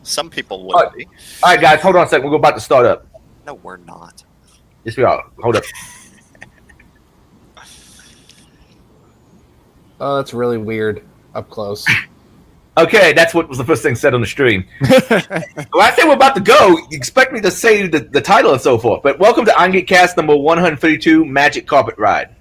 Some people All would be. right, guys, hold on a second. We're about to start up. No, we're not. Yes, we are. Hold up. Oh, that's really weird up close. Okay, that's what was the first thing said on the stream. When I say we're about to go, you expect me to say the title and so forth. But welcome to Irongeek Cast number 132, Magic Carpet Ride.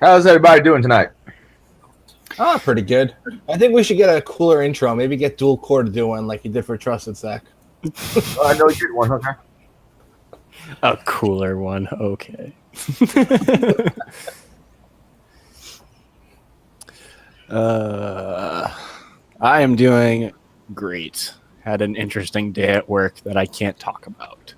How's everybody doing tonight? Pretty good. I think we should get a cooler intro. Maybe get dual core to do one like you did for Trusted Sack. I know you did one, okay? A cooler one, okay. I am doing great. Had an interesting day at work that I can't talk about.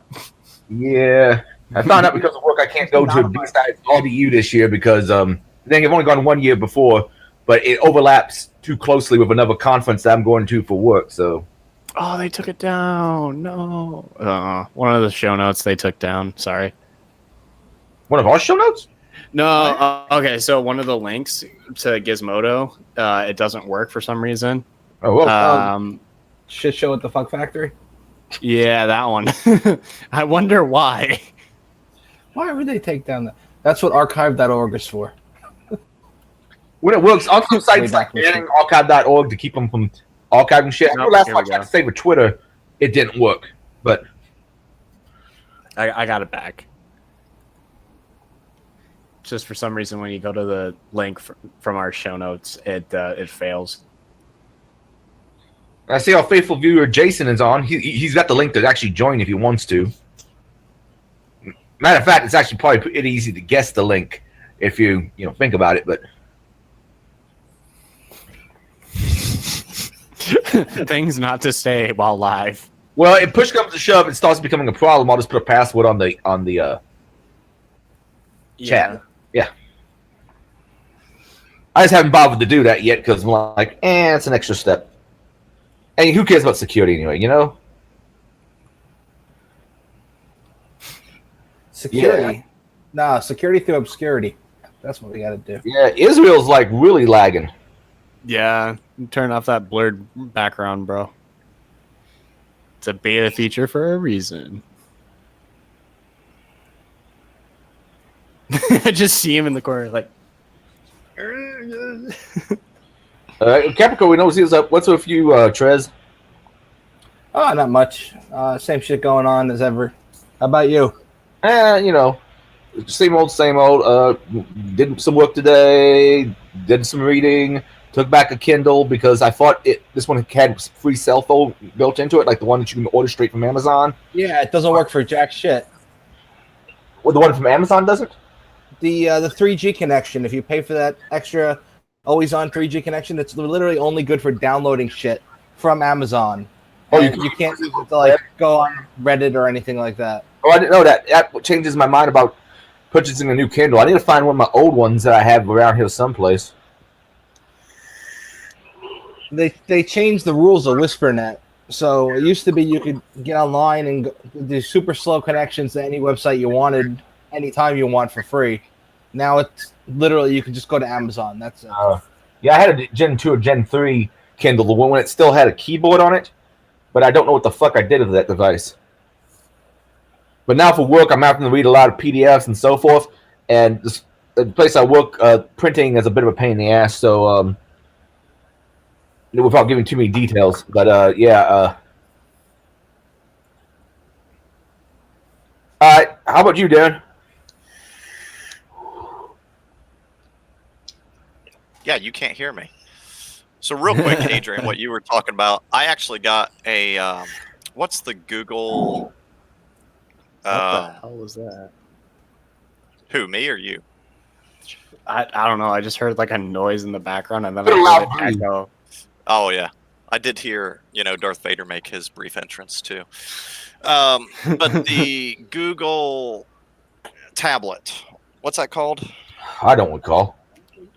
Yeah. I found out because of work I can't go to B-Sides RDU this year because I've only gone 1 year before, but it overlaps too closely with another conference that I'm going to for work, so. Oh, they took it down. No. One of the show notes they took down. Sorry. One of our show notes? No. Okay, so one of the links to Gizmodo, it doesn't work for some reason. Oh, well. Shit show at the Fuck Factory? Yeah, that one. I wonder why. Why would they take down that? That's what archive.org is for. When it works, on some sites like banning archive.org to keep them from archiving shit. I know last time I tried to save with Twitter, it didn't work, but I got it back. Just for some reason, when you go to the link from our show notes, it fails. I see our faithful viewer Jason is on. He's got the link to actually join if he wants to. Matter of fact, it's actually probably pretty easy to guess the link if you think about it. But things not to say while live. Well, if push comes to shove, it starts becoming a problem. I'll just put a password on the chat. Yeah. I just haven't bothered to do that yet because I'm like, it's an extra step. And who cares about security anyway, Security? Yeah. Nah, security through obscurity. That's what we gotta do. Yeah, Israel's like really lagging. Yeah, turn off that blurred background, bro. It's a beta feature for a reason. I just see him in the corner like... Capricorn, we know what's up. What's with you, Trez? Oh, not much. Same shit going on as ever. How about you? Same old, same old. Did some work today. Did some reading. Took back a Kindle because I thought this one had free cell phone built into it, like the one that you can order straight from Amazon. Yeah, it doesn't work for jack shit. Well, the one from Amazon doesn't? The 3G connection, if you pay for that extra always on 3G connection, it's literally only good for downloading shit from Amazon. Oh, you can't use it to go on Reddit or anything like that. Oh, I didn't know that. That changes my mind about purchasing a new Kindle. I need to find one of my old ones that I have around here someplace. They changed the rules of WhisperNet. So it used to be you could get online and do super slow connections to any website you wanted, anytime you want for free. Now it's literally you can just go to Amazon. That's it. Yeah, I had a Gen 2 or Gen 3 Kindle, the one when it still had a keyboard on it, but I don't know what the fuck I did with that device. But now for work, I'm having to read a lot of PDFs and so forth, and the place I work, printing is a bit of a pain in the ass, so without giving too many details, but yeah. All right, how about you, Dan? Yeah, you can't hear me. So real quick, Adrian, what you were talking about, I actually got a, what's the Google? What the hell was that? Who, me or you? I don't know. I just heard like a noise in the background, and then Put a I loud heard it breeze. echo. Oh yeah, I did hear Darth Vader make his brief entrance too. But the Google tablet, what's that called? I don't recall.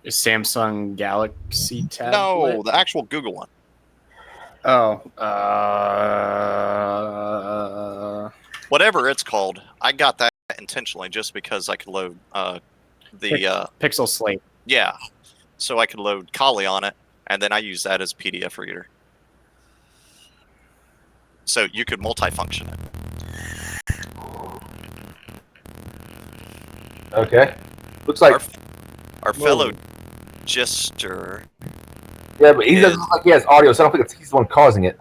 Samsung Galaxy tablet. No, the actual Google one. Oh, Whatever it's called, I got that intentionally just because I could load the Pixel Slate. yeah, so I could load Kali on it, and then I use that as PDF reader. So you could multifunction it. Okay. Looks like Our fellow Jester. yeah, but he doesn't look like he has audio, so I don't think he's the one causing it.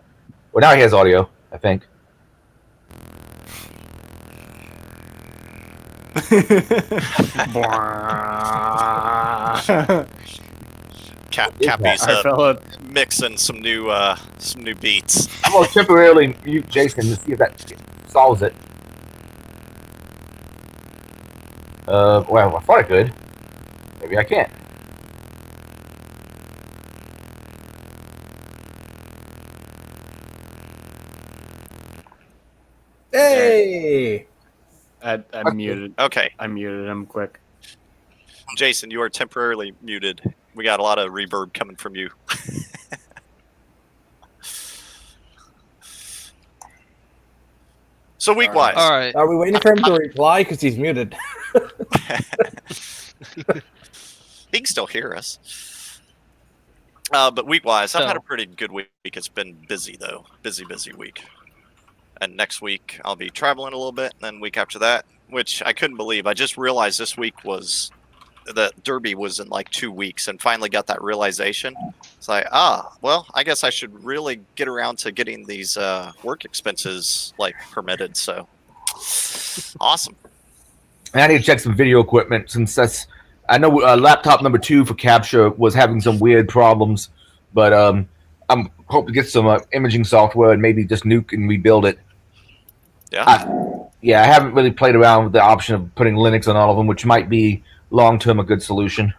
Well, now he has audio, I think. Cappy's Our fellow. mixing some new beats. I'm gonna temporarily mute Jason to see if that solves it. Well, I thought I could. Maybe I can't. Hey! I muted. Okay, I muted him quick. Jason, you are temporarily muted. We got a lot of reverb coming from you. So week-wise. All right. Are we waiting for him to reply? Because he's muted. He can still hear us. But week-wise, I've had a So- pretty good week. It's been busy, though. Busy week. And next week, I'll be traveling a little bit. And then week after that, which I couldn't believe. I just realized this week was... The Derby was in like 2 weeks, and finally got that realization. It's like, well, I guess I should really get around to getting these work expenses like permitted. So awesome. And I need to check some video equipment since that's. I know laptop number 2 for capture was having some weird problems, but I'm hoping to get some imaging software and maybe just nuke and rebuild it. Yeah. I haven't really played around with the option of putting Linux on all of them, which might be long term a good solution.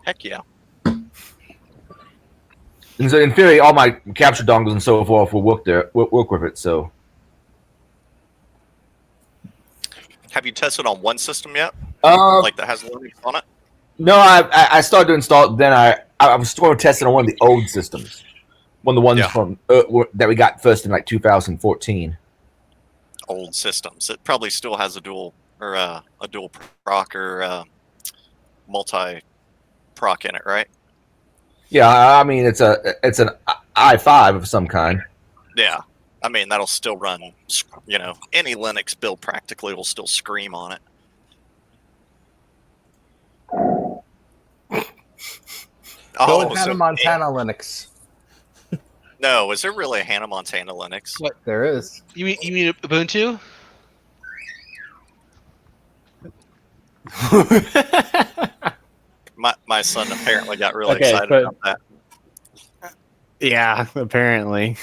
Heck yeah. And so in theory, all my capture dongles and so forth will work with it. So Have you tested on one system yet? like That has Linux on it? no, I started to install it. Then I was still testing on one of the old systems, one of the ones Yeah. from that we got first in like 2014. Old systems. It probably still has a dual proc or multi proc in it, right? Yeah, I mean it's an i5 of some kind. Yeah. I mean, that'll still run, any Linux build practically will still scream on it. Go with so- Hannah Montana Linux. No, is there really a Hannah Montana Linux? What? There is. You mean Ubuntu? My son apparently got really Okay, excited but- about that. Yeah, apparently.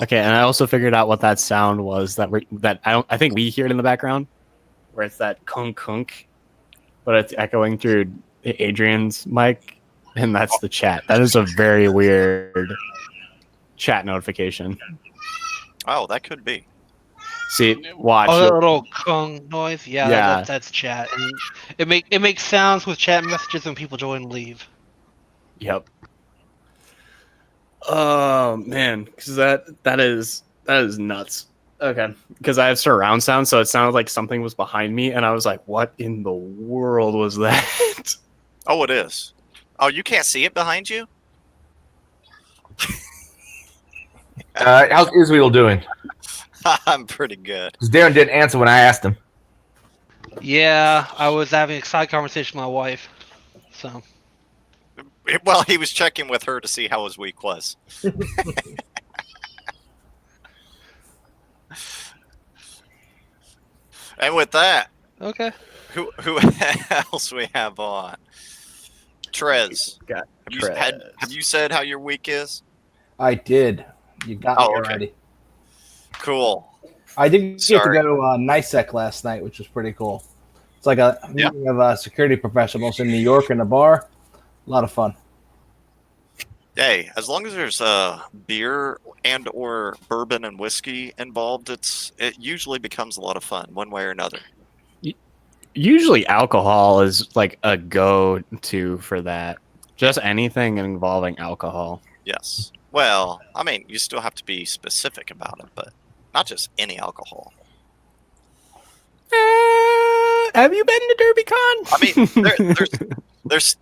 Okay, and I also figured out what that sound was that I think we hear it in the background, where it's that kunk kunk, but it's echoing through Adrian's mic, and that's the chat. That is a very weird chat notification. Oh, that could be. See, watch. Oh, that little kung noise. Yeah, Yeah. that's chat. And it makes sounds with chat messages when people join and leave. Yep. Oh man, because that is nuts. Okay, because I have surround sound, so it sounded like something was behind me, and I was like, "What in the world was that?" Oh, it is. Oh, you can't see it behind you? How's Israel doing? I'm pretty good. Because Darren didn't answer when I asked him. Yeah, I was having a side conversation with my wife. So Well, he was checking with her to see how his week was. And with that, okay. who else we have on? Trez. Got Have you said how your week is? I did. You got Oh, me okay. already. Cool. I did get to Sorry. go to NICEC last night, which was pretty cool. It's like a Yeah. meeting of security professionals in New York in a bar. A lot of fun. Hey, as long as there's beer and or bourbon and whiskey involved, it usually becomes a lot of fun, one way or another. Usually alcohol is like a go-to for that. Just anything involving alcohol. Yes. Well, I mean, you still have to be specific about it, but not just any alcohol. Have you been to DerbyCon? I mean, there's.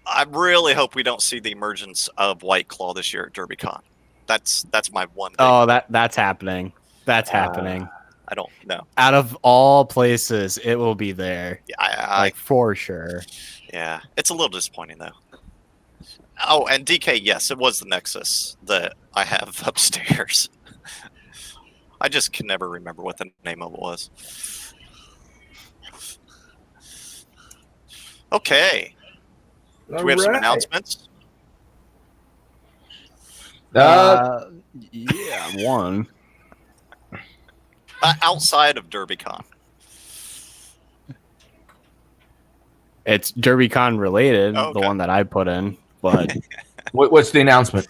I really hope we don't see the emergence of White Claw this year at DerbyCon. That's my one. Oh, that's happening. That's happening. I don't know. Out of all places, it will be there. Yeah, Like for sure. Yeah, it's a little disappointing though. Oh, and DK, yes, it was the Nexus that I have upstairs. I just can never remember what the name of it was. Okay. Do we have some announcements? Yeah, one. Outside of DerbyCon. It's DerbyCon related, Oh, okay. the one that I put in, but What's the announcement?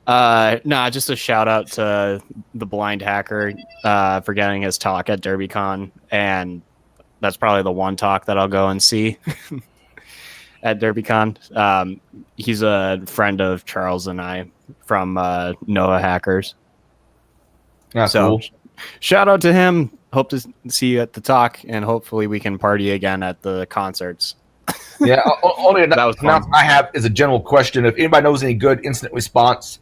just a shout out to the blind hacker for getting his talk at DerbyCon, and that's probably the one talk that I'll go and see at DerbyCon. He's a friend of Charles and I from Noah Hackers. Yeah, So cool. shout out to him. Hope to see you at the talk, and hopefully we can party again at the concerts. Yeah, only That was fun. announcement I have is a general question. If anybody knows any good incident response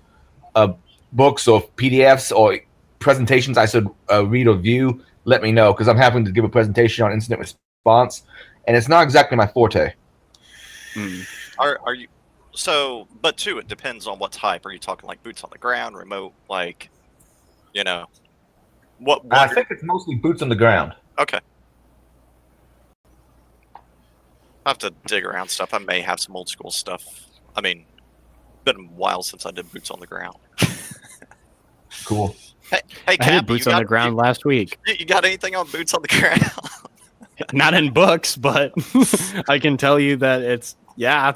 books or PDFs or presentations I should read or view, let me know, because I'm having to give a presentation on incident response, and it's not exactly my forte. Are you so? But too, it depends on what type. Are you talking like boots on the ground, remote, like, you know, what? I think it's mostly boots on the ground. Okay. I have to dig around stuff. I may have some old school stuff. I mean, been a while since I did boots on the ground. Cool. Hey, I Cap, did boots on the ground last week. You got anything on boots on the ground? Not in books, but I can tell you that it's, yeah,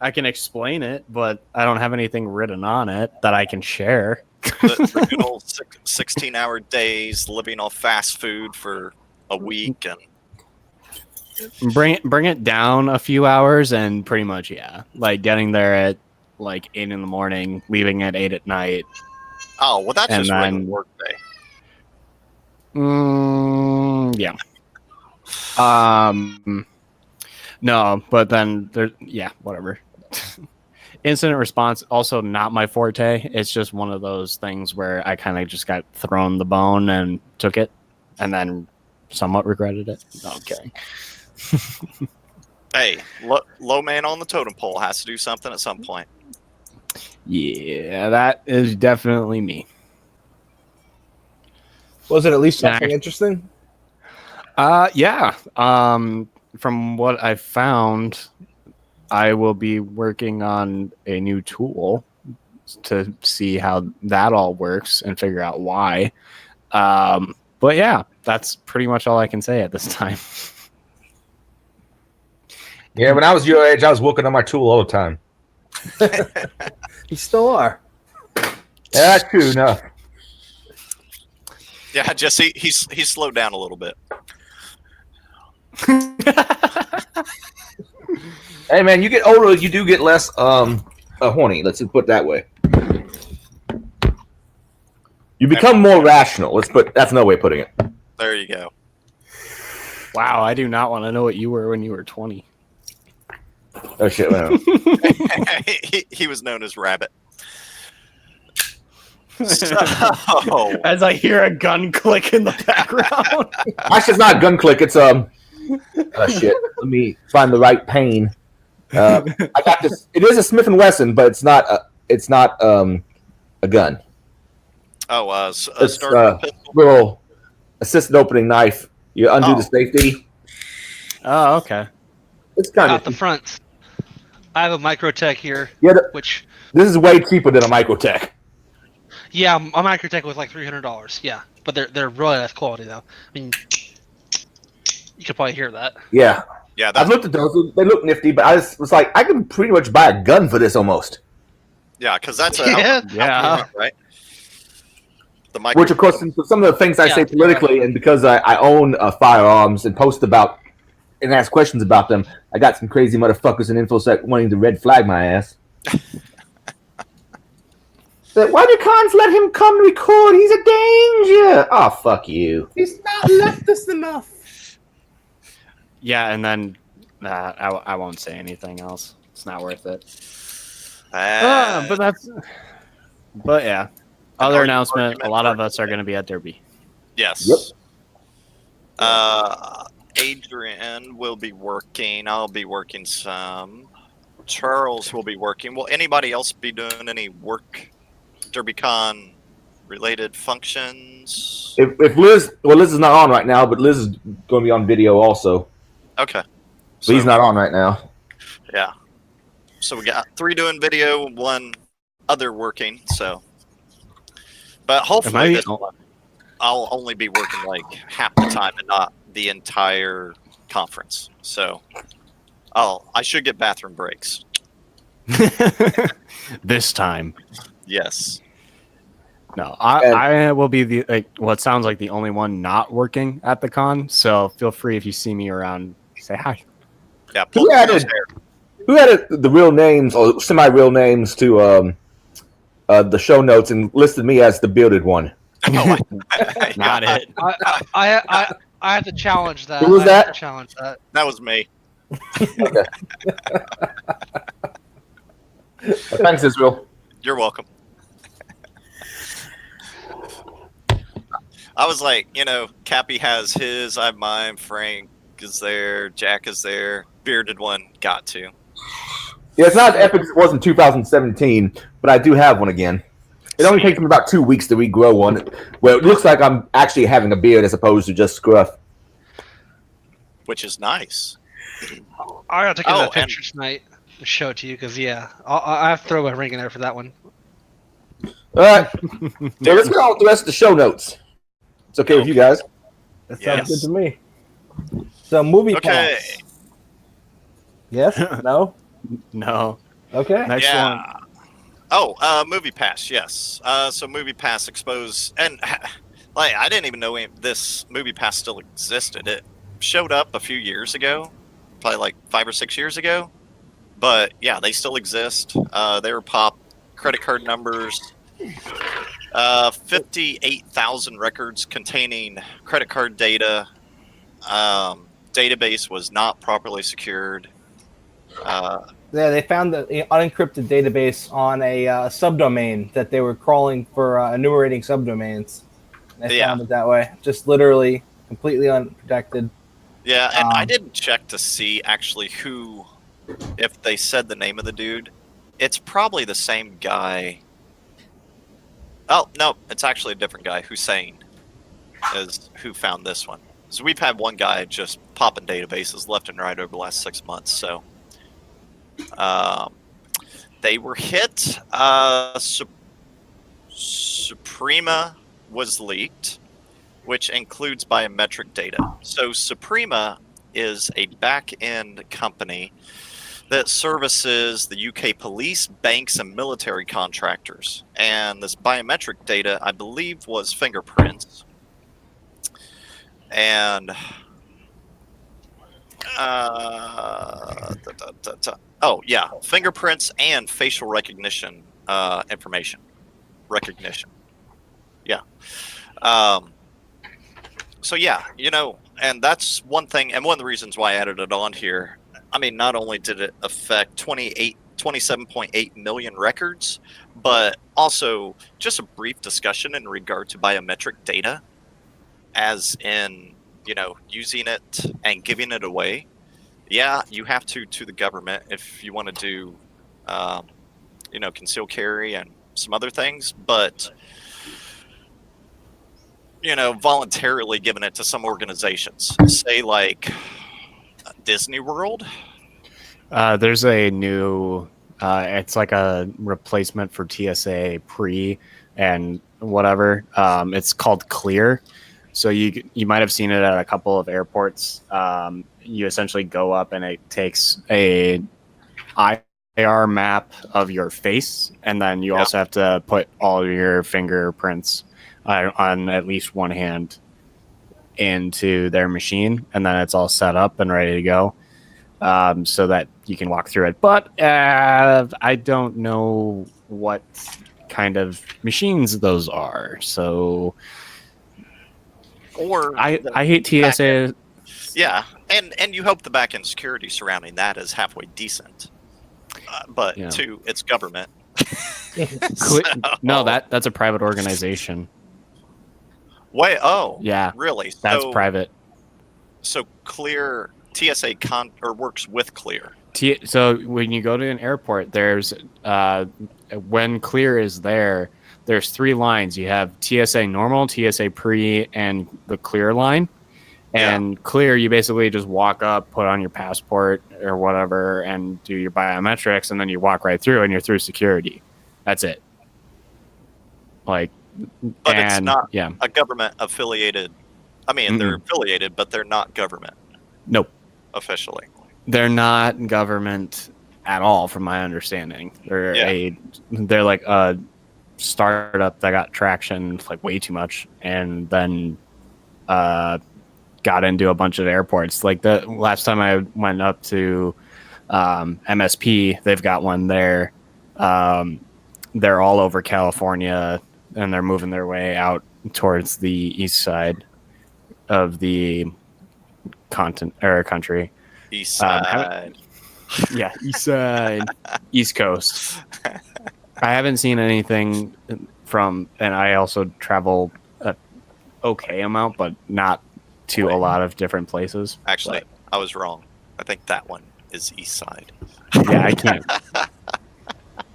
I can explain it, but I don't have anything written on it that I can share. the good old 16-hour days, living off fast food for a week, and Bring it down a few hours, and pretty much, yeah, like getting there at like 8 in the morning, leaving at 8 at night. oh well, that's And just then- regular work day. Yeah. No, but then there, yeah, whatever. Incident response, also not my forte. It's just one of those things where I kind of just got thrown the bone and took it, and then somewhat regretted it. Okay. Hey, low man on the totem pole has to do something at some point. Yeah, that is definitely me. Was it at least something Nah. interesting? Yeah. From what I found, I will be working on a new tool to see how that all works and figure out why. But yeah, that's pretty much all I can say at this time. Yeah, when I was your age, I was working on my tool all the time. You still are. Yeah, that's true enough. Yeah, Jesse, he's slowed down a little bit. Hey, man, you get older, you do get less horny. Let's put it that way. You become more rational. That's another way of putting it. There you go. Wow, I do not want to know what you were when you were 20. Oh shit! Wow. he was known as Rabbit. So, As I hear a gun click in the background. Actually, it's not a gun click. It's shit. Let me find the right pane. I got this. It is a Smith & Wesson, but it's not a gun. a It's starter pistol. little assisted opening knife. You undo the safety. Oh, okay. It's kind Out the of front. I have a Microtech here, yeah. which This is way cheaper than a Microtech. yeah, a Microtech was like $300. Yeah, but they're really nice quality though. I mean, You could probably hear that. Yeah, Yeah, I've that's looked at those. They look nifty, but I just was like, I could pretty much buy a gun for this almost. yeah, because that's a Yeah. Yeah. right. The Which, micro. of course, some of the things I Yeah, say politically, and because I own firearms and post about and ask questions about them, I got some crazy motherfuckers in InfoSec wanting to red flag my ass. But why do cons let him come record? He's a danger. Oh, fuck you. He's not leftist enough. Yeah, and then I won't say anything else. It's not worth it. But yeah. Other Argument, announcement, a lot of us are going to be at Derby. Yes. Yep. Adrian will be working. I'll be working some. Charles will be working. Will anybody else be doing any work, DerbyCon related functions? If Liz is not on right now, but Liz is going to be on video also. Okay. But he's not on right now. Yeah. So we got 3 doing video, 1 other working. So, but hopefully I'll only be working like half the time and not the entire conference. So, I should get bathroom breaks. This time. Yes. No, I will be it sounds like the only one not working at the con. So feel free if you see me around, say hi. Yeah. Who added the real names or semi-real names to the show notes and listed me as the bearded one? Not it. I have to challenge that. Who was I have that? to challenge that. That was me. Okay. Thanks, Israel. You're welcome. I was like, Cappy has his, I have mine, Frank is there, Jack is there, bearded one got to. Yeah, it's not as epic as it was in 2017, but I do have one again. It only takes me about 2 weeks to regrow one, where it looks like I'm actually having a beard as opposed to just scruff. Which is nice. I gotta take that picture tonight and show it to you because I have to throw a ring in there for that one. All right, so let's go on with the rest of the show notes. It's okay with you guys. That Yes. sounds good to me. So movie Okay. pass. Yes? No? No. Okay. Next one. Oh, Movie Pass, yes. So Movie Pass exposed, and like I didn't even know this Movie Pass still existed. It showed up a few years ago, probably like 5 or 6 years ago. But yeah, they still exist. They were pop credit card numbers. 58,000 records containing credit card data. Database was not properly secured. Yeah, they found the unencrypted database on a subdomain that they were crawling for enumerating subdomains. They found it that way. Just literally completely unprotected. Yeah, and I didn't check to see actually if they said the name of the dude. It's probably the same guy. Oh, no, it's actually a different guy. Hussein is who found this one. So we've had one guy just popping databases left and right over the last 6 months. So they were hit. Suprema was leaked, which includes biometric data. So Suprema is a back-end company that services the UK police, banks, and military contractors. And this biometric data, I believe, was fingerprints. And fingerprints and facial recognition information. Yeah. So yeah, and that's one thing, and one of the reasons why I added it on here. I mean, not only did it affect 27.8 million records, but also just a brief discussion in regard to biometric data, as in, using it and giving it away. Yeah, you have to the government if you want to do, concealed carry and some other things, but voluntarily giving it to some organizations, say like Disney World. There's a new, it's like a replacement for TSA pre and whatever. It's called Clear. So you might have seen it at a couple of airports. You essentially go up and it takes a IR map of your face, and then you also have to put all of your fingerprints on at least one hand into their machine, and then it's all set up and ready to go, so that you can walk through it. But I don't know what kind of machines those are, so Or I hate TSA. Yeah, and you hope the back end security surrounding that is halfway decent. But Yeah. two, it's government. No, that's a private organization. Wait, oh, Yeah, really? that's private. So Clear TSA works with Clear. So when you go to an airport, there's when Clear is there, there's 3 lines. You have TSA normal, TSA pre, and the Clear line. And Clear, you basically just walk up, put on your passport or whatever, and do your biometrics, and then you walk right through, and you're through security. That's it. Like, But it's not yeah, a government affiliated. I mean, they're affiliated, but they're not government. Nope. Officially. They're not government at all, from my understanding. They're like a startup that got traction like way too much, and then got into a bunch of airports. Like the last time I went up to MSP, they've got one there. They're all over California, and they're moving their way out towards the east side of the country. East side. Yeah, east side, east coast. I haven't seen anything from, and I also travel a okay amount, but not to a lot of different places. Actually, I was wrong. I think that one is east side. Yeah,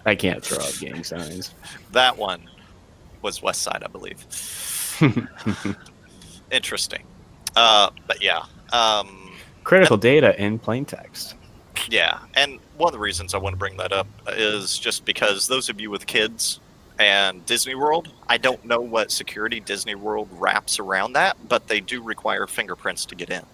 I can't throw up gang signs. That one was west side, I believe. Interesting. But yeah. Critical data in plain text. Yeah, and one of the reasons I want to bring that up is just because those of you with kids and Disney World, I don't know what security Disney World wraps around that, but they do require fingerprints to get in.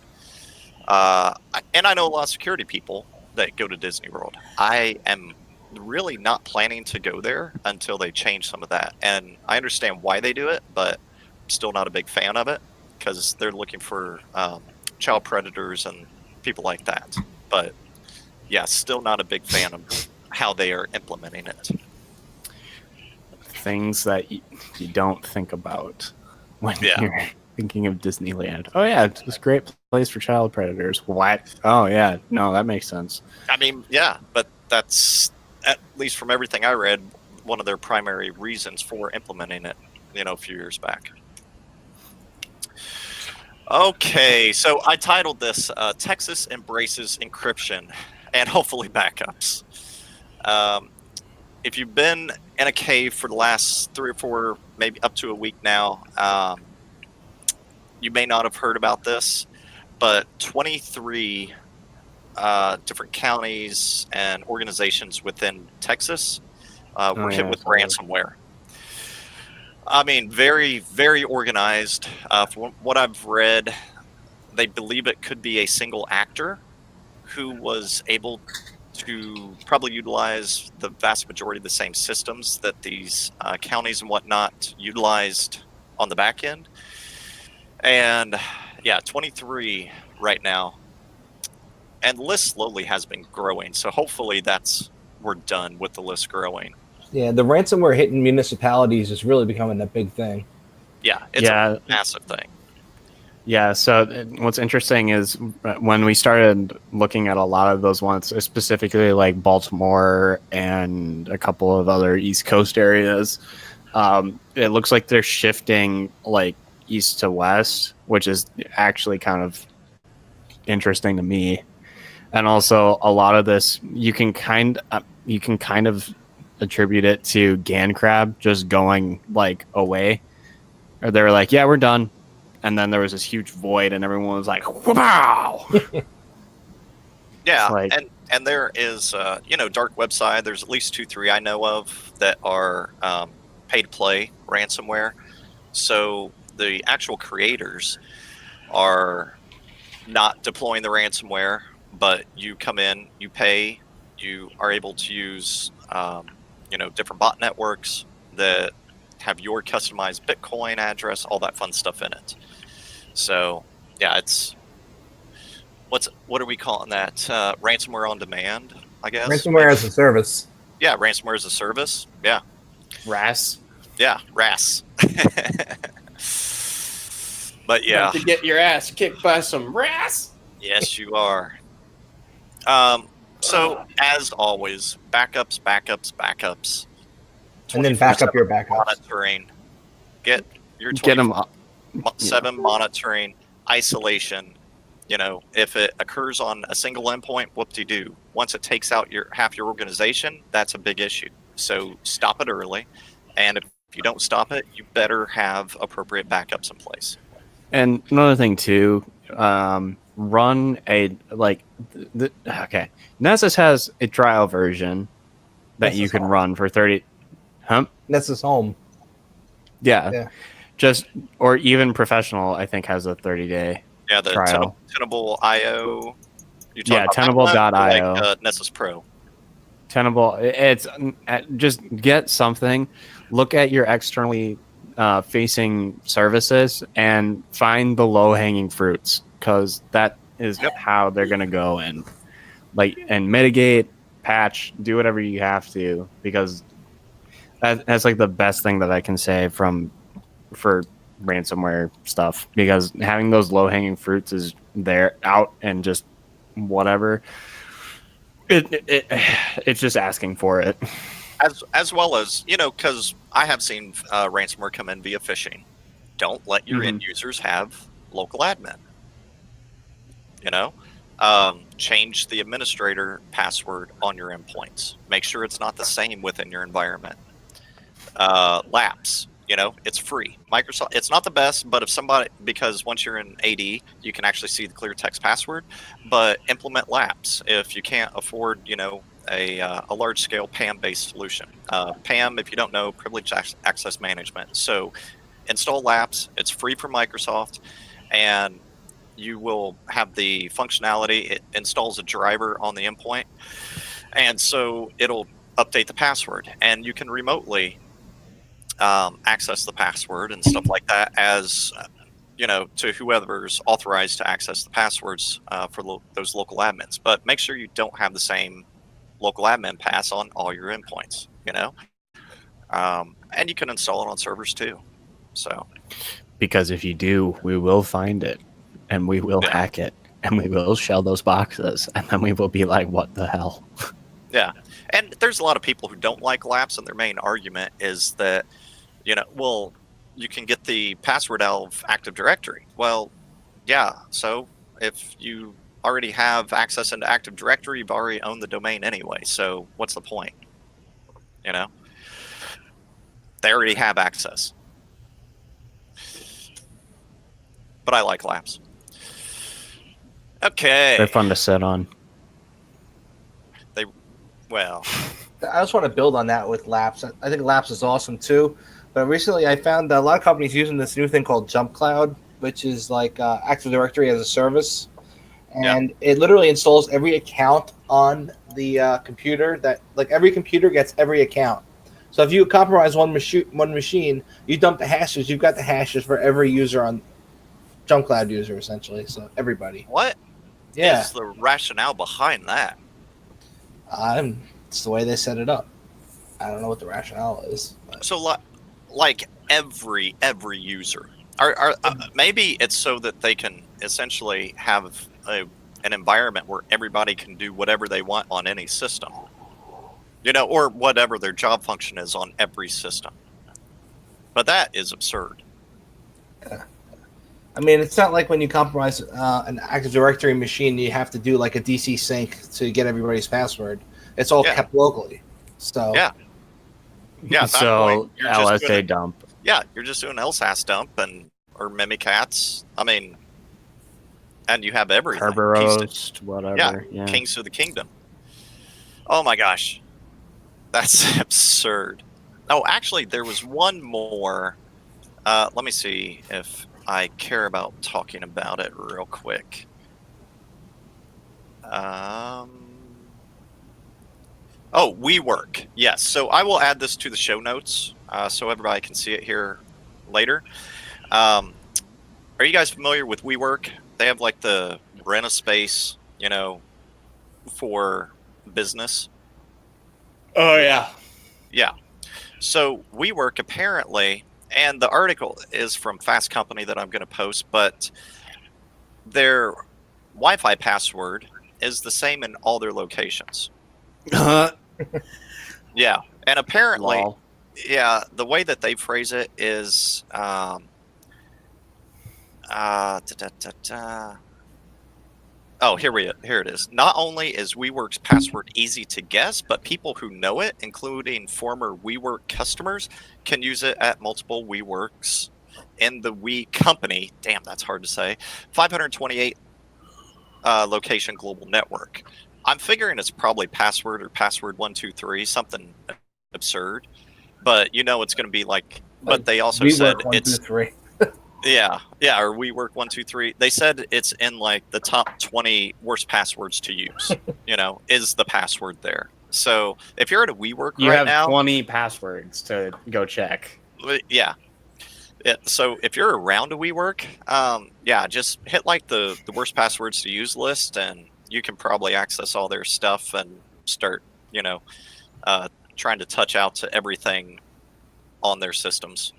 And I know a lot of security people that go to Disney World. I am really not planning to go there until they change some of that. And I understand why they do it, but I'm still not a big fan of it because they're looking for child predators and people like that. But yeah, still not a big fan of how they are implementing it. Things that you don't think about when you're thinking of Disneyland. Oh yeah, it's this great place for child predators. What? Oh yeah, no, that makes sense. I mean, yeah, but that's, at least from everything I read, one of their primary reasons for implementing it, a few years back. Okay, so I titled this Texas Embraces Encryption and Hopefully Backups. If you've been in a cave for the last 3 or 4, maybe up to a week now, you may not have heard about this, but 23 different counties and organizations within Texas were hit with ransomware. I mean, very, very organized. From what I've read, they believe it could be a single actor who was able to probably utilize the vast majority of the same systems that these counties and whatnot utilized on the back end. And yeah, 23 right now. And the list slowly has been growing. So hopefully we're done with the list growing. Yeah, the ransomware hitting municipalities is really becoming a big thing. Yeah, it's a massive thing. Yeah, so what's interesting is when we started looking at a lot of those ones, specifically like Baltimore and a couple of other East Coast areas, it looks like they're shifting like east to west, which is actually kind of interesting to me. And also a lot of this, you can kind of attribute it to GanCrab just going like away, or they were like, yeah, we're done. And then there was this huge void, and everyone was like, "Wow!" Yeah, and there is, dark website. There's at least 2, 3 I know of that are pay-to-play ransomware. So the actual creators are not deploying the ransomware, but you come in, you pay, you are able to use different bot networks that have your customized Bitcoin address, all that fun stuff in it. So yeah, it's what are we calling that? Ransomware on demand, I guess. Ransomware as a service. Yeah, ransomware as a service. Yeah, RAS. yeah, RAS. But yeah, About to get your ass kicked by some RAS. yes, you are. So as always, backups. And then back up 24/7 your backups. monitoring. Get your Get them 24/7 monitoring, isolation. If it occurs on a single endpoint, whoop-de-doo. Once it takes out half your organization, that's a big issue. So stop it early, and if you don't stop it, you better have appropriate backups in place. And another thing too, run a okay. Nessus has a trial version that Nessus you can Home. run for 30. Nessus Home. Yeah. Yeah. Or even Professional, I think, has a 30-day Yeah, the trial. Tenable.io. Yeah, Tenable.io. Like Nessus Pro. Tenable. It's just get something. Look at your externally facing services and find the low-hanging fruits, because that is how they're going to go and mitigate, patch, do whatever you have to, because that's like the best thing that I can say for ransomware stuff, because having those low-hanging fruits is there out and just whatever. It's just asking for it. As well as, because I have seen ransomware come in via phishing. Don't let your end users have local admin. Change the administrator password on your endpoints. Make sure it's not the same within your environment. Lapse, it's free. Microsoft, it's not the best, but because once you're in AD, you can actually see the clear text password, but implement Lapse if you can't afford, a large scale PAM based solution. PAM, if you don't know, privileged access management. So install Lapse. It's free from Microsoft, and you will have the functionality. It installs a driver on the endpoint, and so it'll update the password, and you can remotely access the password and stuff like that, as to whoever's authorized to access the passwords for those local admins. But make sure you don't have the same local admin pass on all your endpoints, and you can install it on servers too. So, because if you do, we will find it, and we will hack it, and we will shell those boxes, and then we will be like, what the hell? Yeah. And there's a lot of people who don't like Lapse, and their main argument is that, you can get the password out of Active Directory. Well, yeah. So if you already have access into Active Directory, you've already owned the domain anyway. So what's the point? They already have access. But I like Lapse. Okay. They're fun to sit on. Well, I just want to build on that with Lapse. I think Lapse is awesome too. But recently I found that a lot of companies using this new thing called Jump Cloud, which is like Active Directory as a service. And it literally installs every account on the computer. That every computer gets every account. So if you compromise one machine, you dump the hashes. You've got the hashes for every user on Jump Cloud user, essentially. So everybody. What is the rationale behind that? It's the way they set it up. I don't know what the rationale is. But. So, like every user, maybe it's so that they can essentially have an environment where everybody can do whatever they want on any system, or whatever their job function is on every system. But that is absurd. Yeah. I mean, it's not like when you compromise an Active Directory machine, you have to do like a DC sync to get everybody's password. It's all kept locally. So yeah. So LSA dump. Yeah, you're just doing LSAS dump or Mimikatz. I mean, and you have everything. Kerberos, whatever. Yeah, Kings of the Kingdom. Oh my gosh, that's absurd. Oh, actually, there was one more Let me see if I care about talking about it real quick. Oh, WeWork. Yes. So I will add this to the show notes so everybody can see it here later. Are you guys familiar with WeWork? They have like the rent a space, for business. Oh yeah. Yeah. So WeWork apparently, and the article is from Fast Company that I'm going to post, but their Wi-Fi password is the same in all their locations. Yeah, and apparently, Lol. yeah, the way that they phrase it is, oh, here it is. Not only is WeWork's password easy to guess, but people who know it, including former WeWork customers, can use it at multiple WeWorks in the We company. Damn, that's hard to say. 528 location global network. I'm figuring it's probably password or password 123, something absurd. But it's going to be like. But they also said WeWork 1, 2, 3. Yeah, or WeWork 123. They said it's in like the top 20 worst passwords to use. Is the password there? So if you're at a WeWork You right have now, 20 passwords to go check. yeah. So if you're around a WeWork, just hit like the worst passwords to use list, and you can probably access all their stuff and start, trying to touch out to everything on their systems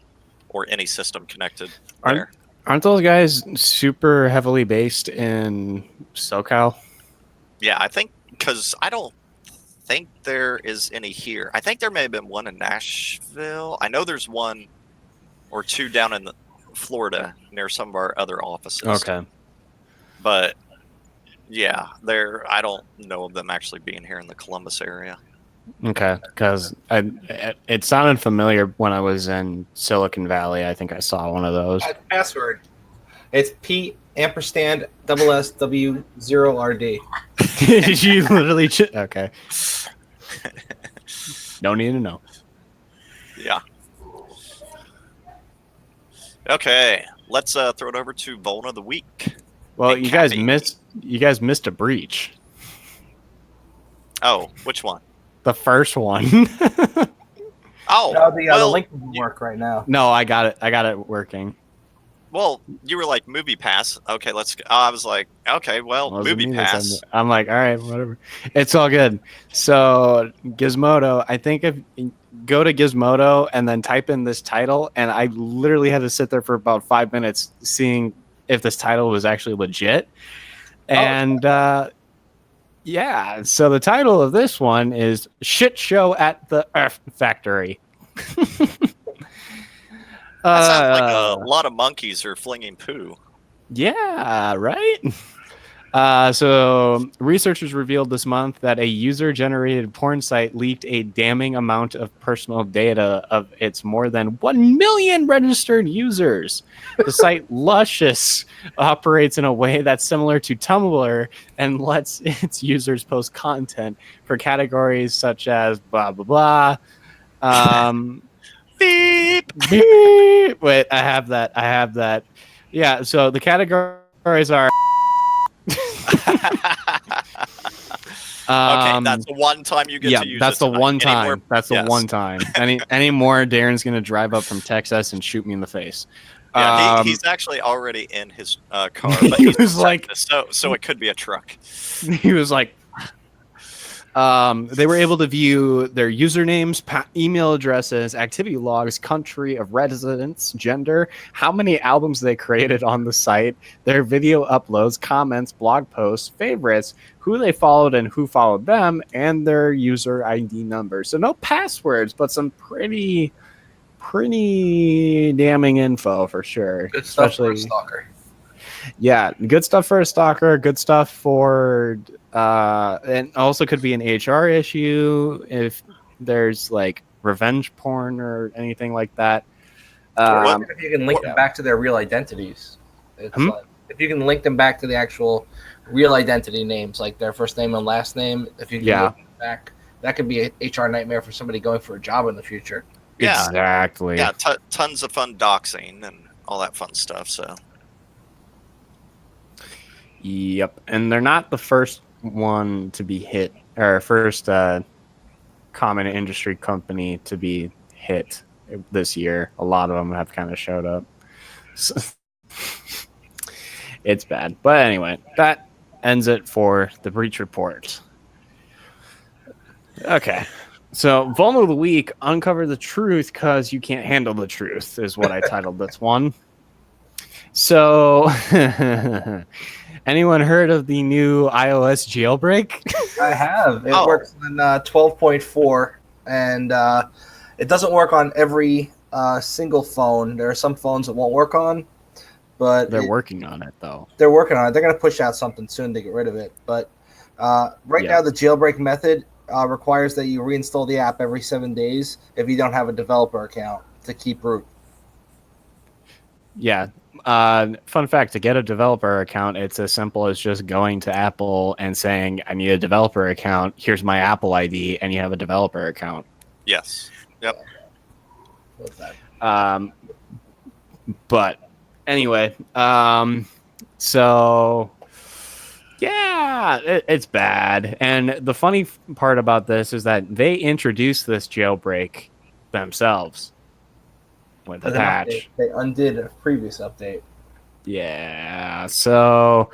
or any system connected there. Aren't those guys super heavily based in SoCal? Yeah, I think because I don't think there is any here. I think there may have been one in Nashville. I know there's one or two down in Florida near some of our other offices. Okay. But yeah, I don't know of them actually being here in the Columbus area. Okay, because it sounded familiar when I was in Silicon Valley. I think I saw one of those. Password. It's P&SSW0RD. Did you literally? Okay. Don't need to know. Yeah. Okay, let's throw it over to Volna of the Week. Well, Hey, you guys Cappy. missed a breach. Oh, which one? The first one. Oh, No, the well, link doesn't work right now. No, I got it. I got it working. well, you were like Movie Pass. Okay, let's. I was like, okay, well, Wasn't Movie me that Pass. said that. I'm like, all right, whatever. It's all good. So Gizmodo, I think if go to Gizmodo and then type in this title, and I literally had to sit there for about 5 minutes seeing if this title was actually legit. And yeah, so the title of this one is "Shit Show at the Earth Factory." That sounds like a lot of monkeys are flinging poo. Yeah, right? So researchers revealed this month that a user-generated porn site leaked a damning amount of personal data of its more than 1 million registered users. The site Luscious operates in a way that's similar to Tumblr and lets its users post content for categories such as blah, blah, blah. Beep. Beep. Wait, I have that. Yeah, so the categories are Okay, that's the one time you get to use that's it the tonight. one time. Anymore- That's the yes. one time. Any more, Darren's gonna drive up from Texas and shoot me in the face. Yeah, he's actually already in his car, but He he's was like- so it could be a truck. He was like, they were able to view their usernames, email addresses, activity logs, country of residence, gender, how many albums they created on the site, their video uploads, comments, blog posts, favorites, who they followed and who followed them, and their user ID number. So no passwords, but some pretty damning info for sure. Good stuff for a Especially, stalker. yeah, good stuff for a stalker. Good stuff for, and also could be an HR issue if there's like revenge porn or anything like that. If you can link them back to their real identities. It's like, if you can link them back to the actual real identity names, like their first name and last name, if you can link them back, that could be an HR nightmare for somebody going for a job in the future. Yeah. Exactly. Yeah, tons of fun doxing and all that fun stuff. So Yep. And they're not the first one to be hit, or first common industry company to be hit this year. A lot of them have kind of showed up. So, it's bad. But anyway, that ends it for the breach report. Okay. So, Vulnerable of the Week, uncover the truth because you can't handle the truth, is what I titled this one. So, anyone heard of the new iOS jailbreak? I have. It Oh. works on 12.4, and it doesn't work on every single phone. There are some phones it won't work on, but They're working on it, though. they're working on it. They're going to push out something soon to get rid of it. But right now, the jailbreak method requires that you reinstall the app every 7 days if you don't have a developer account to keep root. Yeah. Fun fact, to get a developer account, it's as simple as just going to Apple and saying, I need a developer account. Here's my Apple ID, and you have a developer account. yes, yep. What's that? But anyway, so yeah, it's bad. And the funny part about this is that they introduced this jailbreak themselves with a With an patch. update. They undid a previous update. Yeah, so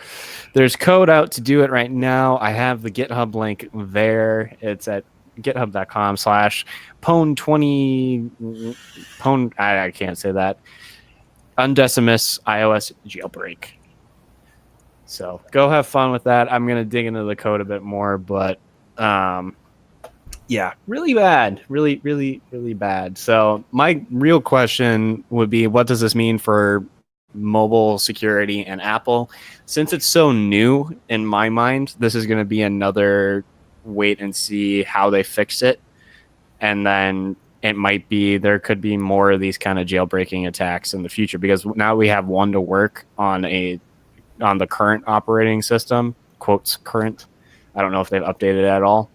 there's code out to do it right now. I have the GitHub link there. It's at github.com/pwn20 pwn. I can't say that. Undecimus iOS jailbreak. So go have fun with that. I'm gonna dig into the code a bit more, but yeah, really bad, really, really, really bad. So my real question would be, what does this mean for mobile security and Apple? Since it's so new in my mind, this is going to be another wait and see how they fix it, and then it might be there could be more of these kind of jailbreaking attacks in the future, because now we have one to work on the current operating system, quotes current. I don't know if they've updated it at all.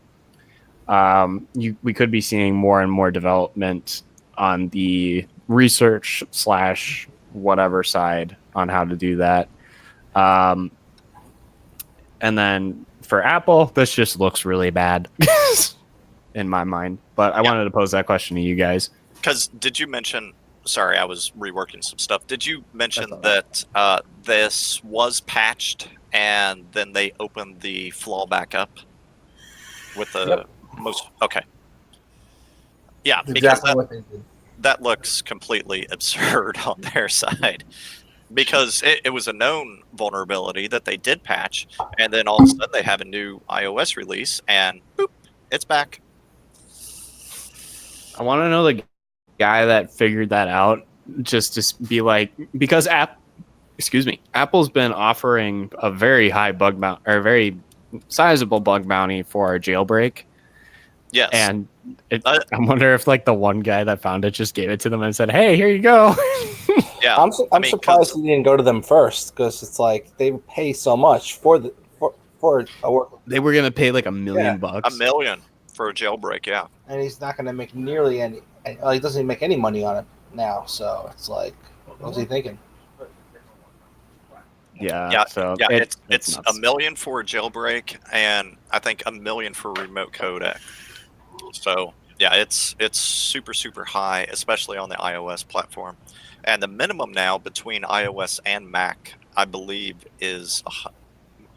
We could be seeing more and more development on the research / whatever side on how to do that. And then for Apple, this just looks really bad in my mind. But I wanted to pose that question to you guys. Because did you mention? Sorry, I was reworking some stuff. Did you mention That's that this was patched and then they opened the flaw back up with the most? Okay. Yeah, because Exactly what they did. that looks completely absurd on their side, because it was a known vulnerability that they did patch, and then all of a sudden they have a new iOS release and boop, it's back. I want to know the guy that figured that out, just to be like, because Apple's been offering a very high bug bounty, or a very sizable bug bounty for our jailbreak. Yes. And I wonder if like the one guy that found it just gave it to them and said, "Hey, here you go." Yeah. I'm I mean, surprised he didn't go to them first, because it's like they pay so much for a work, They were gonna pay like $1 million. $1 million for a jailbreak. Yeah. and he's not going to make nearly any. He doesn't even make any money on it now, so it's like, what was he thinking? Yeah. So yeah, it's nuts. $1 million for a jailbreak, and I think $1 million for remote codec. So yeah, it's super, super high, especially on the iOS platform. And the minimum now between iOS and Mac, I believe, is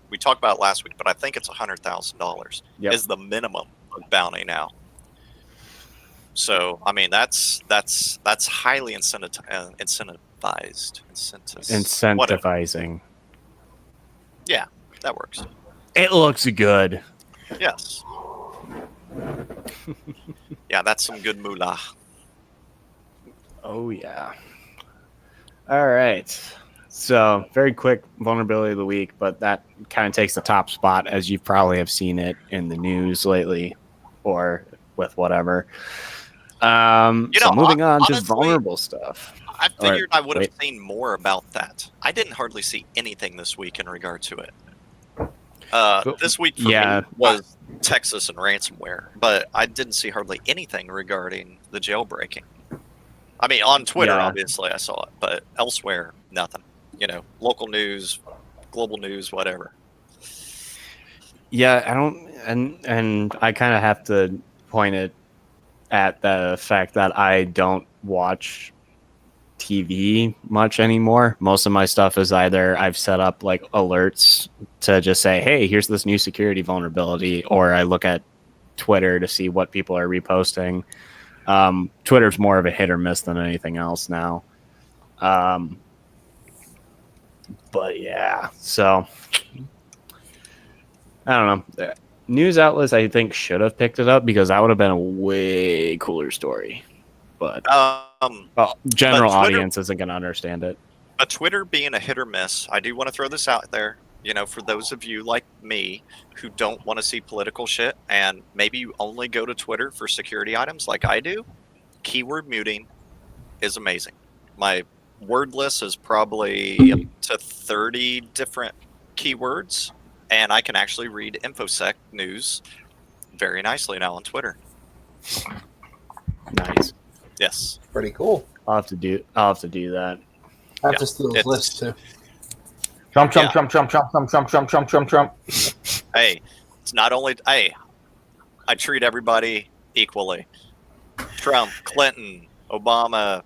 we talked about it last week, but I think it's $100,000 is the minimum bounty now. So I mean, that's highly incentivized. Incentivizing. Yeah, that works. It looks good. Yes. Yeah, that's some good moolah. Oh yeah. All right. So very quick vulnerability of the week, but that kind of takes the top spot, as you probably have seen it in the news lately, or with whatever. Moving on to vulnerable stuff. I figured I would have seen more about that. I didn't hardly see anything this week in regard to it. This week for me was Texas and ransomware, but I didn't see hardly anything regarding the jailbreaking. I mean, on Twitter, Yeah. obviously, I saw it, but elsewhere, nothing. Local news, global news, whatever. Yeah, I don't, and I kind of have to point it at the fact that I don't watch TV much anymore. Most of my stuff is either I've set up like alerts to just say, hey, here's this new security vulnerability, or I look at Twitter to see what people are reposting. Twitter's more of a hit or miss than anything else now. But yeah, so I don't know. News outlets, I think, should have picked it up because that would have been a way cooler story. But general Twitter, audience isn't going to understand it. But Twitter being a hit or miss, I do want to throw this out there. For those of you like me who don't want to see political shit and maybe you only go to Twitter for security items like I do, keyword muting is amazing. My word list is probably up to 30 different keywords, and I can actually read InfoSec news very nicely now on Twitter. Nice. Yes. Pretty cool. I'll have to do that. I have Yeah, to steal this list too. Trump. Yeah. Trump. Hey, it's not only. Hey, I treat everybody equally. Trump, Clinton, Obama,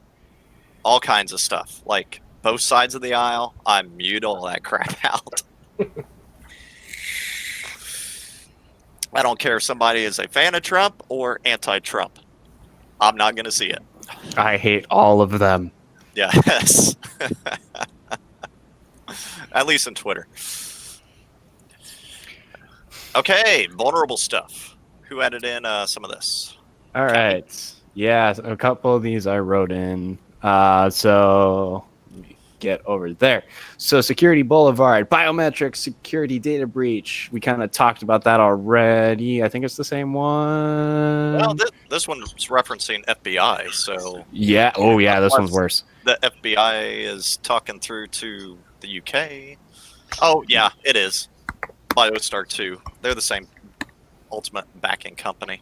all kinds of stuff. Like both sides of the aisle, I mute all that crap out. I don't care if somebody is a fan of Trump or anti-Trump. I'm not going to see it. I hate all of them. Yes. At least on Twitter. Okay, vulnerable stuff. Who added in some of this? All right. Yeah, a couple of these I wrote in. So let me get over there. So Security Boulevard, biometric security data breach. We kind of talked about that already. I think it's the same one. Well, this one's referencing FBI, so... Yeah. Oh, yeah, this one's worse. The FBI is talking through to the UK. Oh, yeah, it is. BioStar 2. They're the same ultimate backing company.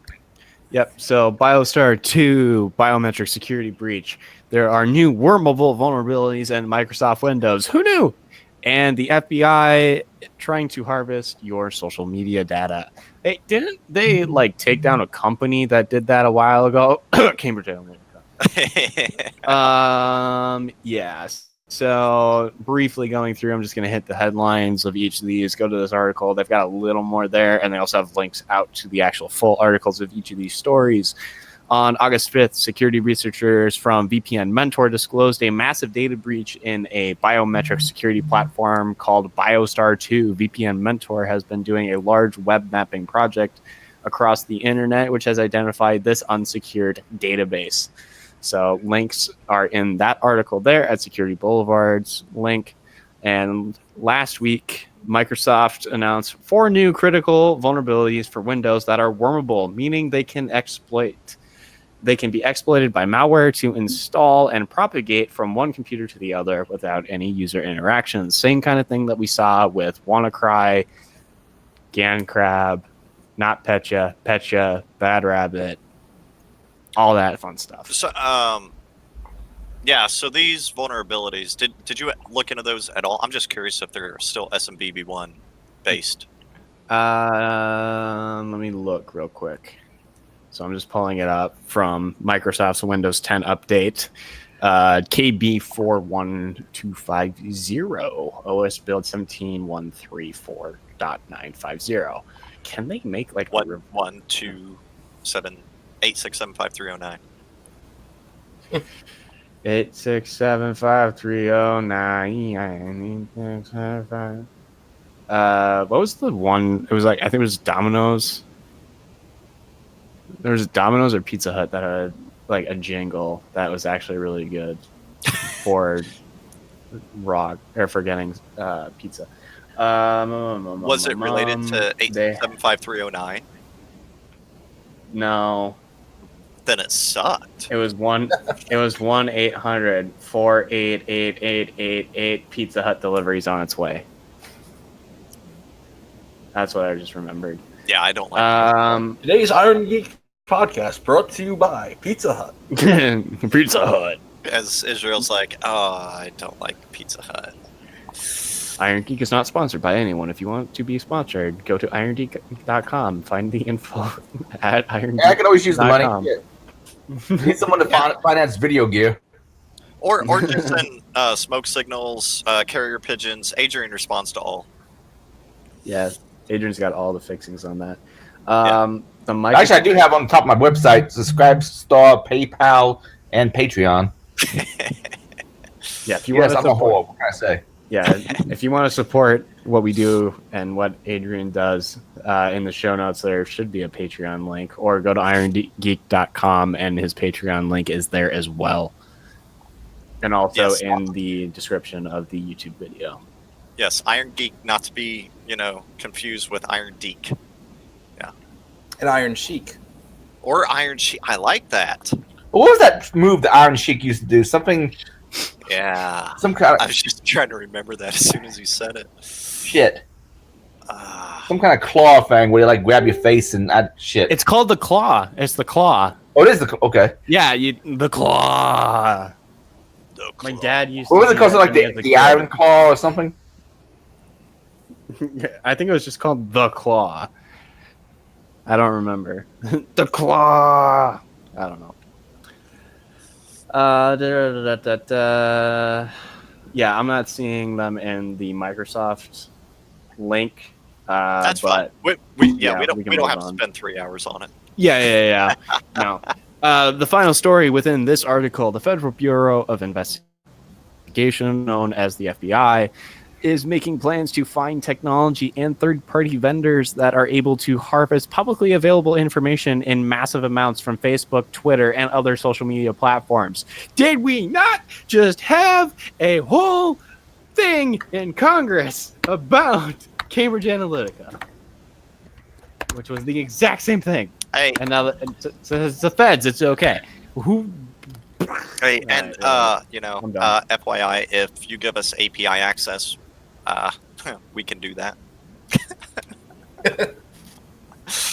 Yep. So BioStar 2 biometric security breach. There are new wormable vulnerabilities in Microsoft Windows. Who knew? And the FBI trying to harvest your social media data. Didn't they take down a company that did that a while ago? Cambridge Analytica. Yes. So briefly going through, I'm just going to hit the headlines of each of these. Go to this article. They've got a little more there, and they also have links out to the actual full articles of each of these stories. On August 5th, security researchers from VPN Mentor disclosed a massive data breach in a biometric security platform called BioStar 2. VPN Mentor has been doing a large web mapping project across the internet, which has identified this unsecured database. So links are in that article there at Security Boulevard's link. And last week, Microsoft announced 4 new critical vulnerabilities for Windows that are wormable, meaning they can be exploited by malware to install and propagate from one computer to the other without any user interaction. Same kind of thing that we saw with WannaCry, GanCrab, Not Petya, Bad Rabbit, all that fun stuff. So, yeah. So these vulnerabilities, did you look into those at all? I'm just curious if they're still SMBB1 based. Let me look real quick. So I'm just pulling it up from Microsoft's Windows 10 update. KB41250 OS build 17.134.950. Can they make 1, 2, 7, 8, 6, 7, 5, 3, 0, 9. 8, 6, 7, 5, 3, 0, 9. What was the one? It was I think it was Domino's. There was Domino's or Pizza Hut that had a jingle that was actually really good for getting pizza. Was it related to 8775309? No. Then it sucked. It was 1-800-488-8888. Pizza Hut deliveries on its way. That's what I just remembered. Yeah, I don't like Today's Irongeek podcast brought to you by Pizza Hut. Pizza Hut. As Israel's like, oh, I don't like Pizza Hut. Iron Geek is not sponsored by anyone. If you want to be sponsored, go to irongeek.com. Find the info at irongeek.com. I can always use the money. Yeah. Need someone to finance video gear. Or just send smoke signals, carrier pigeons. Adrian responds to all. Yeah, Adrian's got all the fixings on that. The Actually, I do have on the top of my website Subscribe Star, PayPal, and Patreon. Yeah, if you want to I'm a whore. What can I say? Yeah, if you want to support what we do and what Adrian does, in the show notes there should be a Patreon link, or go to irongeek.com and his Patreon link is there as well. And also in the description of the YouTube video. Yes, Iron Geek, not to be, confused with Iron Deek. Yeah. And Iron Sheik. Or Iron Sheik. I like that. What was that move that Iron Sheik used to do? Something. Yeah. Some kind I of was just trying to remember that as soon as you said it. shit. Some kind of claw thing where you like grab your face and shit. It's called the claw. It's the claw. Oh, it is the okay. Yeah, the claw. My dad used to. What was it do called? that Like to me as a the kid. Iron Claw or something? I think it was just called the claw. I don't remember. The claw. I don't know. Yeah, I'm not seeing them in the Microsoft link. That's but fine. We yeah, don't we can have to move on. spend 3 hours on it. Yeah. No. The final story within this article, the Federal Bureau of Investigation, known as the FBI, is making plans to find technology and third-party vendors that are able to harvest publicly available information in massive amounts from Facebook, Twitter, and other social media platforms. Did we not just have a whole thing in Congress about Cambridge Analytica? Which was the exact same thing. Hey, And now that it's the feds, it's okay. Who? hey, and I'm done. FYI, if you give us API access, we can do that.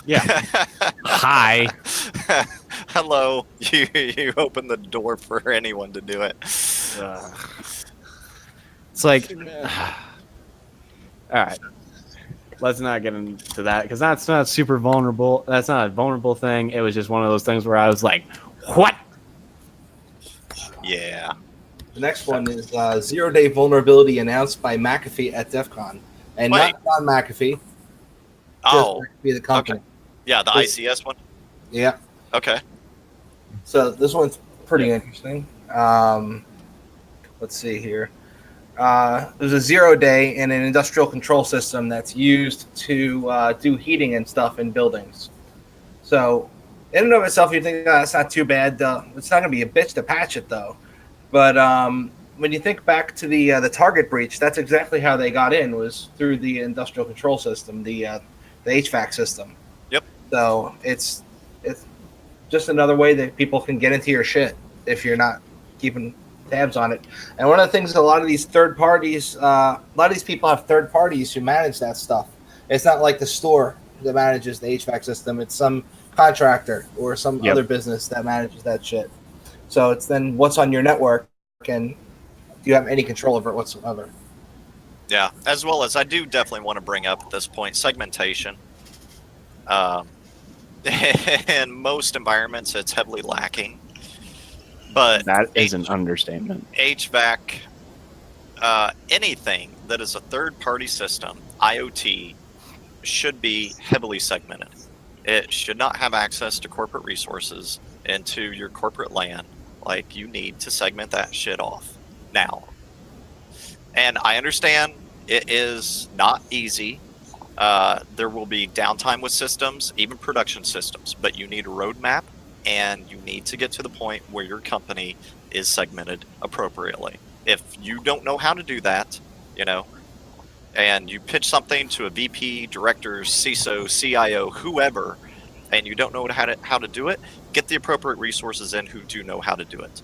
Yeah. Hi. Hello. You open the door for anyone to do it. It's like, all right. Let's not get into that because that's not super vulnerable. That's not a vulnerable thing. It was just one of those things where I was like, "What?" Yeah. The next one is zero-day vulnerability announced by McAfee at DEF CON. And Wait. not John McAfee. Oh, Just McAfee, the company. yeah, the This- ICS one. Yeah. Okay. So this one's pretty interesting. Let's see here. There's a 0 day in an industrial control system that's used to do heating and stuff in buildings. So in and of itself, you think that's not too bad. It's not going to be a bitch to patch it, though. But when you think back to the Target breach, that's exactly how they got in, was through the industrial control system, the HVAC system. Yep. So it's just another way that people can get into your shit if you're not keeping tabs on it. And one of the things, a lot of these third parties, a lot of these people have third parties who manage that stuff. It's not like the store that manages the HVAC system. It's some contractor or some other business that manages that shit. So it's then what's on your network, and do you have any control over it whatsoever? Yeah, as well as I do definitely want to bring up at this point segmentation. In most environments, it's heavily lacking. But That is an understatement. HVAC, anything that is a third-party system, IoT, should be heavily segmented. It should not have access to corporate resources into your corporate LAN. Like, you need to segment that shit off now. And I understand it is not easy. There will be downtime with systems, even production systems, but you need a roadmap, and you need to get to the point where your company is segmented appropriately. If you don't know how to do that, and you pitch something to a VP, director, CISO, CIO, whoever, and you don't know how to do it, get the appropriate resources in who do know how to do it.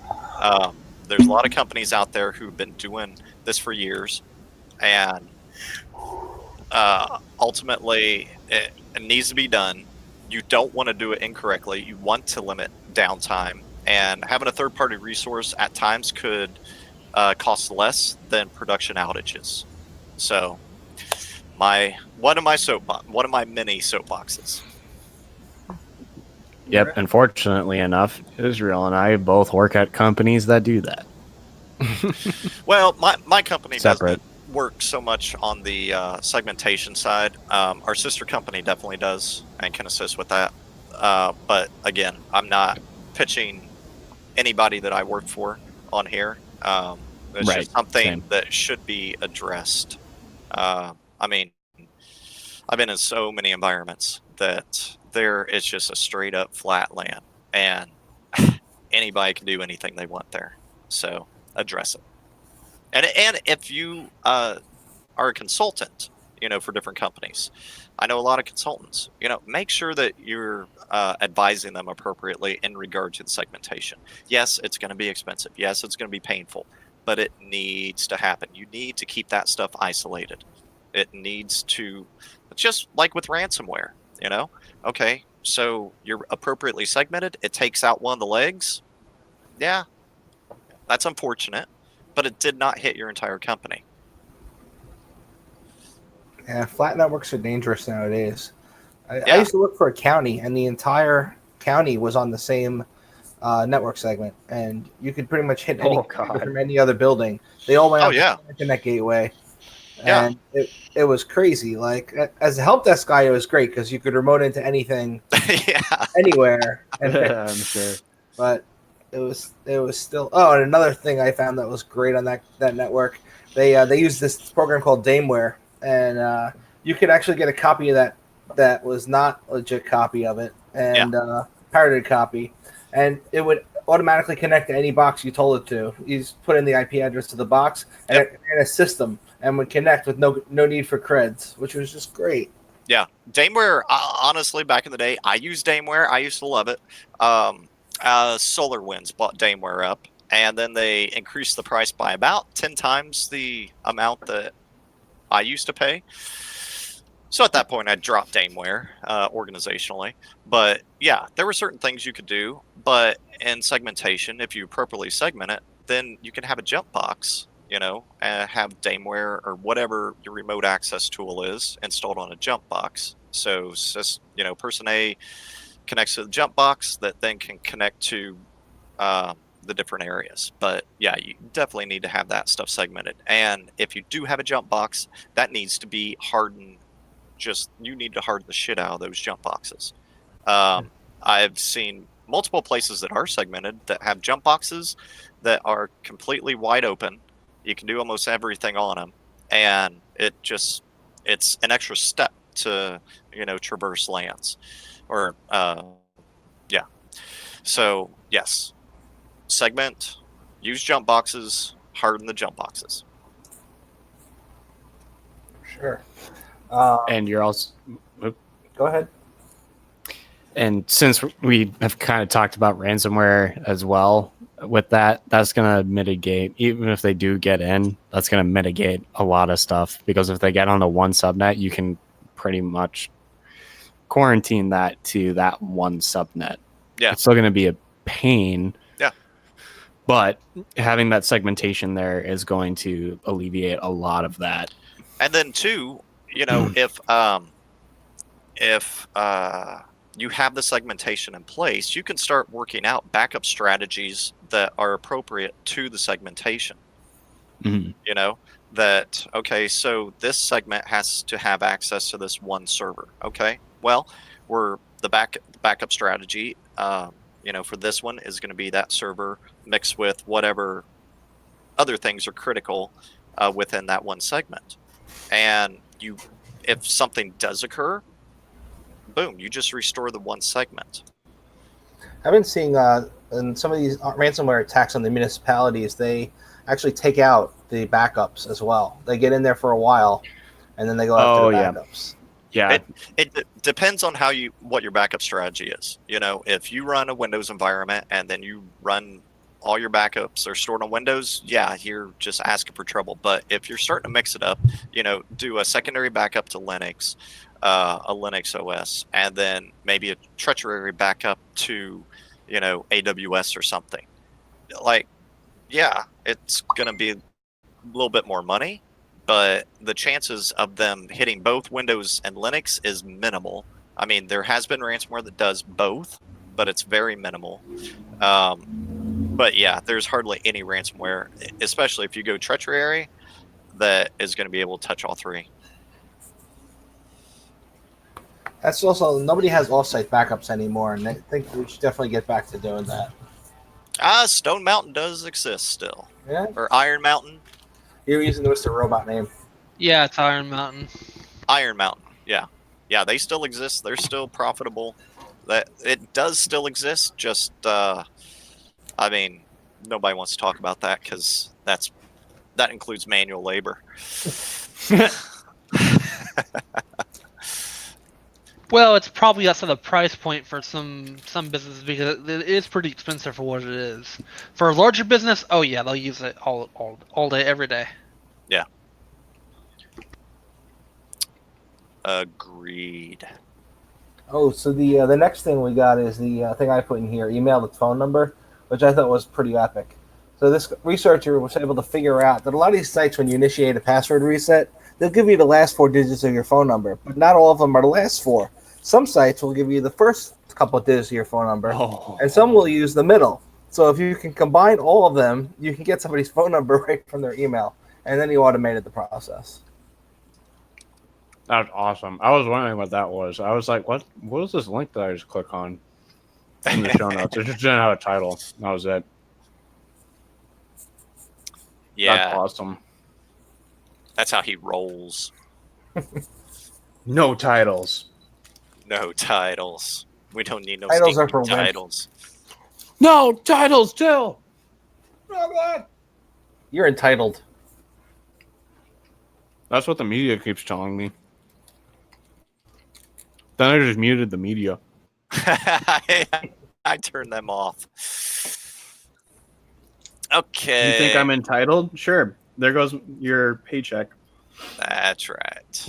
There's a lot of companies out there who've been doing this for years, and ultimately it needs to be done. you don't want to do it incorrectly. You want to limit downtime, and having a third-party resource at times could cost less than production outages. So, one of my many soapboxes. Yep. Unfortunately enough, Israel and I both work at companies that do that. Well, my company Separate. doesn't work so much on the segmentation side. Our sister company definitely does and can assist with that. But again, I'm not pitching anybody that I work for on here. It's Right, just something same. that should be addressed. I mean, I've been in so many environments that there is just a straight up flat land, and anybody can do anything they want there. So address it. And if you are a consultant, for different companies, I know a lot of consultants. Make sure that you're advising them appropriately in regard to the segmentation. Yes, it's going to be expensive. Yes, it's going to be painful, but it needs to happen. You need to keep that stuff isolated. It needs to, just like with ransomware. Okay, so you're appropriately segmented. It takes out one of the legs. Yeah, that's unfortunate, but it did not hit your entire company. Yeah, flat networks are dangerous nowadays. I Yeah. used to work for a county, and the entire county was on the same network segment, and you could pretty much hit any Oh, computer God. from any other building. They all went Oh, out yeah. to the internet gateway, Yeah. and it was crazy. Like as a help desk guy, it was great because you could remote into anything, Yeah. anywhere, and I'm sure. but it was still. Oh, and another thing I found that was great on that network, they used this program called Dameware, and you could actually get a copy of that was not a legit copy of it, and pirated copy, and it would automatically connect to any box you told it to. You just put in the IP address to the box, and it ran a system and would connect with no need for creds, which was just great. Yeah. Dameware, honestly, back in the day, I used Dameware. I used to love it. SolarWinds bought Dameware up, and then they increased the price by about 10 times the amount that I used to pay. So at that point, I dropped Dameware organizationally. But yeah, there were certain things you could do. But in segmentation, if you appropriately segment it, then you can have a jump box, and have Dameware or whatever your remote access tool is installed on a jump box. So person A connects to the jump box that then can connect to the different areas. But yeah, you definitely need to have that stuff segmented. And if you do have a jump box, that needs to be hardened. You need to harden the shit out of those jump boxes. I've seen multiple places that are segmented that have jump boxes that are completely wide open. You can do almost everything on them, and it's an extra step to traverse lands, or yeah. So yes, segment, use jump boxes, harden the jump boxes. Sure. And you're also. Go ahead. And since we have kind of talked about ransomware as well, with that's going to mitigate, even if they do get in, that's going to mitigate a lot of stuff, because if they get onto one subnet, you can pretty much quarantine that to that one subnet. Yeah. It's still going to be a pain. Yeah. But having that segmentation there is going to alleviate a lot of that. And then too, if you have the segmentation in place, you can start working out backup strategies that are appropriate to the segmentation. Mm-hmm. That, okay, so this segment has to have access to this one server. Okay, well, the backup strategy, for this one is going to be that server mixed with whatever other things are critical within that one segment. And if something does occur, boom, you just restore the one segment. I've been seeing in some of these ransomware attacks on the municipalities, they actually take out the backups as well. They get in there for a while, and then they go after the backups. Yeah. It depends on what your backup strategy is. If you run a Windows environment and then you run all your backups are stored on Windows, yeah, you're just asking for trouble. But if you're starting to mix it up, do a secondary backup to Linux, a Linux OS, and then maybe a treachery backup to, AWS or something. Like, yeah, it's going to be a little bit more money, but the chances of them hitting both Windows and Linux is minimal. I mean, there has been ransomware that does both, but it's very minimal. But yeah, there's hardly any ransomware, especially if you go treachery, that is going to be able to touch all three. That's also, nobody has offsite backups anymore, and I think we should definitely get back to doing that. Stone Mountain does exist still. Yeah? Or Iron Mountain. You're using the Mr. Robot name. Yeah, it's Iron Mountain. Iron Mountain, yeah. Yeah, they still exist. They're still profitable. That it does still exist, just, I mean, nobody wants to talk about that because that includes manual labor. Well, it's probably also the price point for some businesses because it is pretty expensive for what it is. For a larger business, oh yeah, they'll use it all day, every day. Yeah. Agreed. Oh, so the next thing we got is the thing I put in here, email the phone number, which I thought was pretty epic. So this researcher was able to figure out that a lot of these sites, when you initiate a password reset, they'll give you the last 4 digits of your phone number, but not all of them are the last 4. Some sites will give you the first couple of digits of your phone number, and some will use the middle. So if you can combine all of them, you can get somebody's phone number right from their email, and then you automated the process. That's awesome. I was wondering what that was. I was like, what was this link that I just click on in the show notes? It just didn't have a title. That was it. Yeah. That's awesome. That's how he rolls. No titles. No titles. We don't need no Titles are stinking for women. titles. No titles too. You're entitled. That's what the media keeps telling me. Then I just muted the media. I turned them off. Okay. You think I'm entitled? Sure. There goes your paycheck. That's right.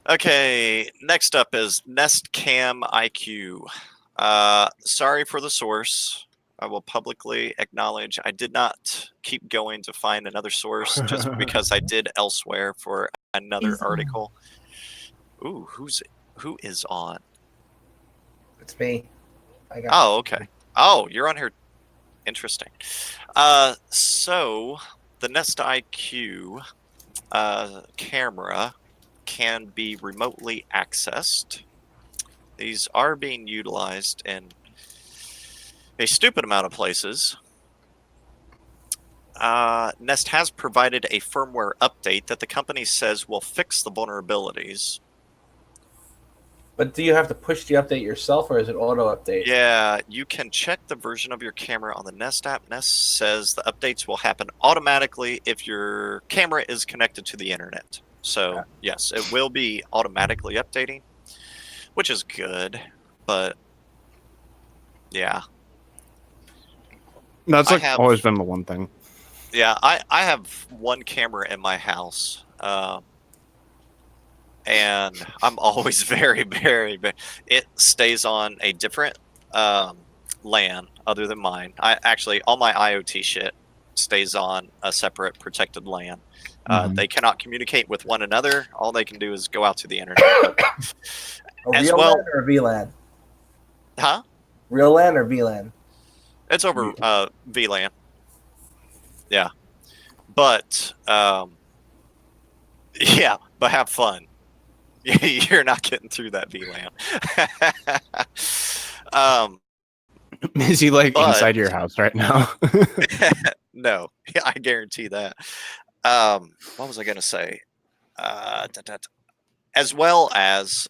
Okay, next up is Nest Cam IQ. Sorry for the source. I will publicly acknowledge I did not keep going to find another source just because I did elsewhere for another article. Ooh, who is on? It's me. I got Oh, okay. Oh, you're on here. Interesting. So the Nest IQ camera can be remotely accessed. These are being utilized in a stupid amount of places. Nest has provided a firmware update that the company says will fix the vulnerabilities. But do you have to push the update yourself, or is it auto update? Yeah, you can check the version of your camera on the Nest app. Nest says the updates will happen automatically if your camera is connected to the internet. So, yes, it will be automatically updating, which is good, but yeah. That's like always been the one thing. Yeah, I have one camera in my house, and I'm always very, very, it stays on a different LAN other than mine. All my IoT shit stays on a separate protected LAN. They cannot communicate with one another. All they can do is go out to the internet. Real LAN or VLAN? Huh? Real LAN or VLAN? It's over VLAN. Yeah. But, yeah, but have fun. You're not getting through that VLAN. Is he inside your house right now? No, I guarantee that. What was I going to say? As well as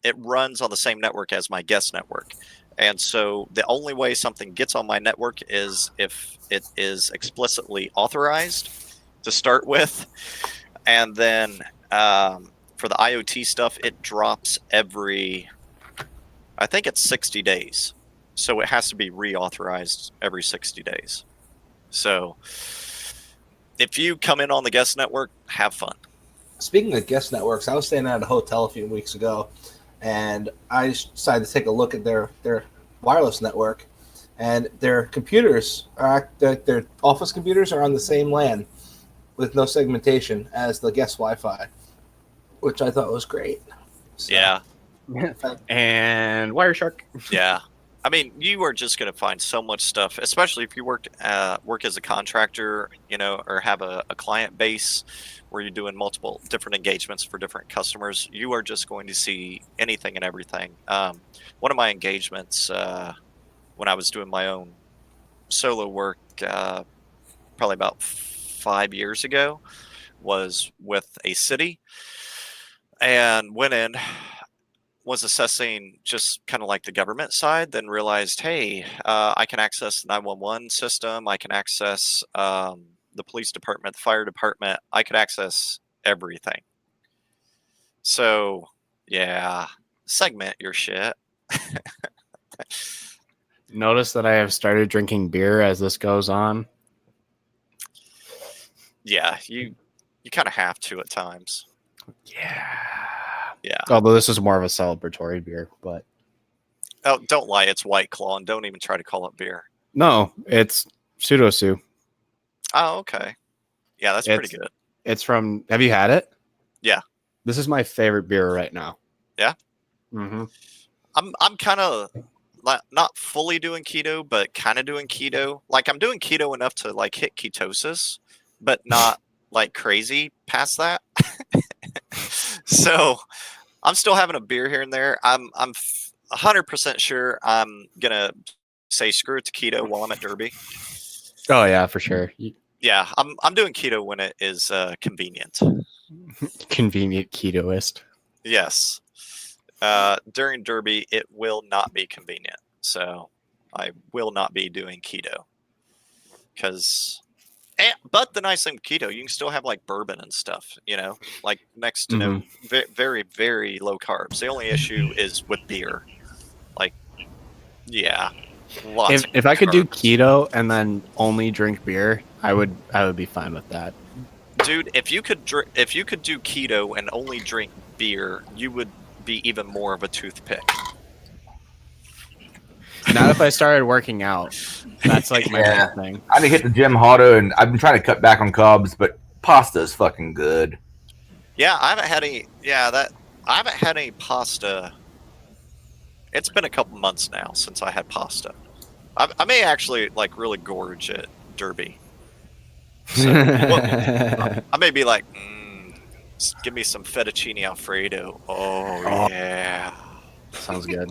it runs on the same network as my guest network. And so the only way something gets on my network is if it is explicitly authorized to start with. And then for the IoT stuff, it drops every, I think it's 60 days. So it has to be reauthorized every 60 days. So if you come in on the guest network, have fun. Speaking of guest networks, I was staying at a hotel a few weeks ago, and I decided to take a look at their wireless network, and their computers their office computers are on the same LAN with no segmentation as the guest Wi-Fi, which I thought was great. So, Yeah, And Wireshark. yeah. I mean, you are just going to find so much stuff, especially if you work as a contractor, or have a client base where you're doing multiple different engagements for different customers. You are just going to see anything and everything. One of my engagements when I was doing my own solo work, probably about 5 years ago, was with a city, and went in, was assessing just kind of like the government side, then realized, hey, I can access the 911 system, I can access the police department, the fire department, I could access everything. So, yeah, segment your shit. Notice that I have started drinking beer as this goes on. Yeah, you kind of have to at times. Yeah. Yeah. Although this is more of a celebratory beer, but Oh, don't lie, it's White Claw, and don't even try to call it beer. no, it's Pseudo-Sue. Oh, okay. Yeah, that's pretty good. It's from. Have you had it? Yeah. This is my favorite beer right now. Yeah? Mm-hmm. I'm kind of not fully doing keto, but kind of doing keto. Like, I'm doing keto enough to like hit ketosis, but not like crazy past that. So I'm still having a beer here and there. I'm 100% sure I'm gonna say screw it to keto while I'm at Derby. Oh yeah, for sure. Yeah, I'm doing keto when it is convenient. Convenient ketoist. Yes. During Derby, it will not be convenient. So I will not be doing keto. But the nice thing with keto, you can still have like bourbon and stuff, like next to no, very, very low carbs. The only issue is with beer. Like, yeah. If I could do keto and then only drink beer, I would be fine with that. Dude, if you could do keto and only drink beer, you would be even more of a toothpick. Not if I started working out. That's like my main thing. I need to hit the gym harder, and I've been trying to cut back on carbs, but pasta is fucking good. Yeah, I haven't had any. I haven't had any pasta. It's been a couple months now since I had pasta. I may actually like really gorge at Derby. So, I may be like, give me some fettuccine Alfredo. Oh yeah, sounds good.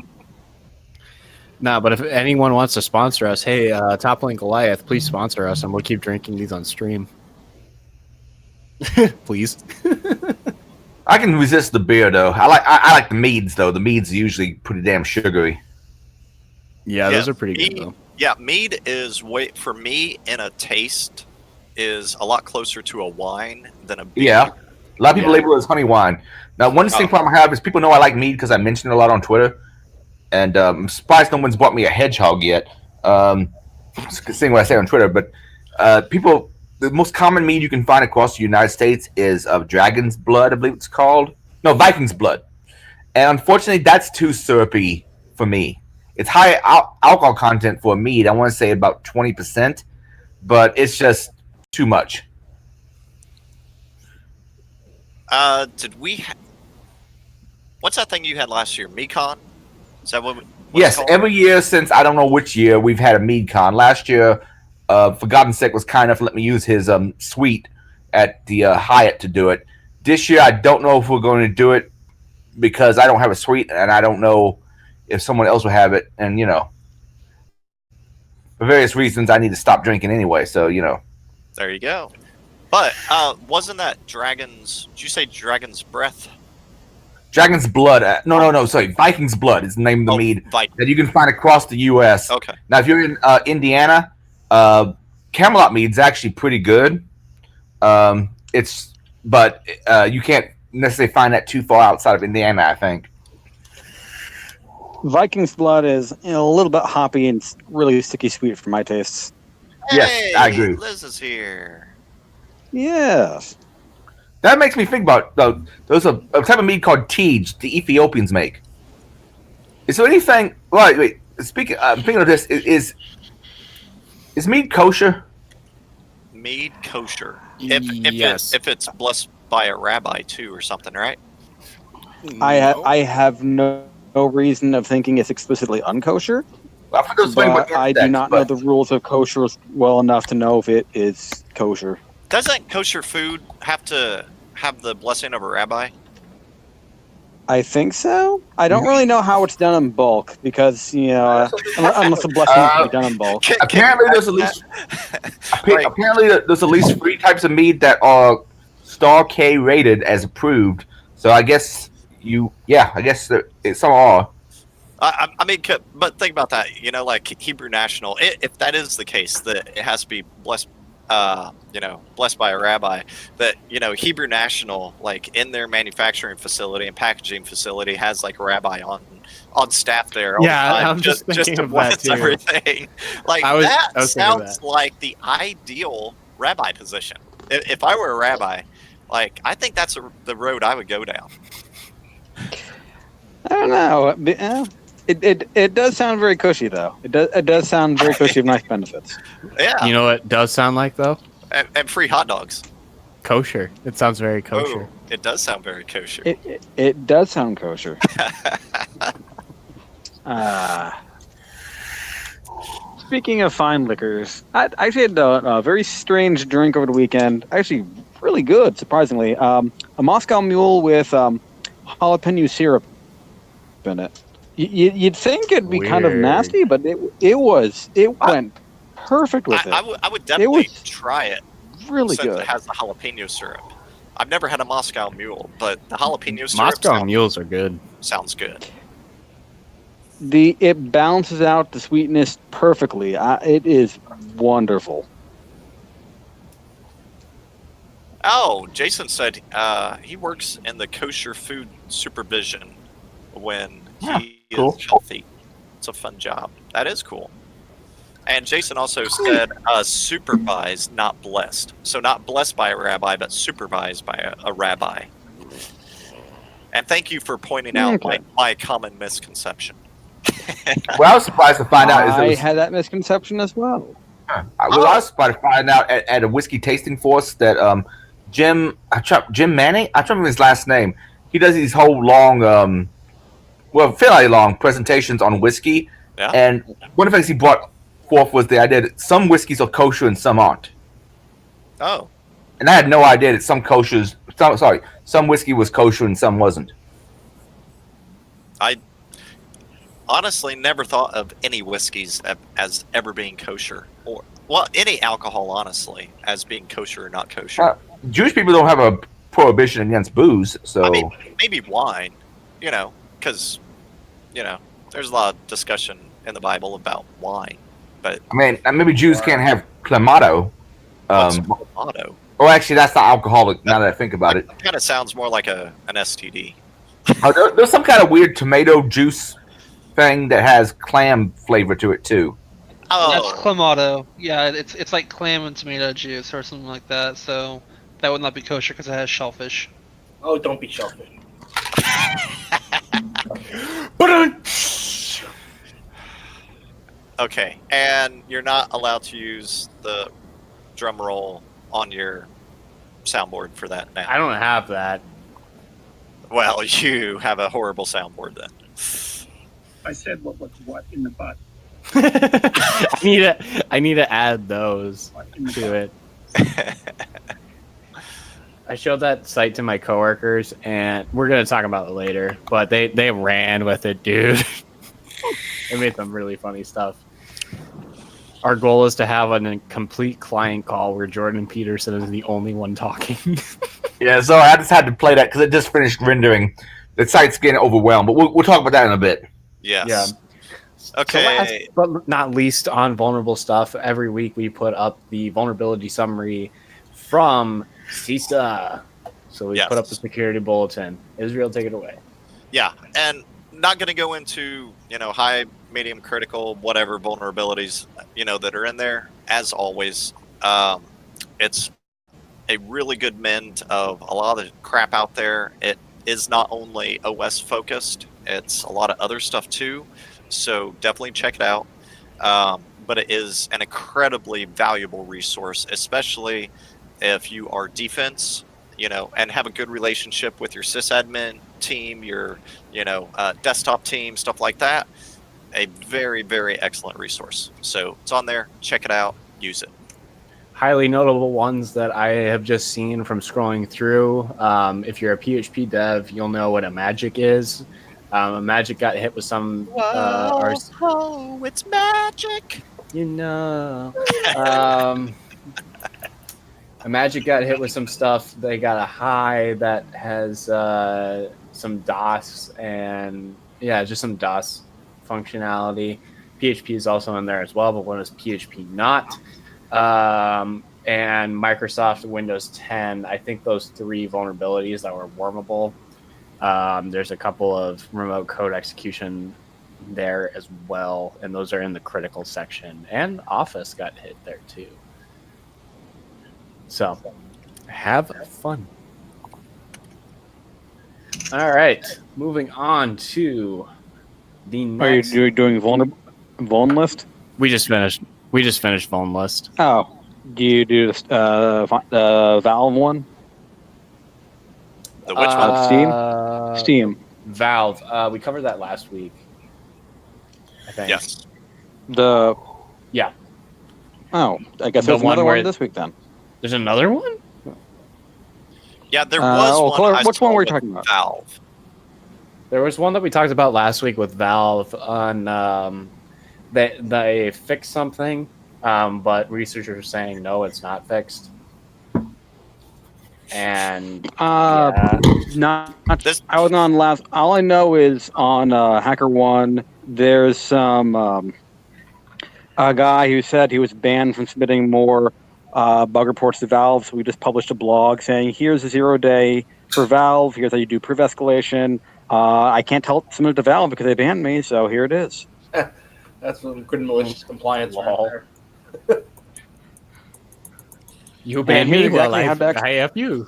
No, but if anyone wants to sponsor us, hey, Top Link Goliath, please sponsor us, and we'll keep drinking these on stream. Please. I can resist the beer though. I like the meads though. The meads are usually pretty damn sugary. Yeah, those are pretty good though. Yeah, mead is for me in a taste is a lot closer to a wine than a beer. Yeah, a lot of people label it as honey wine. Now, one distinct problem I have is people know I like mead because I mention it a lot on Twitter, and I'm surprised no one's bought me a hedgehog yet. Saying what I say on Twitter, but the most common mead you can find across the United States is of dragon's blood, I believe it's called. No, Viking's blood. And unfortunately, that's too syrupy for me. It's high alcohol content for a mead. I want to say about 20%, but it's just too much. What's that thing you had last year? Mekon? Is that what? Yes, every year since I don't know which year we've had a mead con. Last year, Forgotten Sick was kind enough to let me use his suite at the Hyatt to do it. This year, I don't know if we're going to do it because I don't have a suite, and I don't know if someone else will have it. And for various reasons, I need to stop drinking anyway. So There you go. But wasn't that Dragon's? Did you say Dragon's Breath? Dragon's Blood. No. Sorry, Viking's Blood is the name of the mead that you can find across the U.S. Okay. Now, if you're in Indiana, Camelot mead's actually pretty good. But you can't necessarily find that too far outside of Indiana, I think. Viking's Blood is a little bit hoppy and really sticky sweet for my tastes. Hey, yes, I agree. Liz is here. Yes. That makes me think about there's a type of mead called tej the Ethiopians make. Is there anything? Wait. Speaking of this, is mead kosher? Mead kosher. Yes. If it's blessed by a rabbi too or something, right? I have no reason of thinking it's explicitly unkosher, Well, I forgot to explain what but I do not know the rules of kosher well enough to know if it is kosher. Doesn't kosher food have to have the blessing of a rabbi? I think so. I don't really know how it's done in bulk because unless the blessing needs to be done in bulk. Apparently, there's at least Right. apparently there's at least 3 types of mead that are Star K rated as approved. So I guess some are. I mean, but think about that. Like Hebrew National. If that is the case, that it has to be blessed. Blessed by a rabbi. That Hebrew National, like in their manufacturing facility and packaging facility, has like a rabbi on staff there. All the time, I'm just thinking to of that bless too. everything. Like I was that thinking of sounds that. like the ideal rabbi position. If I were a rabbi, like I think that's the road I would go down. I don't know. It does sound very cushy though. It does sound very cushy with nice benefits. Yeah, You know what it does sound like though? and free hot dogs. Kosher. It sounds very kosher. Oh, it does sound very kosher. It does sound kosher. Speaking of fine liquors, I actually had a very strange drink over the weekend. Actually, really good, surprisingly. A Moscow Mule with jalapeno syrup in it. You'd think it'd be kind of Weird. nasty, but it went perfect with it. I would definitely was try it. Really Since good. it has the jalapeno syrup. I've never had a Moscow Mule, but the jalapeno syrup Moscow mules are good. sounds good. It balances out the sweetness perfectly. It is wonderful. Oh, Jason said he works in the kosher food supervision when he cool. is healthy. It's a fun job. That is cool. And Jason also said supervised, not blessed. So not blessed by a rabbi, but supervised by a rabbi. And thank you for pointing out my common misconception. Well, I was surprised to find out. I had that misconception as well. I was surprised to find out at a whiskey tasting force that Jim Manning, I can't remember his last name. He does these whole long, fairly long presentations on whiskey. Yeah. And one of the things he brought forth was the idea that some whiskeys are kosher and some aren't. Oh. And I had no idea that some whiskey was kosher and some wasn't. I honestly never thought of any whiskeys as ever being kosher, or any alcohol, honestly, as being kosher or not kosher. Jewish people don't have a prohibition against booze, so I mean, maybe wine, because there's a lot of discussion in the Bible about wine, but I mean, maybe Jews can't have clamato. what's motto? Oh, actually, that's not alcoholic. Now that I think about it, Kind of sounds more like an STD. There's some kind of weird tomato juice thing that has clam flavor to it too. Oh, That's clamato. Yeah, it's like clam and tomato juice or something like that. So that would not be kosher because it has shellfish. Oh, don't be selfish. okay. And you're not allowed to use the drum roll on your soundboard for that now. I don't have that. Well, you have a horrible soundboard then. I said what in the butt. I need to add those to it. I showed that site to my coworkers, and we're gonna talk about it later. But they ran with it, dude. They made some really funny stuff. Our goal is to have a complete client call where Jordan Peterson is the only one talking. Yeah, so I just had to play that because it just finished rendering. The site's getting overwhelmed, but we'll talk about that in a bit. Yes. Yeah. Okay. So last but not least on vulnerable stuff, every week we put up the vulnerability summary from CISA. So we put up the security bulletin. Israel, take it away. Yeah, and not going to go into, high, medium, critical, whatever vulnerabilities, that are in there. As always, it's a really good mend of a lot of the crap out there. It is not only OS focused; it's a lot of other stuff too. So definitely check it out. But it is an incredibly valuable resource, especially if you are defense, and have a good relationship with your sysadmin team, your, desktop team, stuff like that. A very, very excellent resource. So it's on there. Check it out. Use it. Highly notable ones that I have just seen from scrolling through. If you're a PHP dev, you'll know what a magic is. A magic got hit with some. It's magic. A magic got hit with some stuff. They got a high that has some DOS and just some DOS functionality. PHP is also in there as well, but one is PHP not. And Microsoft Windows 10. I think those 3 vulnerabilities that were wormable. There's a couple of remote code execution there as well, and those are in the critical section. And Office got hit there too. So, have fun. All right, moving on to the next. Are you doing vuln list? We just finished vuln list. Oh, do you do the Valve one? The which one? Steam. Valve. We covered that last week, I think. Yes. Yeah. Oh, I guess The there's one another where- one this week then. There's another one? Yeah, there was one. Which one were we with talking about? Valve. There was one that we talked about last week with Valve on they fixed something, but researchers are saying no, it's not fixed. And Not. I was on last. All I know is on HackerOne, there's some a guy who said he was banned from submitting more bug reports to Valve. So we just published a blog saying, "Here's a 0-day for Valve. Here's how you do proof escalation." I can't submit it to Valve because they banned me. So here it is. That's some good malicious compliance right Lol. there. you banned here's me, well, exactly how to I F you.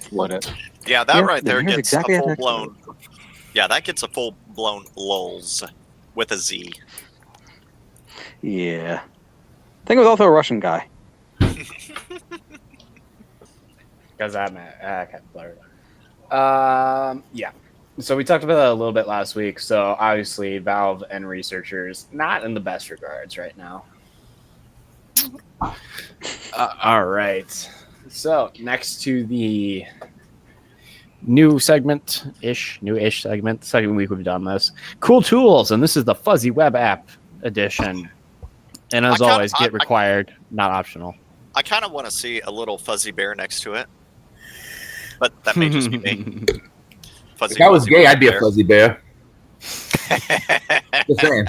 Split it. Yeah, that Yeah, right there here's gets exactly a how full to blown. Yeah, that gets a full blown lulz with a Z. Yeah. I think it was also a Russian guy. Because I'm kind of blurred. Yeah. So we talked about that a little bit last week. So obviously, Valve and researchers not in the best regards right now. All right. So next to the newish segment, second week we've done this. Cool tools, and this is the Fuzzy Web App edition. And as always, get required, not optional. I kind of want to see a little fuzzy bear next to it, but that may just be me. Fuzzy, If I was fuzzy gay, bear. I'd be a fuzzy bear. Just saying.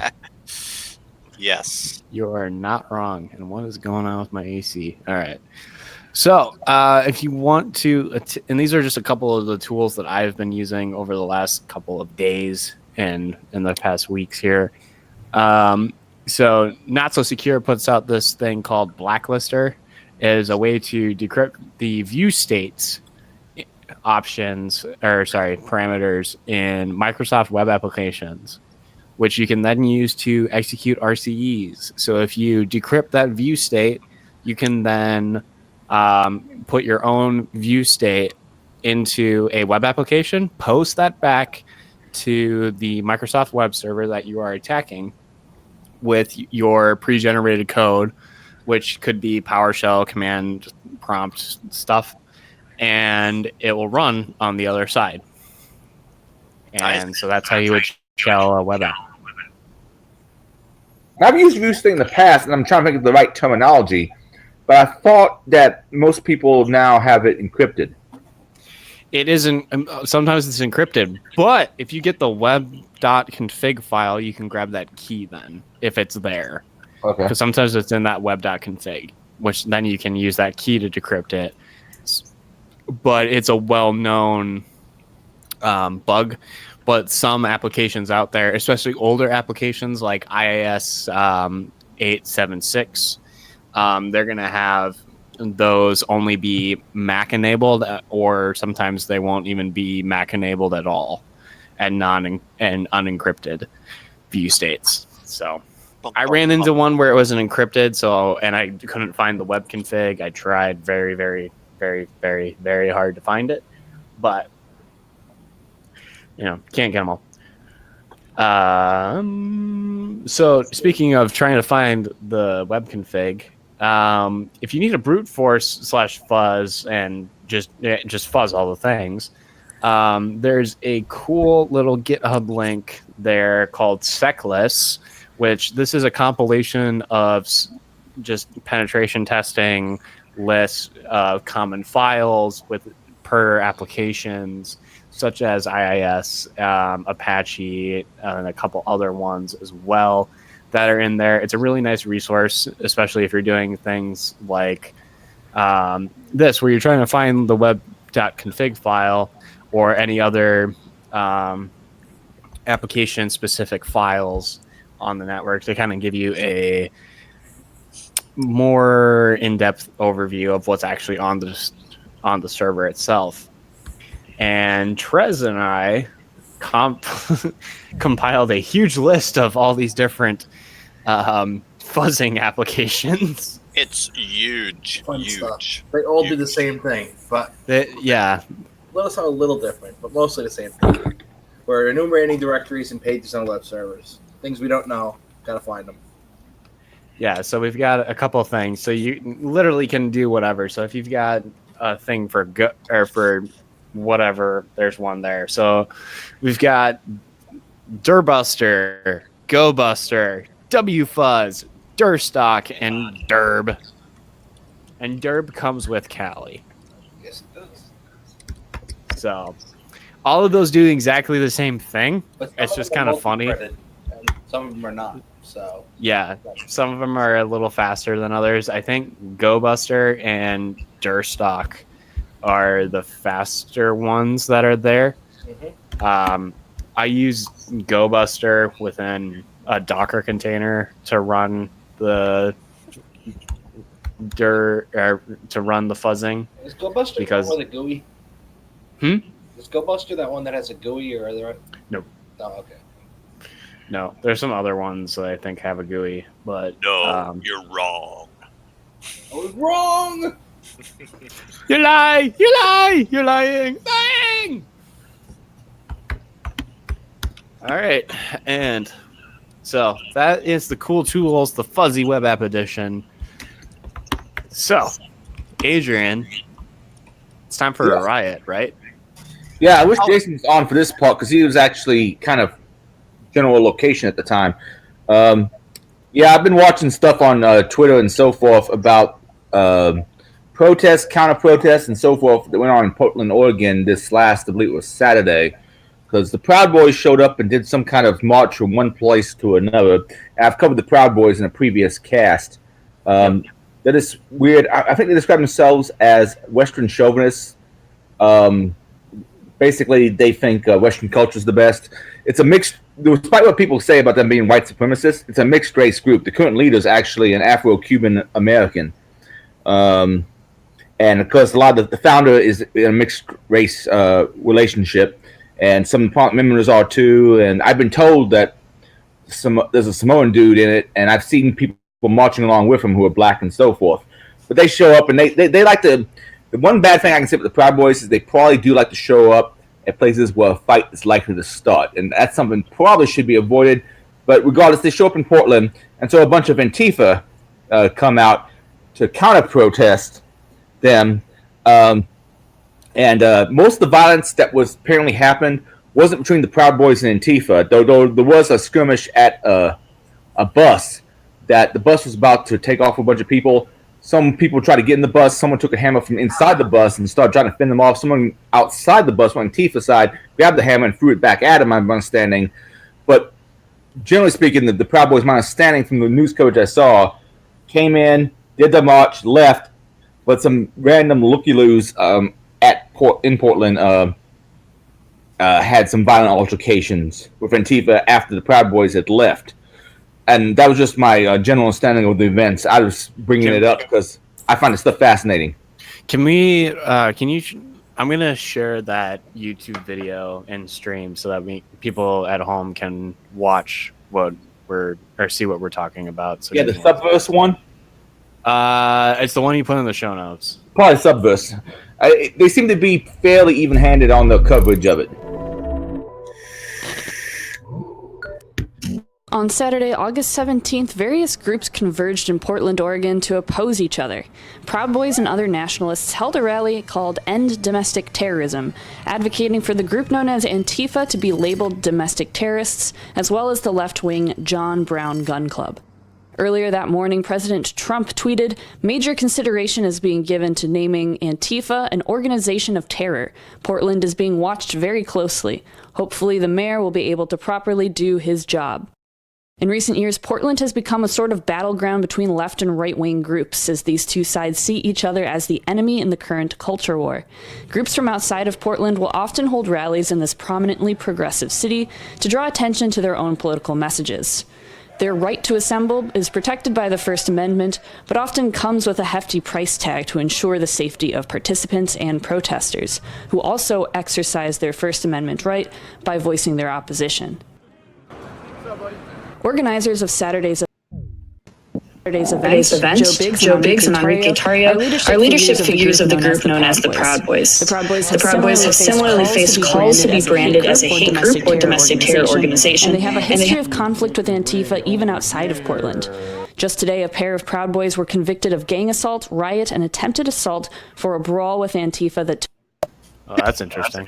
Yes. You are not wrong. And what is going on with my AC? All right. So if you want to, and these are just a couple of the tools that I've been using over the last couple of days and in the past weeks here. So Not So Secure puts out this thing called Blacklister. It is a way to decrypt the view states parameters in Microsoft web applications, which you can then use to execute RCEs. So if you decrypt that view state, you can then put your own view state into a web application, post that back to the Microsoft web server that you are attacking with your pre-generated code, which could be PowerShell, command prompt stuff, and it will run on the other side. And so that's how you would shell a web app. I've used ViewState in the past, and I'm trying to think of the right terminology, but I thought that most people now have it encrypted. It isn't. Sometimes it's encrypted, but if you get the web.config file, you can grab that key then, if it's there. Okay. Because sometimes it's in that web.config, which then you can use that key to decrypt it. But it's a well-known bug. But some applications out there, especially older applications like IIS 876, they're going to have those only be Mac enabled, or sometimes they won't even be Mac enabled at all, and unencrypted view states. So I ran into one where it wasn't encrypted, and I couldn't find the web config. I tried very, very, very, very, very hard to find it, but can't get them all. So speaking of trying to find the web config, if you need a brute force / fuzz and just fuzz all the things, there's a cool little GitHub link there called Secless, which this is a compilation of just penetration testing lists of common files per applications, such as IIS, Apache, and a couple other ones as well that are in there. It's a really nice resource, especially if you're doing things like this, where you're trying to find the web.config file or any other application-specific files on the network to kind of give you a more in-depth overview of what's actually on the server itself. And Trez and I compiled a huge list of all these different fuzzing applications. It's huge. Fun huge. stuff. They all do the same thing, but Yeah. let us have a little different, but mostly the same thing. We're enumerating directories and pages on web servers. Things we don't know, gotta find them. Yeah, so we've got a couple of things. So you literally can do whatever. So if you've got a thing for for whatever, there's one there. So we've got Dirbuster, GoBuster, WFuzz, Durstock, and Derb. And Derb comes with Kali. Yes, it does. So all of those do exactly the same thing. But some It's of just them kind are of funny. multi-threaded, and some of them are not. So Yeah, some of them are a little faster than others. I think GoBuster and Durstock are the faster ones that are there. I use GoBuster within a Docker container to run the to run the fuzzing. is GoBuster Because- the one with a GUI? Is GoBuster that one that has a GUI, or are there? Nope. Oh, okay. No, there's some other ones that I think have a GUI, but No, you're wrong. I was wrong. you lie, you're lying. All right, and so that is the Cool Tools, the Fuzzy Web App Edition. So, Adrian, it's time for a riot, right? Yeah, I wish Jason was on for this part because he was actually kind of general location at the time. Yeah, I've been watching stuff on Twitter and so forth about protests, counter-protests, and so forth that went on in Portland, Oregon this last, I believe it was Saturday, because the Proud Boys showed up and did some kind of march from one place to another. I've covered the Proud Boys in a previous cast. That is weird. I think they describe themselves as Western chauvinists. Basically, they think Western culture is the best. It's a mixed, despite what people say about them being white supremacists, it's a mixed race group. The current leader is actually an Afro-Cuban American. And of course, a lot of the founder is in a mixed race relationship, and some members are too. And I've been told that there's a Samoan dude in it, and I've seen people marching along with him who are black and so forth. But they show up, and they like to. The one bad thing I can say about the Proud Boys is they probably do like to show up at places where a fight is likely to start, and that's something probably should be avoided. But regardless, they show up in Portland, and so a bunch of Antifa come out to counter-protest them. And most of the violence that was apparently happened wasn't between the Proud Boys and Antifa, though there was a skirmish at a bus that the bus was about to take off with a bunch of people. Some people tried to get in the bus. Someone took a hammer from inside the bus and started trying to fend them off. Someone outside the bus, on Antifa side, grabbed the hammer and threw it back at him, my understanding. But generally speaking, the Proud Boys, my understanding from the news coverage I saw, came in, did the march, left, but some random looky-loos in Portland had some violent altercations with Antifa after the Proud Boys had left. And that was just my general understanding of the events. I was bringing it up because I find this stuff fascinating. Can we? Can you? I'm gonna share that YouTube video and stream so that people at home can watch what we're or see what we're talking about. So Yeah, the Subverse one. It's the one you put in the show notes. Probably Subverse. They seem to be fairly even-handed on the coverage of it. On Saturday, August 17th, various groups converged in Portland, Oregon to oppose each other. Proud Boys and other nationalists held a rally called End Domestic Terrorism, advocating for the group known as Antifa to be labeled domestic terrorists, as well as the left-wing John Brown Gun Club. Earlier that morning, President Trump tweeted, "Major consideration is being given to naming Antifa an organization of terror. Portland is being watched very closely. Hopefully the mayor will be able to properly do his job." In recent years, Portland has become a sort of battleground between left and right-wing groups, as these two sides see each other as the enemy in the current culture war. Groups from outside of Portland will often hold rallies in this prominently progressive city to draw attention to their own political messages. Their right to assemble is protected by the First Amendment, but often comes with a hefty price tag to ensure the safety of participants and protesters, who also exercise their First Amendment right by voicing their opposition. Organizers of Saturday's event, Joe Biggs and Enrique Tario, are leadership figures of the group known as the Proud Boys. The Proud Boys have similarly faced calls to be branded as a hate group or domestic terror organization, and they have a history of conflict with Antifa even outside of Portland. Just today, a pair of Proud Boys were convicted of gang assault, riot, and attempted assault for a brawl with Antifa that... Oh, that's interesting.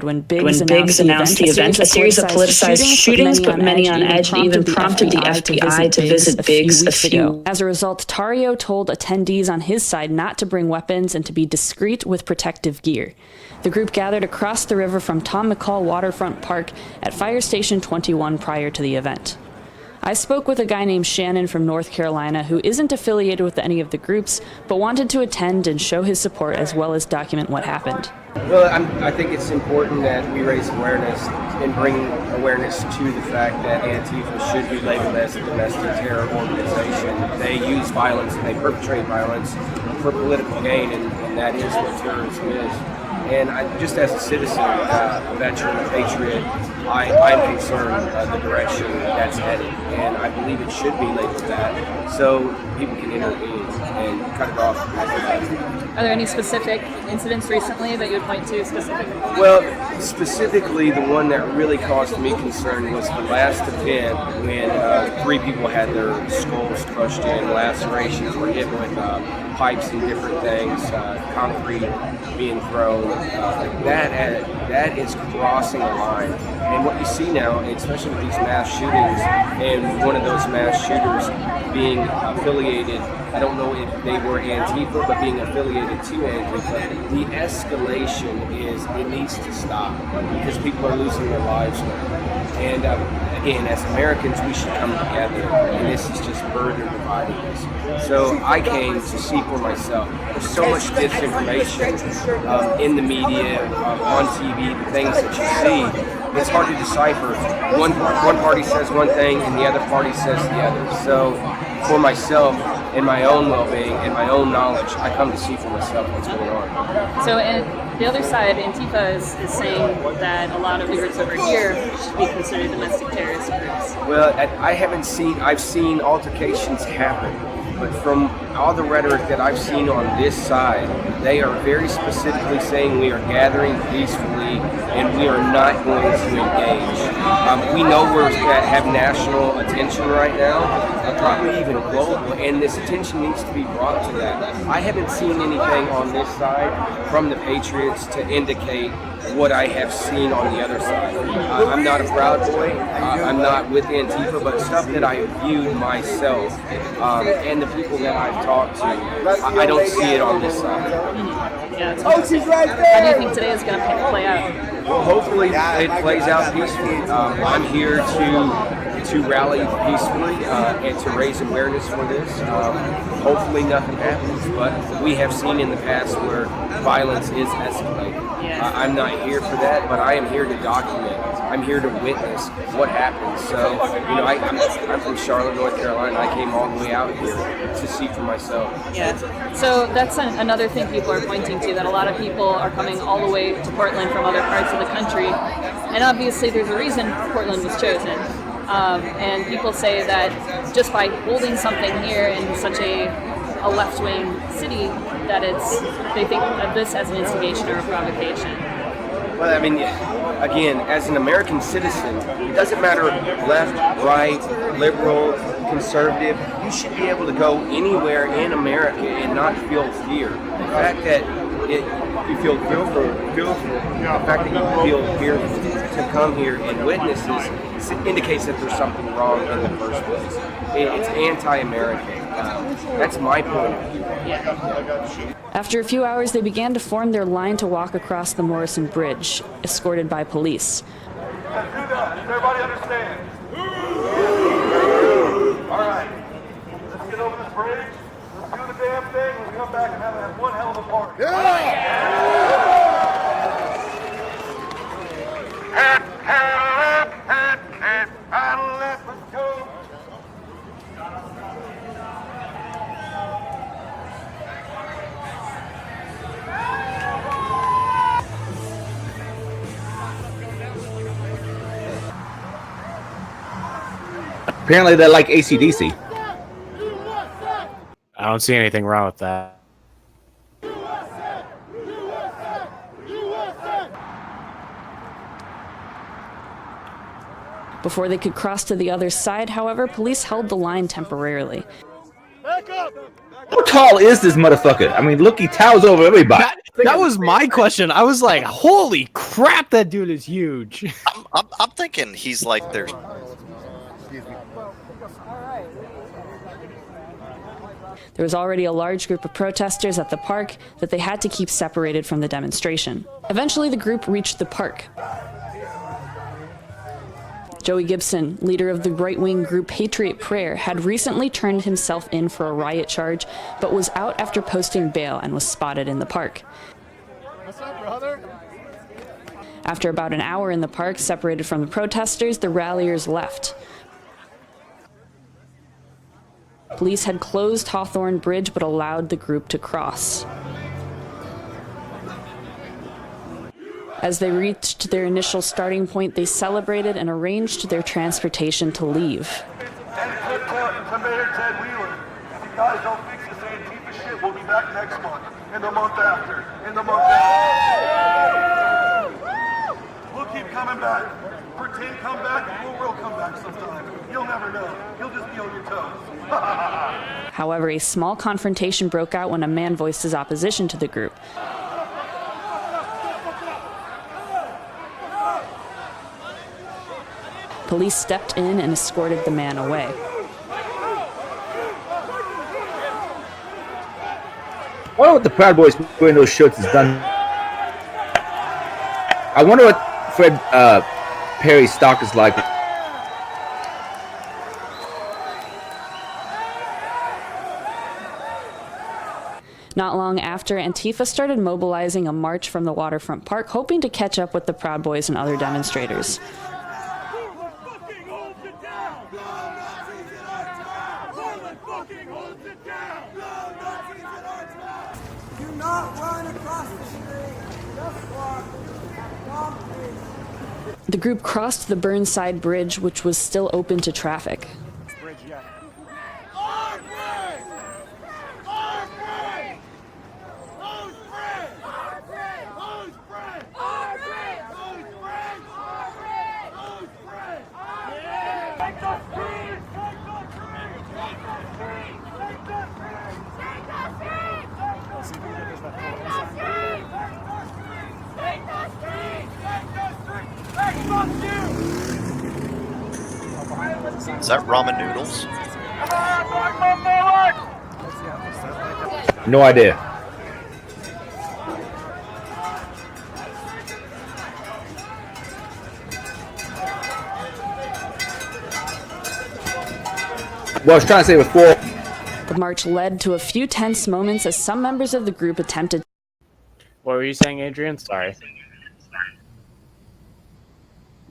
When Biggs announced the event, a series of politicized shootings put many on edge and even prompted the FBI to visit Biggs a few. As a result, Tario told attendees on his side not to bring weapons and to be discreet with protective gear. The group gathered across the river from Tom McCall Waterfront Park at Fire Station 21 prior to the event. I spoke with a guy named Shannon from North Carolina who isn't affiliated with any of the groups, but wanted to attend and show his support as well as document what happened. Well, I think it's important that we raise awareness and bring awareness to the fact that Antifa should be labeled as a domestic terror organization. They use violence and they perpetrate violence for political gain, and that is what terrorism is. And just as a citizen, a veteran, a patriot, I'm concerned the direction that's headed, and I believe it should be labeled that, so people can intervene and cut it off. Are there any specific incidents recently that you would point to specifically? Well, specifically, the one that really caused me concern was the last event when 3 people had their skulls crushed in, lacerations were hit with pipes and different things, concrete being thrown. That is crossing a line. And what you see now, especially with these mass shootings, and one of those mass shooters being affiliated, I don't know if they were Antifa, but being affiliated to Antifa, the escalation it needs to stop because people are losing their lives now. And again, as Americans, we should come together, and this is just further dividing us. So I came to see for myself. There's so much disinformation in the media, on TV, the things that you see. It's hard to decipher. One party says one thing, and the other party says the other. So for myself, and my own well-being, and my own knowledge, I come to see for myself what's going on. So, and the other side, Antifa is saying that a lot of the groups over here should be considered domestic terrorist groups. Well, I've seen altercations happen, but from all the rhetoric that I've seen on this side, they are very specifically saying we are gathering peacefully and we are not going to engage. We know we have national attention right now, probably even global, and this attention needs to be brought to that. I haven't seen anything on this side from the Patriots to indicate what I have seen on the other side. I'm not a Proud Boy, I'm not with Antifa, but stuff that I have viewed myself and the people that I've talked to, I don't see it on this side. Yeah, how do you think today is going to play out? Well, hopefully it plays out peacefully. I'm here to rally peacefully and to raise awareness for this. Hopefully nothing happens, but we have seen in the past where violence is escalating. I'm not here for that, but I am here to document. I'm here to witness what happens. So, you know, I'm from Charlotte, North Carolina. I came all the way out here to see for myself. Yeah. So that's another thing people are pointing to, that a lot of people are coming all the way to Portland from other parts of the country. And obviously there's a reason Portland was chosen. And people say that just by holding something here in such a left-wing city, that they think of this as an instigation or a provocation. Well, I mean, again, as an American citizen, it doesn't matter left, right, liberal, conservative. You should be able to go anywhere in America and not feel fear. The fact that you feel fearful, the fact that you feel fear to come here and witness this indicates that there's something wrong in the first place. It's anti-American. That's my point of view. After a few hours, they began to form their line to walk across the Morrison Bridge, escorted by police. Everybody understand? All right, let's get over this bridge. Let's do the damn thing. Let's come back and have one hell of a party. Let's go. Apparently they like AC/DC. I don't see anything wrong with that. Before they could cross to the other side, however, police held the line temporarily. How tall is this motherfucker? I mean, look, he towers over everybody. That was my question. I was like, holy crap, that dude is huge. I'm thinking he's like their. There was already a large group of protesters at the park that they had to keep separated from the demonstration. Eventually, the group reached the park. Joey Gibson, leader of the right-wing group Patriot Prayer, had recently turned himself in for a riot charge, but was out after posting bail and was spotted in the park. What's up, brother? After about an hour in the park, separated from the protesters, the ralliers left. Police had closed Hawthorne Bridge but allowed the group to cross. As they reached their initial starting point, they celebrated and arranged their transportation to leave. To Mayor Ted Wheeler, if you guys don't fix this Antifa shit, we'll be back next month, and the month after, and the month after. We'll keep coming back. Pretend come back, and we'll come back sometime. You'll never know. You'll just be on your toes. However, a small confrontation broke out when a man voiced his opposition to the group. Police stepped in and escorted the man away. I wonder what the Proud Boys wearing those shirts has done. I wonder what Fred Perry's stock is like. Not long after, Antifa started mobilizing a march from the waterfront park, hoping to catch up with the Proud Boys and other demonstrators. The group crossed the Burnside Bridge, which was still open to traffic. Is that ramen noodles? No idea. what I was trying to say before. The march led to a few tense moments as some members of the group attempted. What were you saying, Adrian? Sorry.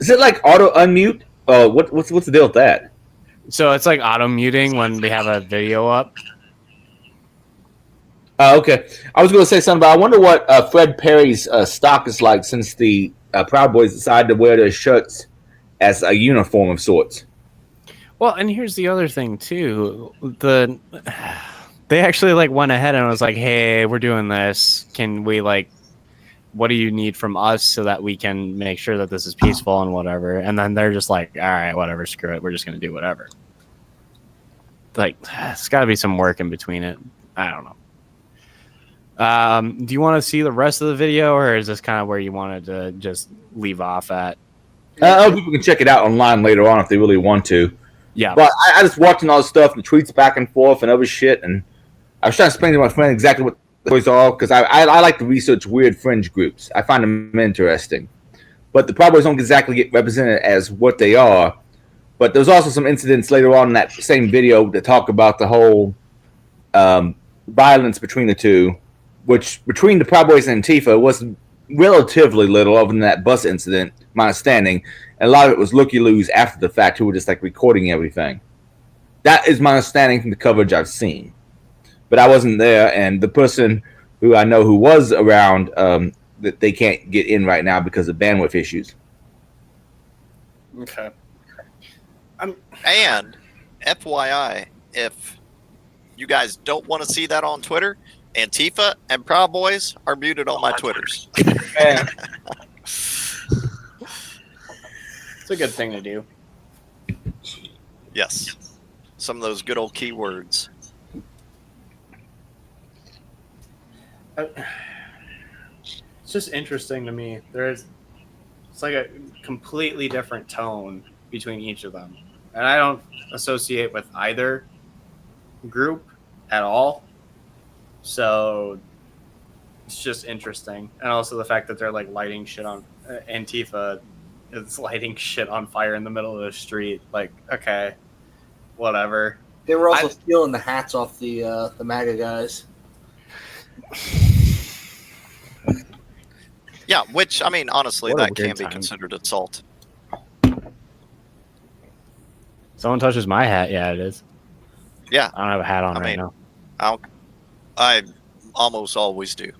Is it like auto unmute? What's the deal with that? So it's like auto muting when we have a video up. Okay. I was going to say something, but I wonder what Fred Perry's stock is like since the Proud Boys decided to wear their shirts as a uniform of sorts. Well, and here's the other thing too. They actually like went ahead and was like, "Hey, we're doing this. Can we like, what do you need from us so that we can make sure that this is peaceful and whatever?" And then they're just like, "All right, whatever, screw it. We're just gonna do whatever." Like, it's got to be some work in between it. I don't know. Do you want to see the rest of the video, or is this kind of where you wanted to just leave off at? People can check it out online later on if they really want to. Yeah. But I just watching all this stuff and tweets back and forth and other shit, and I was trying to explain to my friend exactly what the boys are, because I like to research weird fringe groups. I find them interesting. But the Proud Boys don't exactly get represented as what they are. But there's also some incidents later on in that same video that talk about the whole violence between the two, which between the Proud Boys and Antifa was relatively little, other than that bus incident, my understanding. And a lot of it was looky-loos after the fact who were just like recording everything. That is my understanding from the coverage I've seen. But I wasn't there, and the person who I know who was around, that they can't get in right now because of bandwidth issues. Okay. And FYI, if you guys don't want to see that on Twitter, Antifa and Proud Boys are muted on my Twitters. It's a good thing to do. Yes. Some of those good old keywords. It's just interesting to me. It's like a completely different tone between each of them. And I don't associate with either group at all. So it's just interesting. And also the fact that they're like lighting shit on Antifa is lighting shit on fire in the middle of the street. Like, okay, whatever. They were also stealing the hats off the MAGA guys. Yeah, which, I mean, honestly, What a that can weird be time. considered assault. Someone touches my hat. Yeah, it is. Yeah. I don't have a hat on I right mean, now. I almost always do.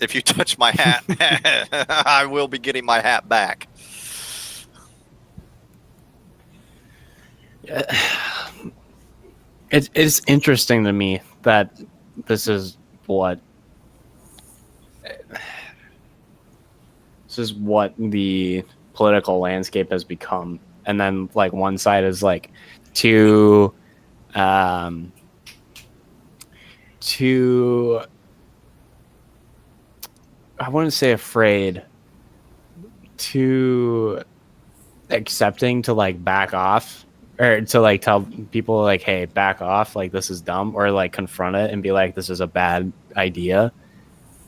If you touch my hat, I will be getting my hat back. It's interesting to me that this is what the political landscape has become, and then like one side is like too I wouldn't say afraid, too accepting to like back off, or to like tell people like, hey, back off, like this is dumb, or like confront it and be like, this is a bad idea.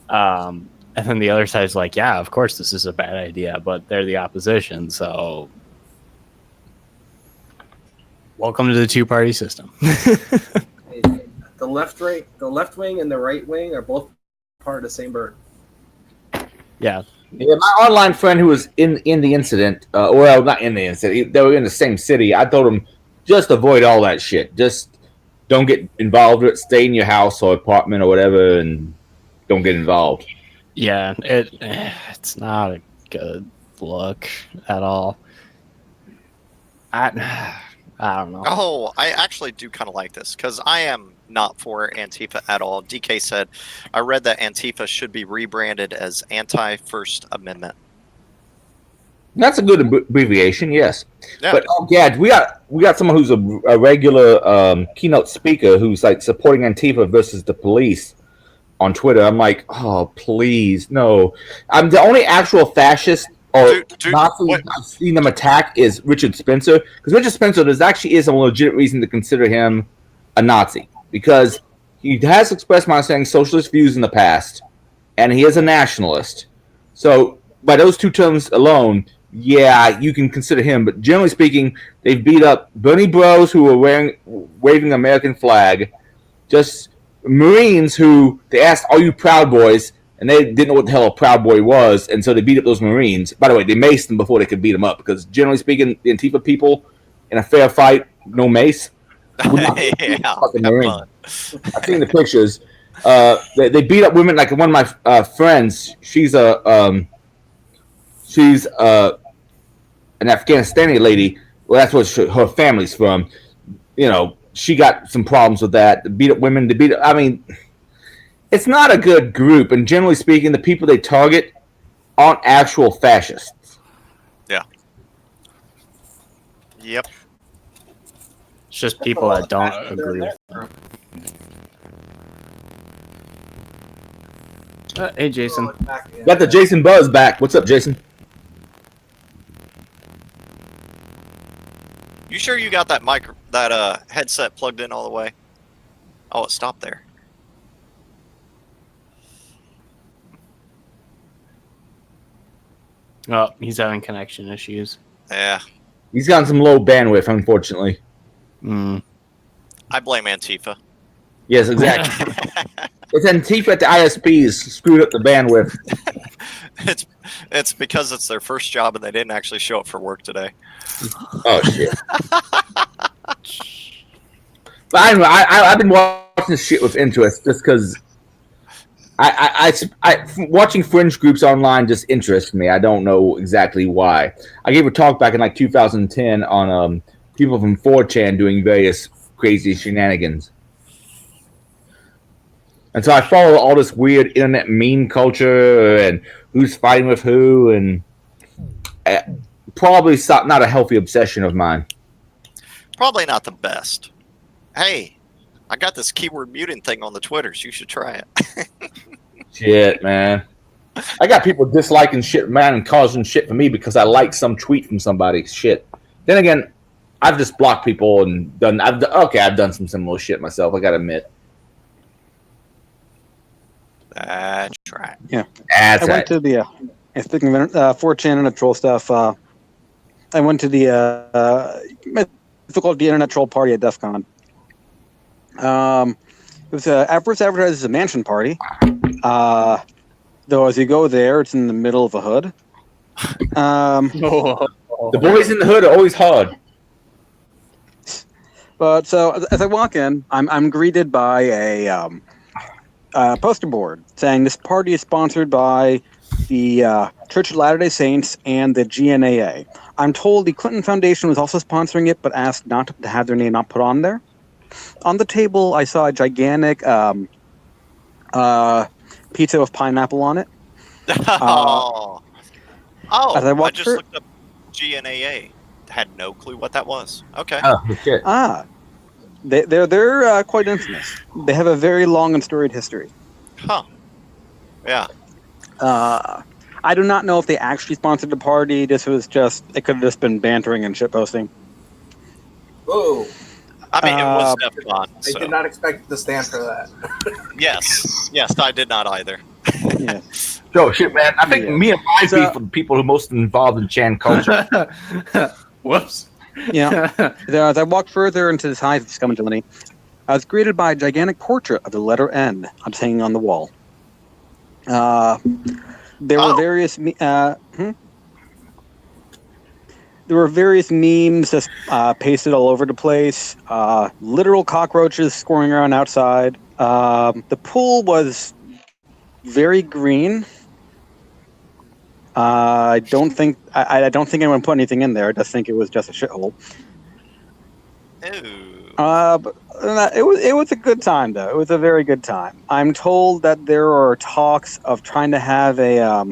And then the other side is like, yeah, of course this is a bad idea, but they're the opposition, so welcome to the two-party system. The left wing and the right wing are both part of the same bird. Yeah. Yeah, my online friend who was in the incident, well, not in the incident, they were in the same city. I told him, just avoid all that shit. Just don't get involved with it. Stay in your house or apartment or whatever, and don't get involved. Yeah, it's not a good look at all. I don't know. Oh, I actually do kind of like this, because I am not for Antifa at all. DK said, I read that Antifa should be rebranded as Anti-First Amendment. That's a good abbreviation, yes. Yeah. But oh, Gad, we got someone who's a regular keynote speaker who's like supporting Antifa versus the police on Twitter. I'm like, oh, please, no. I'm the only actual fascist or Nazi I've seen them attack is Richard Spencer, because Richard Spencer, there actually is a legit reason to consider him a Nazi, because he has expressed my saying socialist views in the past, and he is a nationalist. So by those two terms alone, yeah, you can consider him. But generally speaking, they've beat up Bernie Bros who were waving American flag, just Marines who they asked, "Are you Proud Boys?" and they didn't know what the hell a Proud Boy was, and so they beat up those Marines. By the way, they maced them before they could beat them up because generally speaking, the Antifa people in a fair fight, no mace. Yeah, Fucking Marine. I've seen the pictures. They beat up women. Like one of my friends, she's an Afghanistani lady. Well, that's what her family's from. You know, she got some problems with that. They beat up women. They beat up, I mean, it's not a good group. And generally speaking, the people they target aren't actual fascists. Yeah. Yep. It's just people that don't agree with them. Hey, Jason. Got the Jason Buzz back. What's up, Jason? You sure you got that headset plugged in all the way? Oh, it stopped there. Oh, he's having connection issues. Yeah. He's gotten some low bandwidth, unfortunately. I blame Antifa. Yes, exactly. It's Antifa at the ISPs screwed up the bandwidth. It's because it's their first job and they didn't actually show up for work today. Oh shit! But I don't know. I've been watching this shit with interest just because watching fringe groups online just interests me. I don't know exactly why. I gave a talk back in like 2010 on people from 4chan doing various crazy shenanigans. And so I follow all this weird internet meme culture and who's fighting with who, and probably not a healthy obsession of mine. Probably not the best. Hey, I got this keyword muting thing on the Twitters. You should try it. Shit, man. I got people disliking shit, man, and causing shit for me because I like some tweet from somebody. Shit. Then again, I've just blocked people and I've done some similar shit myself. I gotta admit. That's right. Yeah. That's I went to the, speaking of 4chan internet troll stuff, I went to the difficulty internet troll party at DEF CON. It was at first advertised as a mansion party. Though as you go there, it's in the middle of a hood. The boys in the hood are always hard. But so as I walk in, I'm greeted by a poster board saying this party is sponsored by the Church of Latter-day Saints and the GNAA. I'm told the Clinton Foundation was also sponsoring it, but asked not to have their name not put on there. On the table, I saw a gigantic pizza with pineapple on it. As I I just looked up GNAA. Had no clue what that was. Okay. Oh, shit. They're quite infamous. They have a very long and storied history. Huh. Yeah. I do not know if they actually sponsored the party. It could have just been bantering and shitposting. Whoa. I mean, it was DEF CON. I So. did not expect it to stand for that. Yes, I did not either. Yeah. Oh, shit, man. I think me and my beef with the people who are most involved in Chan culture. Whoops. Yeah. As I walked further into this hive of scum and villainy, I was greeted by a gigantic portrait of the letter N. I'm hanging on the wall. There were various memes just pasted all over the place. Literal cockroaches scoring around outside. The pool was very green. I don't think anyone put anything in there. I just think it was just a shithole. But it was a good time though. It was a very good time. I'm told that there are talks of trying to have a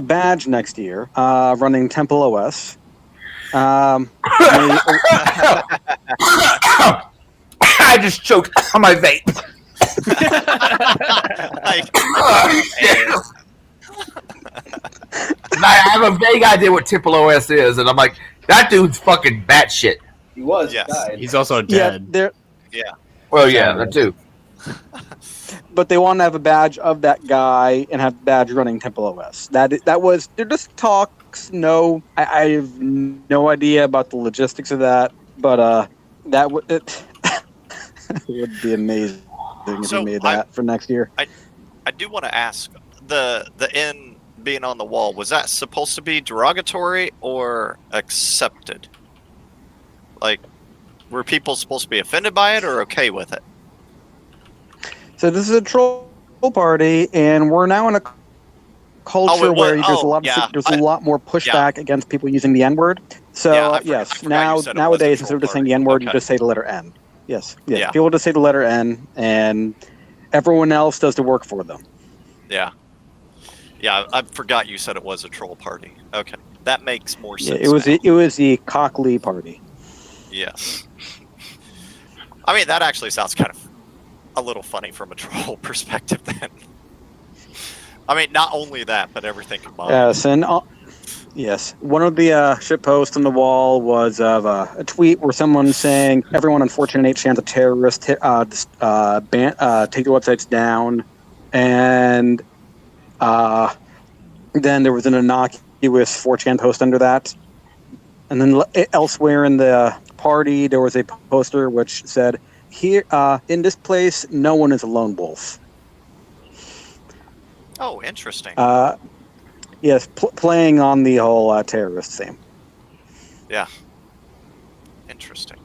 badge next year, running Temple OS. I just choked on my vape. I have a vague idea what Temple OS is, and I'm like, that dude's fucking batshit. He was. Yes. Died. He's also dead. Yeah. Well, yeah, that too. But they want to have a badge of that guy and have the badge running Temple OS. That was they're just talks. No, I have no idea about the logistics of that, but that would it would be amazing if So, we made that for next year. I do want to ask, the N being on the wall, was that supposed to be derogatory or accepted? Like, were people supposed to be offended by it or okay with it? So this is a troll party, and we're now in a culture where there's a lot more pushback against people using the N word. So yes, nowadays instead of just saying the N word, you just say the letter N. Yes. People just say the letter N, and everyone else does the work for them. Yeah, I forgot you said it was a troll party. Okay, that makes more sense. Yeah, it was the Cocklee party. Yes. I mean, that actually sounds kind of a little funny from a troll perspective then. I mean, not only that, but everything combined. Yes, and yes, one of the shit posts on the wall was of a tweet where someone saying, "Everyone on 4chan a terrorist. Take the websites down," and then there was an innocuous 4chan post under that, and then elsewhere in the party there was a poster which said, "Here in this place, no one is a lone wolf." Oh, interesting. Yes, playing on the whole terrorist theme. Yeah. Interesting.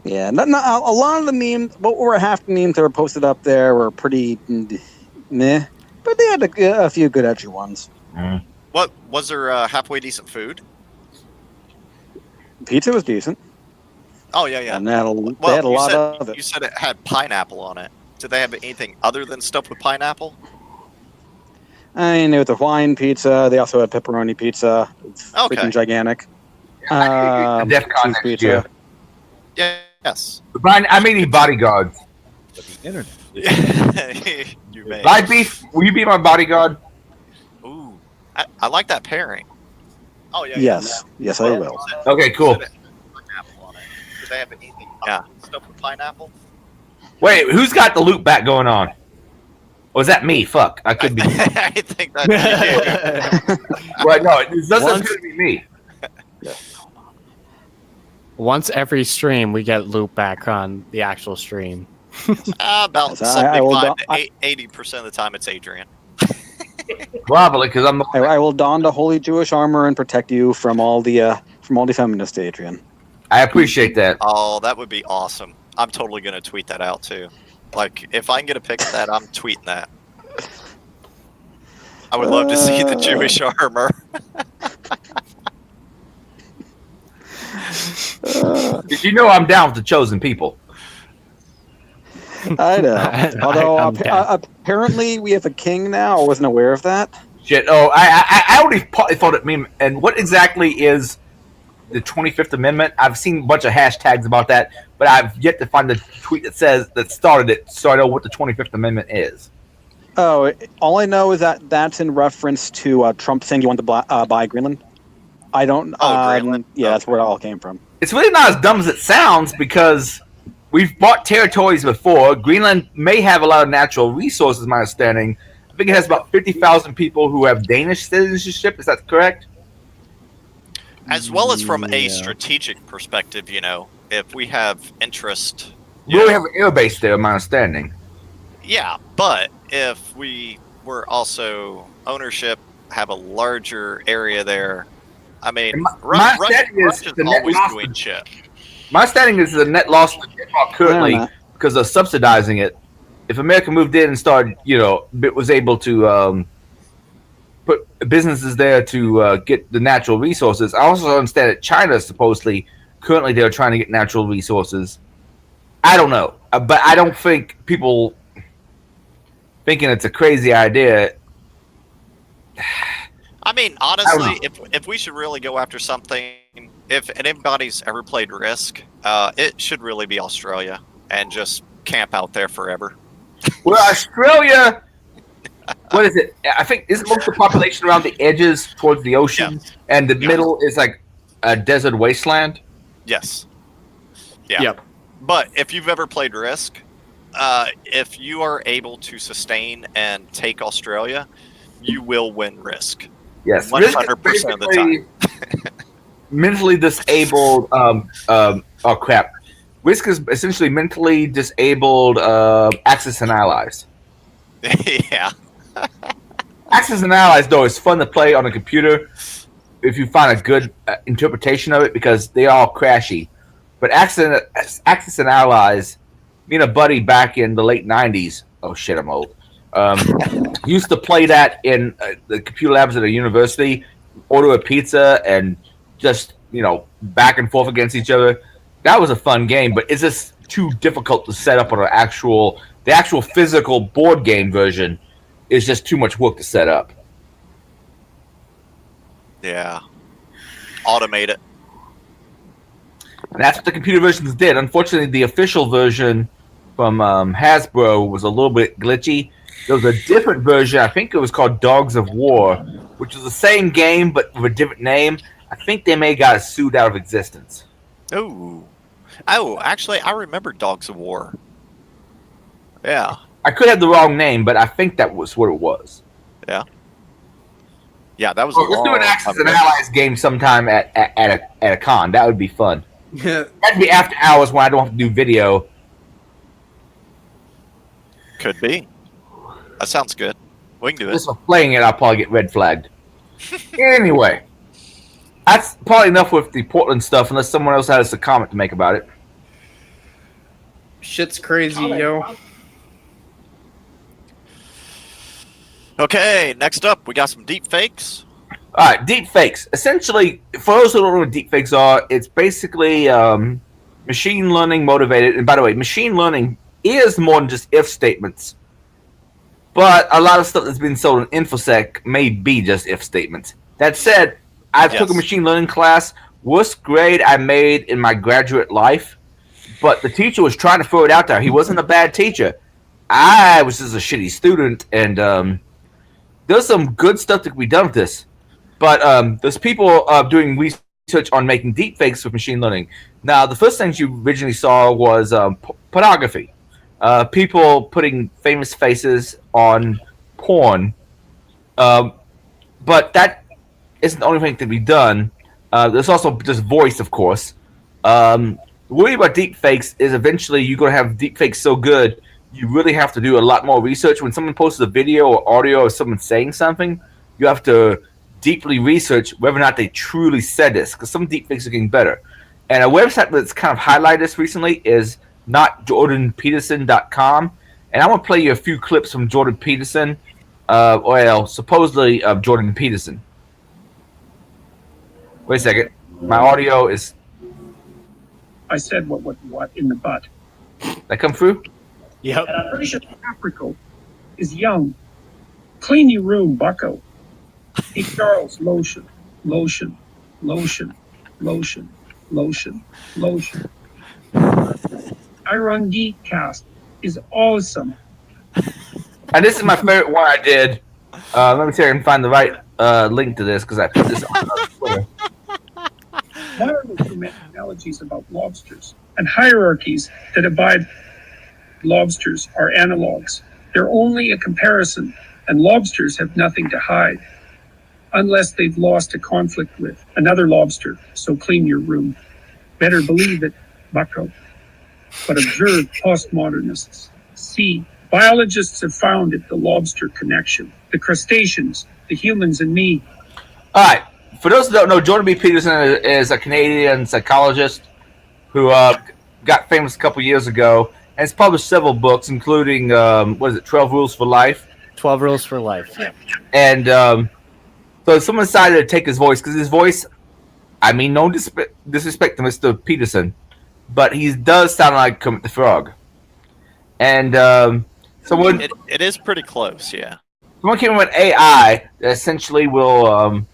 Yeah, a lot of the memes, over half the memes that were posted up there were pretty meh, but they had a few good edgy ones. What was there? Halfway decent food? Pizza was decent. Oh yeah. And they had a lot of it. You said it had pineapple on it. Did they have anything other than stuff with pineapple? I mean, with the Hawaiian pizza, they also had pepperoni pizza. It's freaking gigantic. DEFCON pizza. Yes. Brian, I'm eating bodyguards. But the internet. You may. Live beef, will you be my bodyguard? Ooh, I like that pairing. Oh yeah. Yes, I will. Okay, cool. Did they have anything? Yeah, stuff with pineapple. Wait, who's got the loop back going on? Was that me? Fuck, I could be. I think that's Well, no, it doesn't appear to be me. Once every stream, we get loop back on the actual stream. About 75 to 80% of the time, it's Adrian. Probably because I will don the holy Jewish armor and protect you from all the feminists, Adrian. I appreciate that. Oh, that would be awesome. I'm totally gonna tweet that out too. Like, if I can get a pic of that, I'm tweeting that. I would love to see the Jewish armor. Did you know I'm down with the chosen people? I know. Although apparently we have a king now. I wasn't aware of that. Shit. Oh, I already thought it meme. And what exactly is the 25th Amendment? I've seen a bunch of hashtags about that, but I've yet to find the tweet that started it, so I know what the 25th Amendment is. Oh, all I know is that that's in reference to Trump saying he wanted to buy Greenland. I don't. Greenland. Yeah, that's where it all came from. It's really not as dumb as it sounds because we've bought territories before. Greenland may have a lot of natural resources, my understanding. I think it has about 50,000 people who have Danish citizenship. Is that correct? As well as from a strategic perspective, if we have interest. We already have an air base there, my understanding. Yeah, but if we were also ownership, have a larger area there, I mean, Russia's always doing shit. My understanding is the net loss to Denmark currently because of subsidizing it. If America moved in and started, was able to put businesses there to get the natural resources. I also understand that China supposedly currently they're trying to get natural resources. I don't know, but I don't think people thinking it's a crazy idea. I mean, honestly, if we should really go after something, if anybody's ever played Risk, it should really be Australia and just camp out there forever. Well, Australia, what is it? I think isn't most of the population around the edges towards the ocean, and the middle is like a desert wasteland. Yes. Yeah. Yep. But if you've ever played Risk, if you are able to sustain and take Australia, you will win Risk. Yes, 100% of the time. Mentally disabled. Oh crap! Risk is essentially mentally disabled. Axis and Allies. Yeah. Axis and Allies, though, is fun to play on a computer if you find a good interpretation of it because they all crashy. But Axis and Allies, me and a buddy back in the late '90s. Oh shit, I'm old. Used to play that in the computer labs at a university. Order a pizza and just back and forth against each other. That was a fun game, but it's just too difficult to set up on the actual physical board game version. Is just too much work to set up. Yeah. Automate it. And that's what the computer versions did. Unfortunately, the official version from Hasbro was a little bit glitchy. There was a different version. I think it was called Dogs of War, which was the same game but with a different name. I think they may have got sued out of existence. Oh, actually, I remember Dogs of War. Yeah. I could have the wrong name, but I think that was what it was. Yeah. Yeah, that was. Let's do an Axis and Allies game sometime at a con. That would be fun. Yeah. That'd be after hours when I don't have to do video. Could be. That sounds good. We can do it. Just for playing it, I'll probably get red flagged. Anyway, that's probably enough with the Portland stuff, unless someone else has a comment to make about it. Shit's crazy, yo. Okay, next up, we got some deep fakes. All right, deep fakes. Essentially, for those who don't know what deep fakes are, it's basically machine learning motivated. And by the way, machine learning is more than just if statements. But a lot of stuff that's been sold in InfoSec may be just if statements. That said, I took a machine learning class. Worst grade I made in my graduate life. But the teacher was trying to throw it out there. He wasn't a bad teacher. I was just a shitty student. And there's some good stuff that can be done with this. But there's people doing research on making deepfakes with machine learning. Now, the first things you originally saw was pornography. People putting famous faces on porn. But that isn't the only thing that can be done. There's also just voice, of course. The worry about deepfakes is eventually you're going to have deepfakes so good, you really have to do a lot more research. When someone posts a video or audio of someone saying something, you have to deeply research whether or not they truly said this, because some deepfakes are getting better. And a website that's kind of highlighted this recently is notjordanpeterson.com. And I'm going to play you a few clips from Jordan Peterson, supposedly of Jordan Peterson. Wait a second. My audio is... I said what in the butt. That come through? Yep. And I'm pretty sure Africa is young. Clean your room, bucko. Hey, Charles, lotion. Irongeek cast is awesome. And this is my favorite one I did. Let me see if I can find the right link to this, because I put this on Twitter. Modern analogies about lobsters and hierarchies that abide lobsters are analogs. They're only a comparison, and lobsters have nothing to hide unless they've lost a conflict with another lobster. So clean your room. Better believe it, bucko. But observe postmodernists. See, biologists have found it, the lobster connection, the crustaceans, the humans, and me. All right. For those who don't know, Jordan B. Peterson is a Canadian psychologist who got famous a couple years ago and has published several books, including, 12 Rules for Life? 12 Rules for Life. Yeah. And so someone decided to take his voice, because his voice, I mean, no disrespect to Mr. Peterson, but he does sound like Kermit the Frog. And someone... It is pretty close, yeah. Someone came up with AI that essentially will...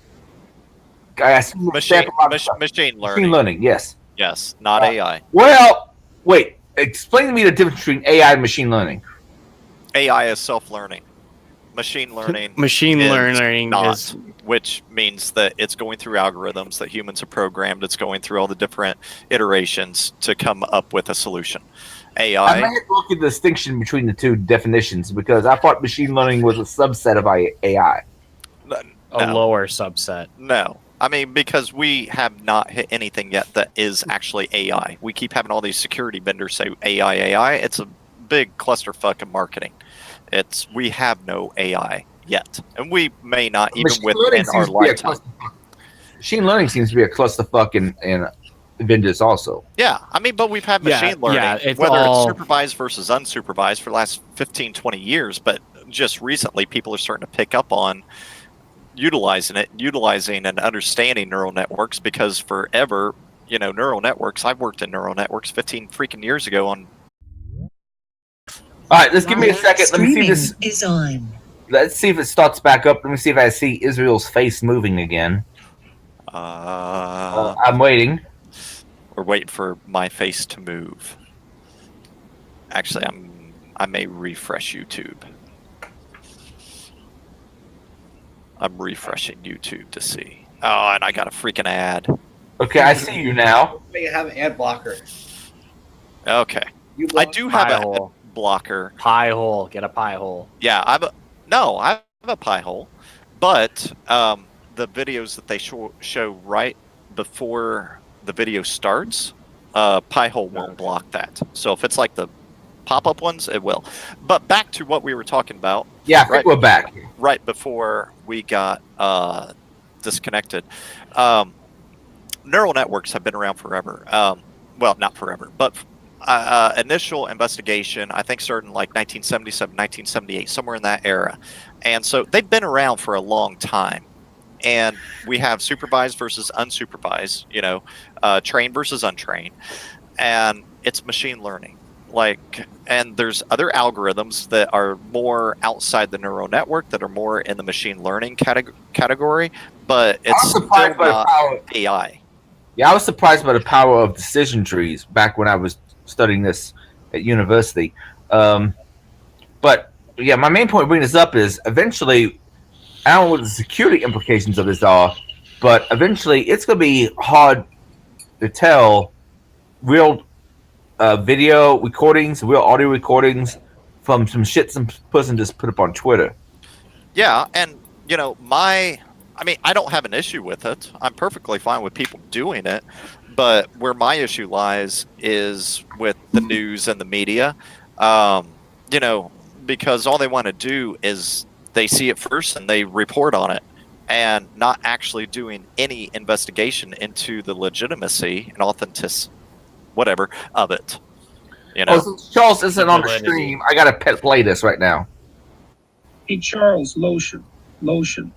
Machine learning. Machine learning, yes. Yes, not AI. Well, wait. Explain to me the difference between AI and machine learning. AI is self-learning. Machine learning. Machine learning not. is which means that it's going through algorithms that humans have programmed. It's going through all the different iterations to come up with a solution. AI. I may have to look at the distinction between the two definitions because I thought machine learning was a subset of AI. A lower subset. No. I mean, because we have not hit anything yet that is actually AI. We keep having all these security vendors say AI. It's a big clusterfuck of marketing. We have no AI yet. And we may not even within our lifetime. Machine learning seems to be a clusterfuck in vendors also. Yeah, I mean, but we've had machine learning, it's whether all... it's supervised versus unsupervised for the last 15, 20 years, but just recently people are starting to pick up on utilizing and understanding neural networks because forever, neural networks, I've worked in neural networks 15 freaking years ago on... All right, let's give me a second. Let me see this. Is on. Let's see if it starts back up. Let me see if I see Israel's face moving again. I'm waiting. We're waiting for my face to move. Actually, I may refresh YouTube. I'm refreshing YouTube to see. Oh, and I got a freaking ad. Okay, I see you now. You have an ad blocker. Okay. I do have a ad blocker. Pie hole. Get a pie hole. Yeah, I have a pie hole. But the videos that they show right before the video starts, pie hole won't block that. So if it's like the pop-up ones, it will. But back to what we were talking about. Yeah, I think we're back. Right before we got disconnected. Neural networks have been around forever. Well, not forever, but initial investigation, I think, started in like 1977, 1978, somewhere in that era. And so they've been around for a long time. And we have supervised versus unsupervised, trained versus untrained. And it's machine learning. And there's other algorithms that are more outside the neural network that are more in the machine learning category, but it's still not AI. Yeah, I was surprised by the power of decision trees back when I was studying this at university. But yeah, my main point of bringing this up is eventually, I don't know what the security implications of this are, but eventually it's going to be hard to tell real video recordings, real audio recordings from some shit some person just put up on Twitter. Yeah, and I don't have an issue with it. I'm perfectly fine with people doing it, but where my issue lies is with the news and the media. Because all they want to do is they see it first and they report on it, and not actually doing any investigation into the legitimacy and authenticity, whatever, of it. Since Charles isn't on the stream, I gotta play this right now. Hey, Charles, lotion. Alright,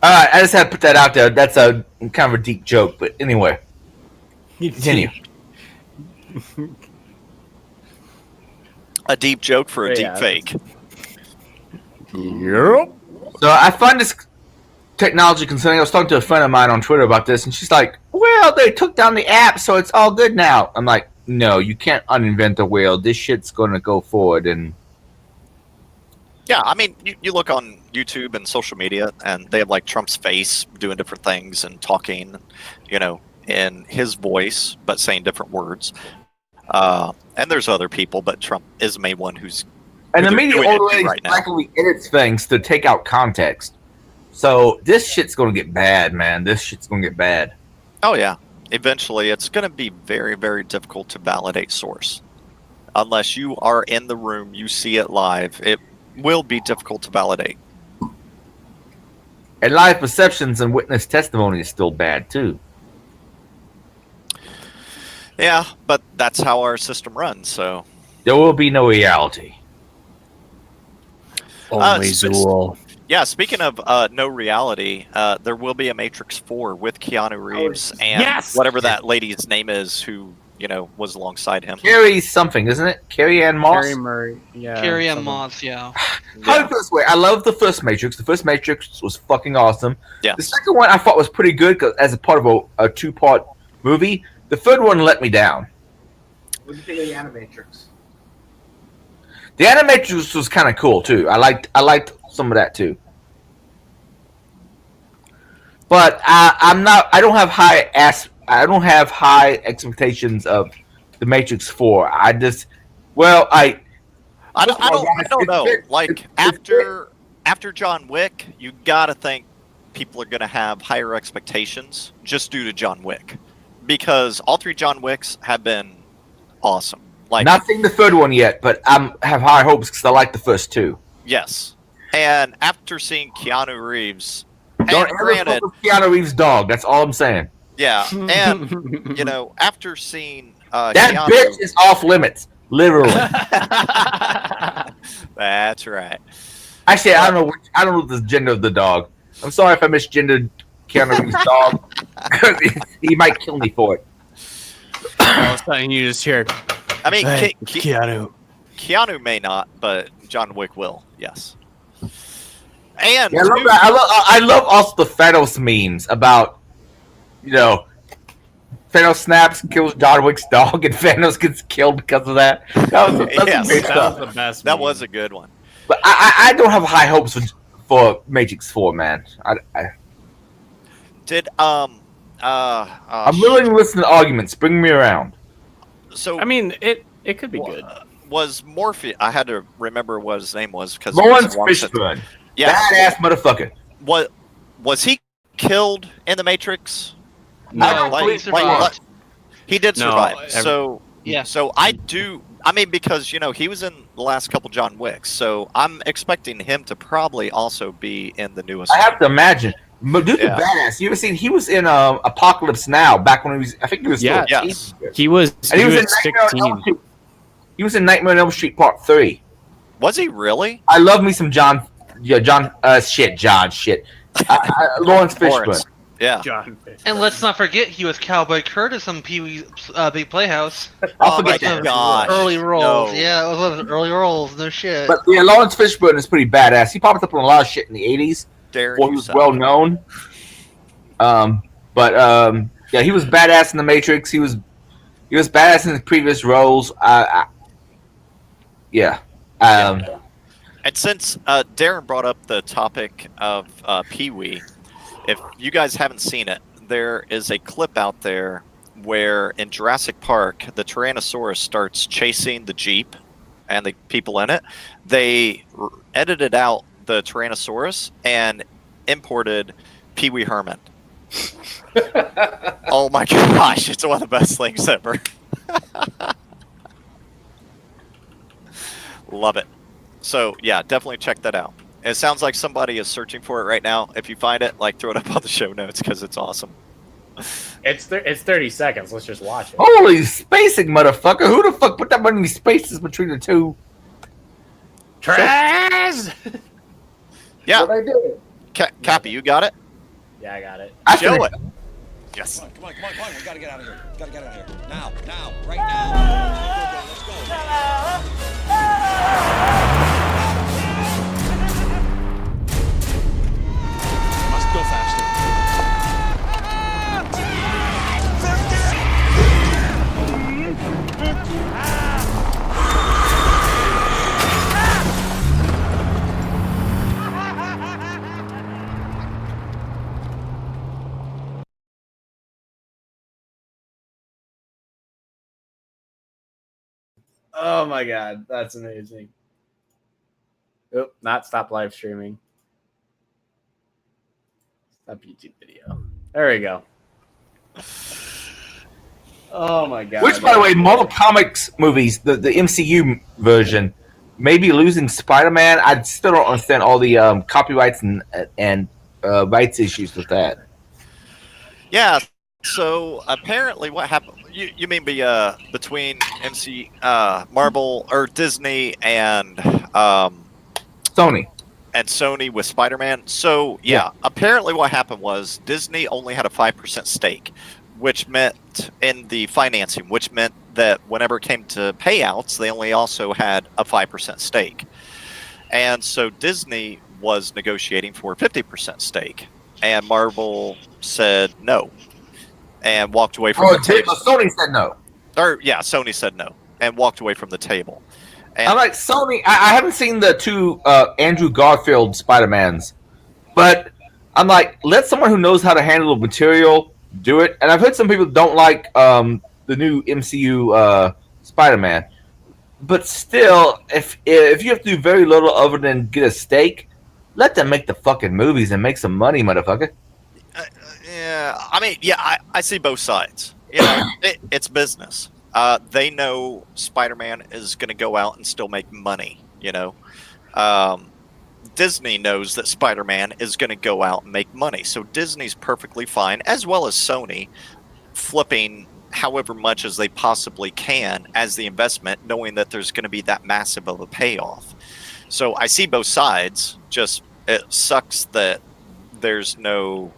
I just had to put that out there. That's a kind of a deep joke, but anyway. Continue. A deep joke for a deep fake. Yep. So I find this technology concerning. I was talking to a friend of mine on Twitter about this, and she's like, well, they took down the app, so it's all good now. I'm like, no, you can't uninvent the wheel. This shit's going to go forward. And yeah, I mean, you look on YouTube and social media, and they have like Trump's face doing different things and talking, in his voice, but saying different words. And there's other people, but Trump is the main one who's... And the media always likely edits things to take out context. So this shit's going to get bad, man. This shit's going to get bad. Oh, yeah. Eventually, it's going to be very, very difficult to validate source. Unless you are in the room, you see it live, it will be difficult to validate. And live perceptions and witness testimony is still bad, too. Yeah, but that's how our system runs, so... There will be no reality. Only Zool. Yeah, speaking of no reality, there will be a Matrix 4 with Keanu Reeves and whatever that lady's name is who, was alongside him. Carrie something, isn't it? Carrie Ann Moss? Carrie Murray, yeah. Carrie Ann Moss, yeah. How to put this way, I love the first Matrix. The first Matrix was fucking awesome. Yeah. The second one I thought was pretty good as a part of a two-part movie. The third one let me down. What do you think of the Animatrix? The Animatrix was kind of cool too. I liked some of that too. But I'm not. I don't have high expectations of the Matrix 4. I just, well, I don't know. Like after John Wick, you gotta think people are gonna have higher expectations just due to John Wick, because all 3 John Wicks have been awesome. Like, not seen the third one yet, but I have high hopes because I like the first 2. yes, and after seeing Keanu Reeves, Don't and ever granted, fuck with Keanu Reeves' dog. That's all I'm saying. yeah, and you know, after seeing That Keanu, bitch is off limits, literally. that's right. Actually, I don't know the gender of the dog. I'm sorry if I misgendered Keanu Reeves' dog. He might kill me for it. All of a sudden, you just hear. I mean, Hey, Keanu. Keanu may not, but John Wick will. Yes. And yeah, I love also the Thanos memes about, you know, Thanos snaps, kills John Wick's dog, and Thanos gets killed because of that. That's great stuff. That was the best. That meme. was a good one. But I don't have high hopes for Matrix 4, man. Did I'm willing to listen to arguments. Bring me around. So I mean, it could be good. Was Morpheus? I had to remember what his name was because Lawrence Fishburne. Yeah, badass motherfucker. Was he killed in the Matrix? No, he survived. He did No, survive. So Yeah. So I do. I mean, because you know he was in the last couple John Wicks, so I'm expecting him to probably also be in the newest. I have to imagine. Dude's Yeah. a badass. You ever seen? He was in Apocalypse Now back when he was. I think he was. Yeah. still Yes. He was. And He was in Nightmare on Elm 16. Street. He was in Nightmare on Elm Street Part 3. Was he really? I love me some John. Yeah, John. Shit. Lawrence Fishburne. Lawrence. Yeah. John. And let's not forget, he was Cowboy Curtis on Pee-wee's Big Playhouse. I'll Oh forget my that. gosh. Early roles. No. Yeah, it was one of the early roles. No shit. But yeah, Lawrence Fishburne is pretty badass. He popped up on a lot of shit in the 80s Daring before he was yourself. well known. Yeah, he was badass in the Matrix. He was badass in his previous roles. Yeah. And since Darren brought up the topic of Pee-wee, if you guys haven't seen it, there is a clip out there where in Jurassic Park, the Tyrannosaurus starts chasing the Jeep and the people in it. They edited out the Tyrannosaurus and imported Pee-wee Herman. Oh my gosh, it's one of the best things ever. Love it. So yeah, definitely check that out. It sounds like somebody is searching for it right now. If you find it, like, throw it up on the show notes because it's awesome. It's 30 seconds. Let's just watch it. Holy spacing, motherfucker! Who the fuck put that many spaces between the two? Trash! Yeah, What I did. Cappy, you got it. Yeah, I got it. Show it. Yes. Come on. We gotta get out of here. Gotta get out of here. Now, right now. Let's go. Must go faster. Oh my god, that's amazing. Oop, not stop live streaming. Stop YouTube video. There we go. Oh my god. Which, by the way, Marvel Comics movies, the MCU version, may be losing Spider-Man. I still don't understand all the copyrights and rights issues with that. Yeah. So apparently, what happened? You mean between Marvel or Disney and Sony with Spider-Man? So yeah, apparently what happened was Disney only had a 5% stake, which meant in the financing, which meant that whenever it came to payouts, they only also had a 5% stake, and so Disney was negotiating for a 50% stake, and Marvel said no. And walked away from the table. Sony said no. Or yeah, Sony said no and walked away from the table. And I'm like Sony. I haven't seen the two Andrew Garfield Spider-Mans, but I'm like, let someone who knows how to handle the material do it. And I've heard some people don't like the new MCU Spider-Man, but still, if you have to do very little other than get a steak, let them make the fucking movies and make some money, motherfucker. yeah, I mean, yeah, I see both sides. You know, it's business. They know Spider-Man is going to go out and still make money. You know, Disney knows that Spider-Man is going to go out and make money. So Disney's perfectly fine, as well as Sony, flipping however much as they possibly can as the investment, knowing that there's going to be that massive of a payoff. So I see both sides. Just it sucks that there's no,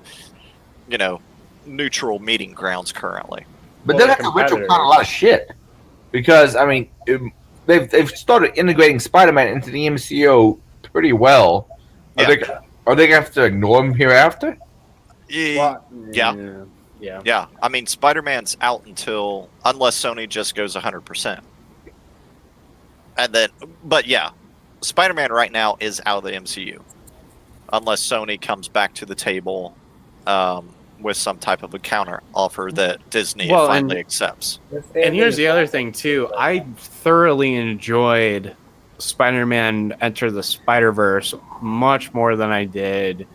you know, neutral meeting grounds currently. But they'll have to retro a lot of shit because I mean they've started integrating Spider-Man into the MCU pretty well. Are they going to have to ignore him hereafter? Yeah. I mean, Spider-Man's out unless Sony just goes 100%. And then, but yeah, Spider-Man right now is out of the MCU unless Sony comes back to the table with some type of a counter offer that Disney finally accepts. And here's the other thing too. I thoroughly enjoyed Spider-Man Enter the Spider-Verse much more than I did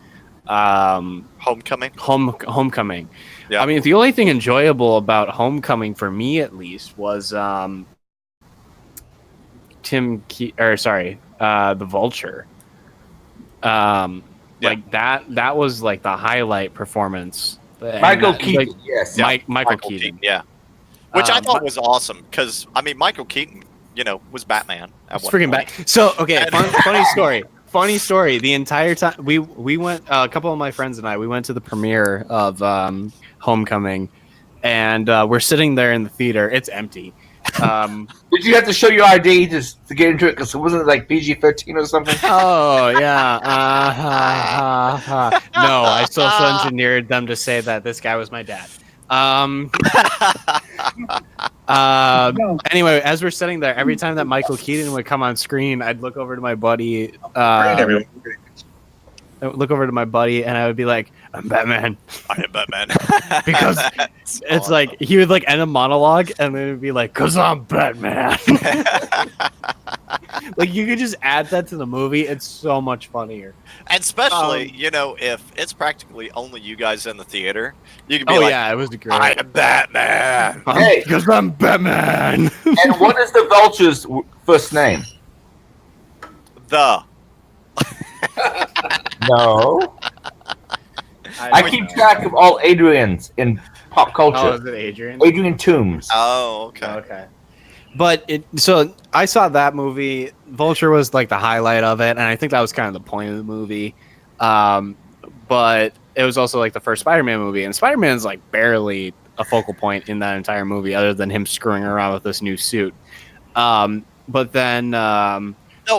Homecoming. Homecoming. Yeah. I mean, the only thing enjoyable about Homecoming for me, at least, was the Vulture. Like that was like the highlight performance. Michael Keaton, yes. Michael Keaton. Yeah. Which I thought was awesome because I mean Michael Keaton, you know, was Batman. It's freaking bad. So okay, funny story. Funny story. The entire time we went, a couple of my friends and I, we went to the premiere of Homecoming, and we're sitting there in the theater. It's empty. Did you have to show your ID to get into it? Because it wasn't like PG-13 or something. Oh yeah. No, I social engineered them to say that this guy was my dad. Anyway, as we're sitting there, every time that Michael Keaton would come on screen, I'd look over to my buddy. Look over to my buddy, and I would be like, "I'm Batman. I am Batman." Because it's like he would like end a monologue, and then it'd be like, "Cause I'm Batman." Like you could just add that to the movie; it's so much funnier. And especially, you know, if it's practically only you guys in the theater, you could be yeah, it was great. I am Batman. Hey, because I'm Batman. And what is the Vulture's first name? No. I keep track of all Adrians in pop culture. Oh, is it Adrian? Adrian Toomes. Oh, okay. Okay. But so I saw that movie. Vulture was like the highlight of it, and I think that was kind of the point of the movie. But it was also like the first Spider-Man movie, and Spider-Man's like barely a focal point in that entire movie, other than him screwing around with this new suit. But then, no,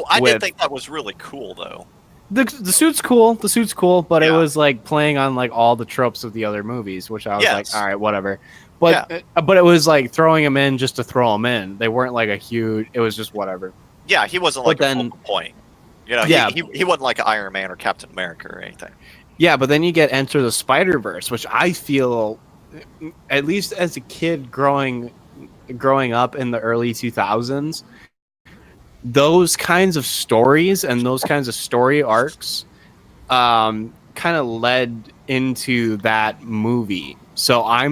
I did think that was really cool though. The suit's cool. The suit's cool, but it was like playing on like all the tropes of the other movies, which I was like, all right, whatever. But but it was like throwing them in just to throw them in. They weren't like a huge. It was just whatever. Yeah, he wasn't like a focal point. You know, he wasn't like Iron Man or Captain America or anything. Yeah, but then you get Enter the Spider-Verse, which I feel, at least as a kid growing up in the early 2000s, those kinds of stories and those kinds of story arcs kind of led into that movie. So I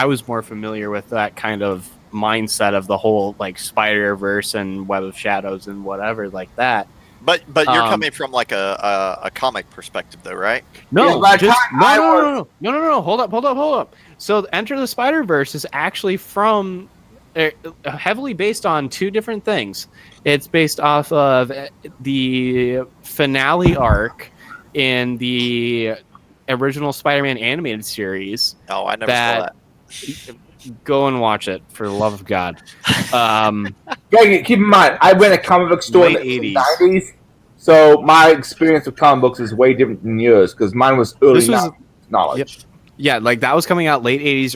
was more familiar with that kind of mindset of the whole like Spider-Verse and Web of Shadows and whatever like that. But you're coming from like a comic perspective though, right? No, no. Hold up. So Enter the Spider-Verse is actually from heavily based on two different things. It's based off of the finale arc in the original Spider-Man animated series. Oh, I never saw that. Go and watch it for the love of God. Keep in mind, I ran a comic book store in the 90s, so my experience with comic books is way different than yours because mine was early knowledge. Yeah, like that was coming out late 80s,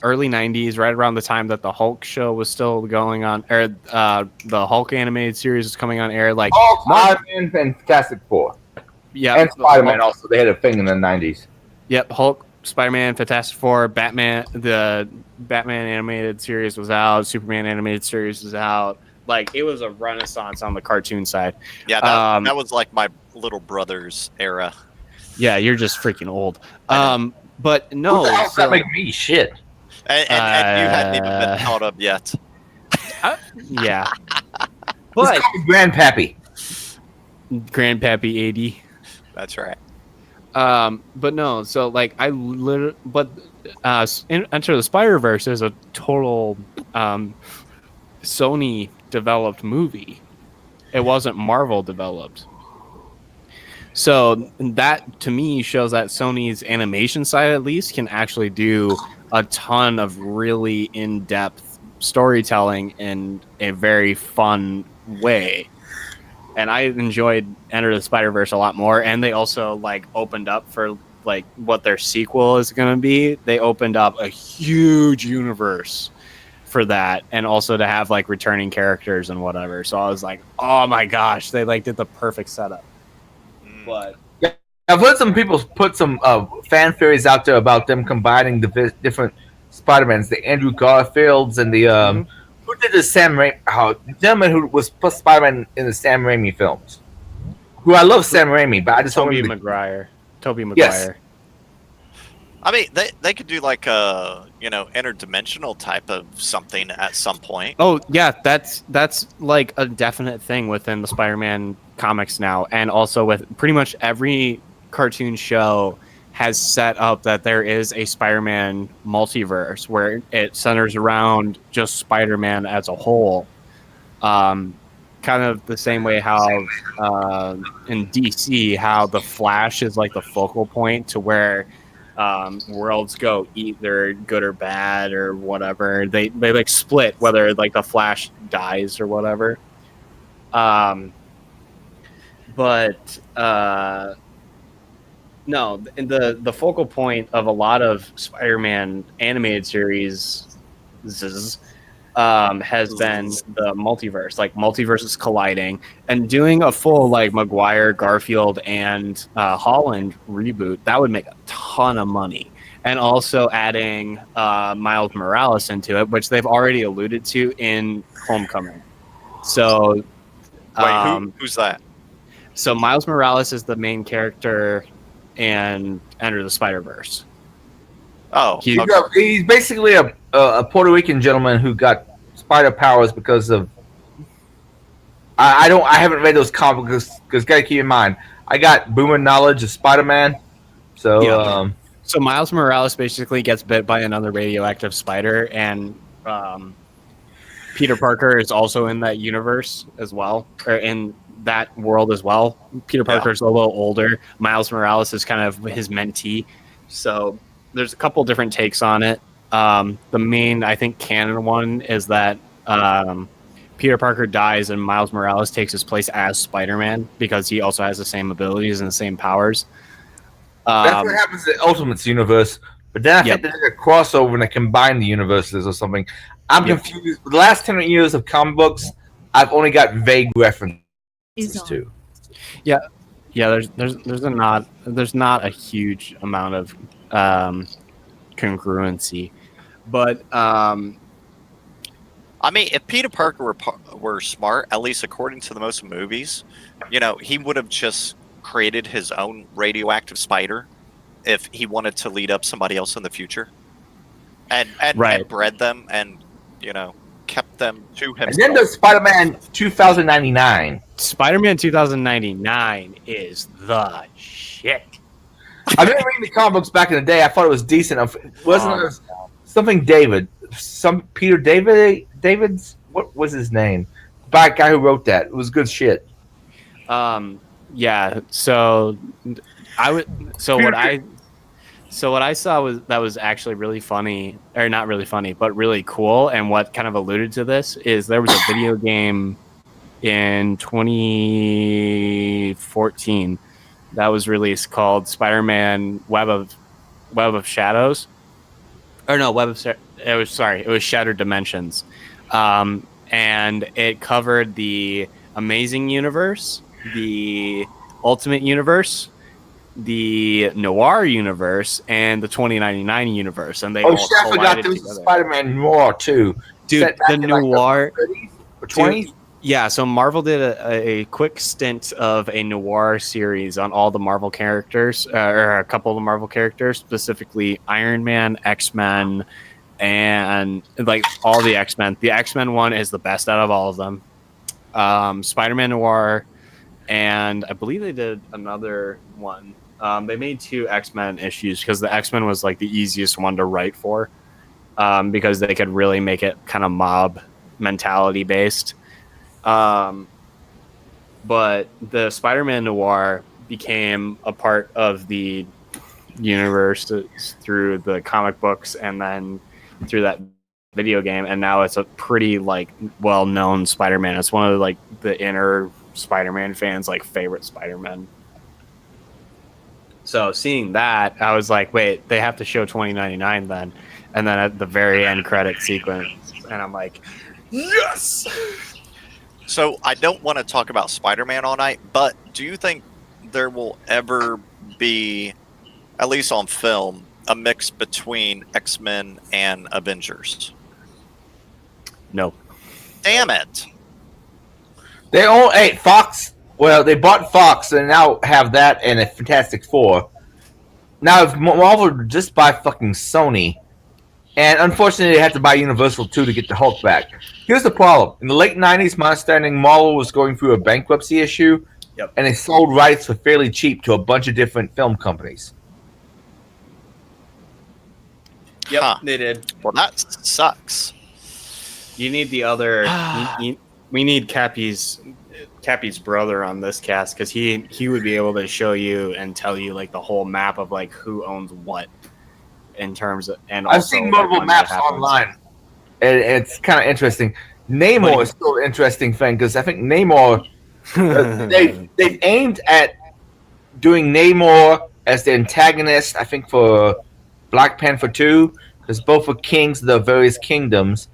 early 90s, right around the time that the Hulk show was still going on, or the Hulk animated series was coming on air. Like, Iron Man and Fantastic Four. Yeah, and Spider-Man also. They had a thing in the 90s. Yep, Hulk, Spider-Man, Fantastic Four, Batman. The Batman animated series was out. Superman animated series was out. Like, it was a renaissance on the cartoon side. Yeah, that was like my little brother's era. Yeah, you're just freaking old. But no, Who the hell does that make me? Shit. And you hadn't even been thought of yet. Yeah. But Grandpappy. Grandpappy 80. That's right. But no, so like Enter the Spider-Verse is a total Sony developed movie. It wasn't Marvel developed. So that to me shows that Sony's animation side at least can actually do a ton of really in-depth storytelling in a very fun way. And I enjoyed Enter the Spider-Verse a lot more. And they also like opened up for like what their sequel is going to be. They opened up a huge universe for that, and also to have like returning characters and whatever. So I was like, oh my gosh, they like did the perfect setup. But I've heard some people put some fan theories out there about them combining the different Spider-Mans, the Andrew Garfields and the who did the Sam Raimi, the gentleman who was Spider-Man in the Sam Raimi films. Who I love Sam Raimi, but I just Tobey Maguire. Yes. I mean, they could do like a interdimensional type of something at some point. Oh yeah, that's like a definite thing within the Spider-Man comics now, and also with pretty much every cartoon show has set up that there is a Spider-Man multiverse where it centers around just Spider-Man as a whole. Kind of the same way how in DC, how the Flash is like the focal point to where worlds go either good or bad or whatever. They like split whether like the Flash dies or whatever. No, the focal point of a lot of Spider-Man animated series has been the multiverse, like multiverses colliding, and doing a full like Maguire, Garfield, and Holland reboot. That would make a ton of money, and also adding Miles Morales into it, which they've already alluded to in Homecoming. So, wait, who's that? So Miles Morales is the main character in Enter the Spider-Verse. Oh, he's basically a Puerto Rican gentleman who got spider powers because of. I haven't read those comics because gotta keep in mind I got boomer knowledge of Spider-Man, so yeah. So Miles Morales basically gets bit by another radioactive spider, and Peter Parker is also in that universe as well, or in that world as well. Peter Parker's a little older. Miles Morales is kind of his mentee, so there's a couple different takes on it. The main, I think, canon one is that Peter Parker dies and Miles Morales takes his place as Spider-Man because he also has the same abilities and the same powers. That's what happens in Ultimate's universe. But then I think there's a crossover and they combine the universes or something. I'm confused. The last 10 years of comic books, I've only got vague references to. Yeah. There's not a huge amount of congruency, but I mean, if Peter Parker were smart, at least according to the most movies, he would have just created his own radioactive spider if he wanted to lead up somebody else in the future, and bred them and kept them to himself. And then there's Spider-Man 2099. Spider-Man 2099 is the shit. I've been reading the comic books back in the day. I thought it was decent. Wasn't there something David? Some Peter David's? What was his name? The black guy who wrote that. It was good shit. Yeah. So I would. So what I saw was actually really funny, or not really funny, but really cool. And what kind of alluded to this is there was a video game in 2014 that was released called Spider-Man Web of Web of Shadows, or no, it was Shattered Dimensions, and it covered the Amazing Universe, the Ultimate Universe, the Noir Universe, and the 2099 Universe, and they all shit, I forgot collided there was together. Spider-Man Noir too. Dude, Set back the in, like, Noir. 30s or 20s? Dude, yeah, so Marvel did a quick stint of a noir series on all the Marvel characters, or a couple of the Marvel characters, specifically Iron Man, X-Men, and like all the X-Men. The X-Men one is the best out of all of them. Spider-Man Noir, and I believe they did another one. They made 2 X-Men issues because the X-Men was like the easiest one to write for, because they could really make it kind of mob mentality based. But the Spider-Man Noir became a part of the universe through the comic books and then through that video game, and now it's a pretty like well-known Spider-Man. It's one of like the inner Spider-Man fans like favorite Spider-Man. So seeing that, I was like, wait, they have to show 2099 then. And then at the very end credit sequence, and I'm like, yes. So I don't want to talk about Spider-Man all night, but do you think there will ever be, at least on film, a mix between X-Men and Avengers? No. Damn it. They own Fox. Well, they bought Fox and now have that and a Fantastic Four. Now, if Marvel would just buy fucking Sony, and unfortunately, they had to buy Universal too to get the Hulk back. Here's the problem: in the late '90s, my understanding, Marvel was going through a bankruptcy issue, and they sold rights for fairly cheap to a bunch of different film companies. Yep, they did. Well, that sucks. You need the other. We need Cappy's brother on this cast because he would be able to show you and tell you like the whole map of like who owns what in terms of. And I've also, seen like, multiple when that maps happens. online, and it's kind of interesting. Namor is still an interesting thing because I think Namor they've aimed at doing Namor as the antagonist. I think for Black Panther 2, because both are kings of the various kingdoms.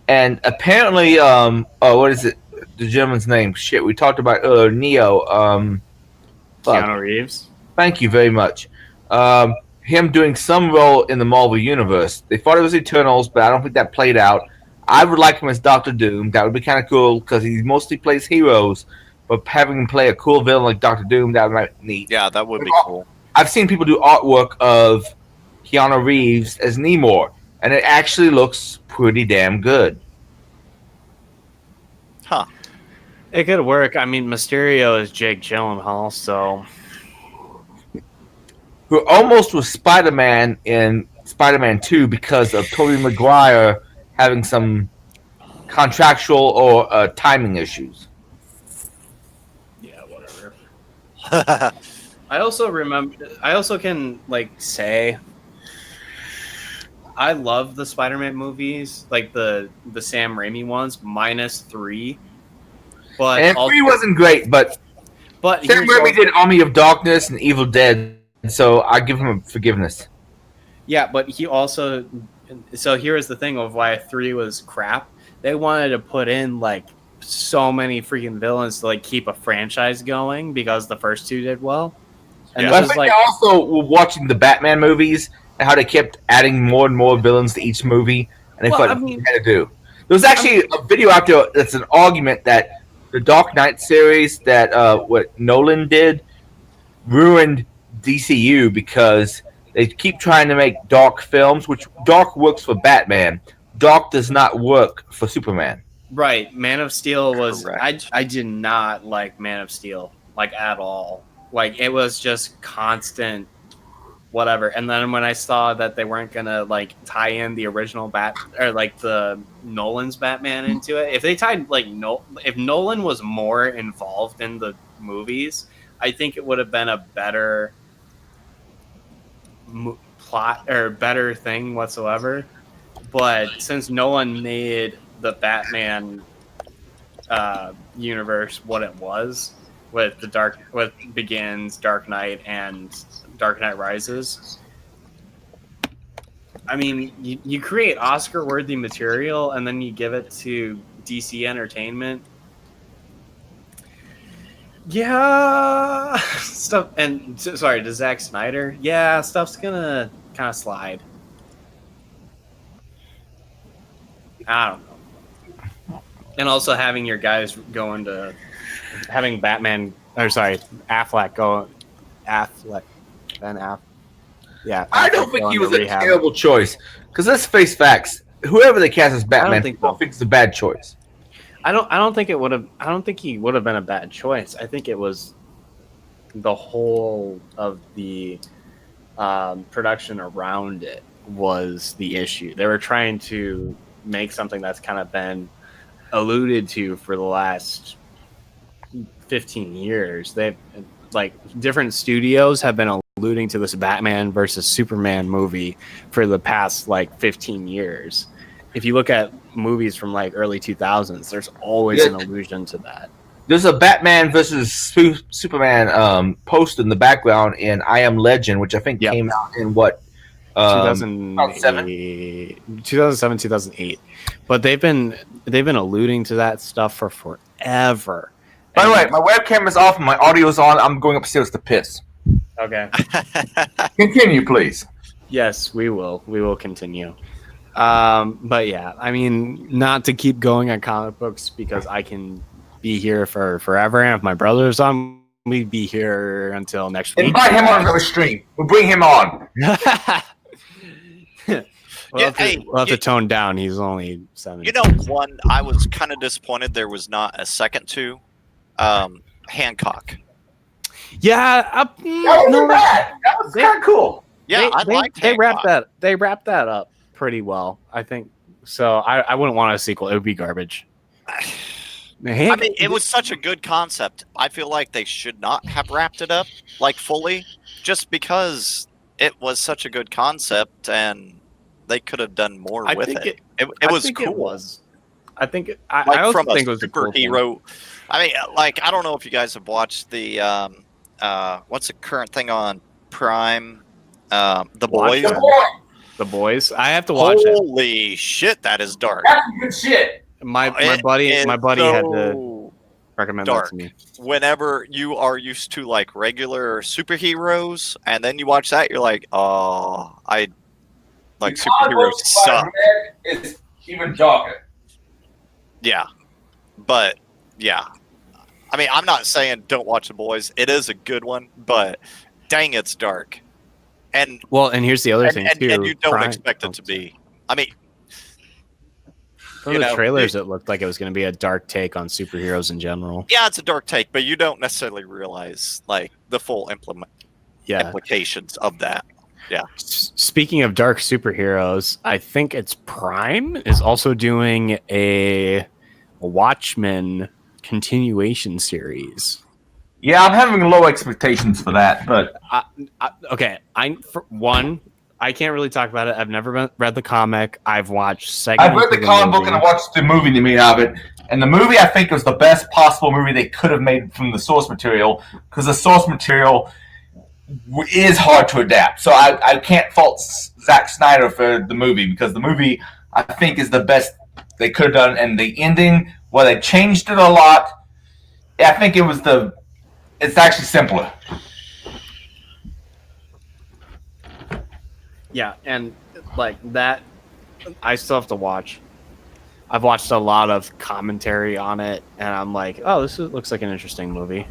And apparently, what is it? The gentleman's name? Shit, we talked about Neo. Keanu Reeves. Thank you very much. Him doing some role in the Marvel Universe. They thought it was Eternals, but I don't think that played out. I would like him as Doctor Doom. That would be kind of cool because he mostly plays heroes, but having him play a cool villain like Doctor Doom, that would be neat. Yeah, that would be cool. I've seen people do artwork of Keanu Reeves as Namor, and it actually looks pretty damn good. Huh. It could work. I mean, Mysterio is Jake Gyllenhaal, so Who almost was Spider-Man in Spider-Man 2 because of Tobey Maguire having some contractual or timing issues. yeah, whatever. I also can like say I love the Spider-Man movies, like the Sam Raimi ones, minus 3. But And 3 wasn't great, but Sam here's Raimi did Army of Darkness and Evil Dead, so I give him forgiveness. Yeah, but he also. So here's the thing of why 3 was crap. They wanted to put in like so many freaking villains to like keep a franchise going because the first 2 did well. And But I this is think like they also were watching the Batman movies and how they kept adding more and more villains to each movie, and they Well, thought I what mean- they had to do. There's actually a video out there that's an argument that the Dark Knight series that what Nolan did ruined DCU because they keep trying to make dark films, which dark works for Batman. Dark does not work for Superman. Right, Man of Steel was Correct. I did not like Man of Steel like at all. Like it was just constant whatever. And then when I saw that they weren't gonna like tie in the original or like the Nolan's Batman into it, if they tied like if Nolan was more involved in the movies, I think it would have been a better plot or better thing whatsoever. But since Nolan made the Batman universe what it was with with Begins, Dark Knight, and Dark Knight Rises, I mean, you create Oscar-worthy material and then you give it to DC Entertainment. Yeah, stuff. And sorry, to Zack Snyder. Yeah, stuff's gonna kind of slide. I don't know. And also having your guys going to Having Batman, or sorry, Affleck go. Affleck. Ben Affleck. Yeah. I Affleck don't think going he to was a rehab. terrible choice. Because let's face facts. Whoever they cast as Batman, think I don't think it's a bad choice. I don't think it would have. I don't think he would have been a bad choice. I think it was the whole of the production around it was the issue. They were trying to make something that's kind of been alluded to for the last 15 years. They've like different studios have been alluding to this Batman versus Superman movie for the past like 15 years. If you look at movies from like early 2000s, there's always an allusion to that. There's a Batman versus Superman post in the background in I Am Legend, which I think came out in what 2007, 2008. But they've been alluding to that stuff for forever. By the way, my webcam is off and my audio is on. I'm going upstairs to piss. Okay. Continue, please. Yes, we will. We will continue. But yeah, I mean, not to keep going on comic books because I can be here for forever. And if my brother's on, we'd be here until next week. Invite him on another stream. We'll bring him on. We'll have to tone down. He's only 7. You know, one I was kind of disappointed there was not a second to Hancock. Yeah, that wasn't bad. That was kind of cool. Yeah, they wrapped that up pretty well, I think. So I wouldn't want a sequel. It would be garbage. I mean, it was such a good concept. I feel like they should not have wrapped it up like fully, just because it was such a good concept, and they could have done more with it. It was cool. I think like I also from think a it was a cool superhero. I mean, like I don't know if you guys have watched the what's the current thing on Prime, The Boys. The Boys. I have to watch it. Holy shit, that is dark. That's good shit. My buddy had to recommend dark. that to me. Whenever you are used to like regular superheroes, and then you watch that, you're like, oh, I like superheroes suck. It's even darker. Yeah, but yeah, I mean, I'm not saying don't watch The Boys. It is a good one, but dang, it's dark. And here's the other thing too. And you don't expect it to be. I mean, from the trailers, it looked like it was going to be a dark take on superheroes in general. Yeah, it's a dark take, but you don't necessarily realize like the full implications of that. Yeah. Speaking of dark superheroes, I think it's Prime is also doing a Watchmen continuation series. Yeah, I'm having low expectations for that, but okay. I can't really talk about it. I've never read the comic. I've watched segments. I've read the comic book and I watched the movie they made of it. And the movie, I think, was the best possible movie they could have made from the source material, because the source material is hard to adapt. So I can't fault Zack Snyder for the movie, because the movie, I think, is the best they could have done. And the ending, well, they changed it a lot. I think it's actually simpler. Yeah, and like that, I still have to watch. I've watched a lot of commentary on it, and I'm like, oh, looks like an interesting movie.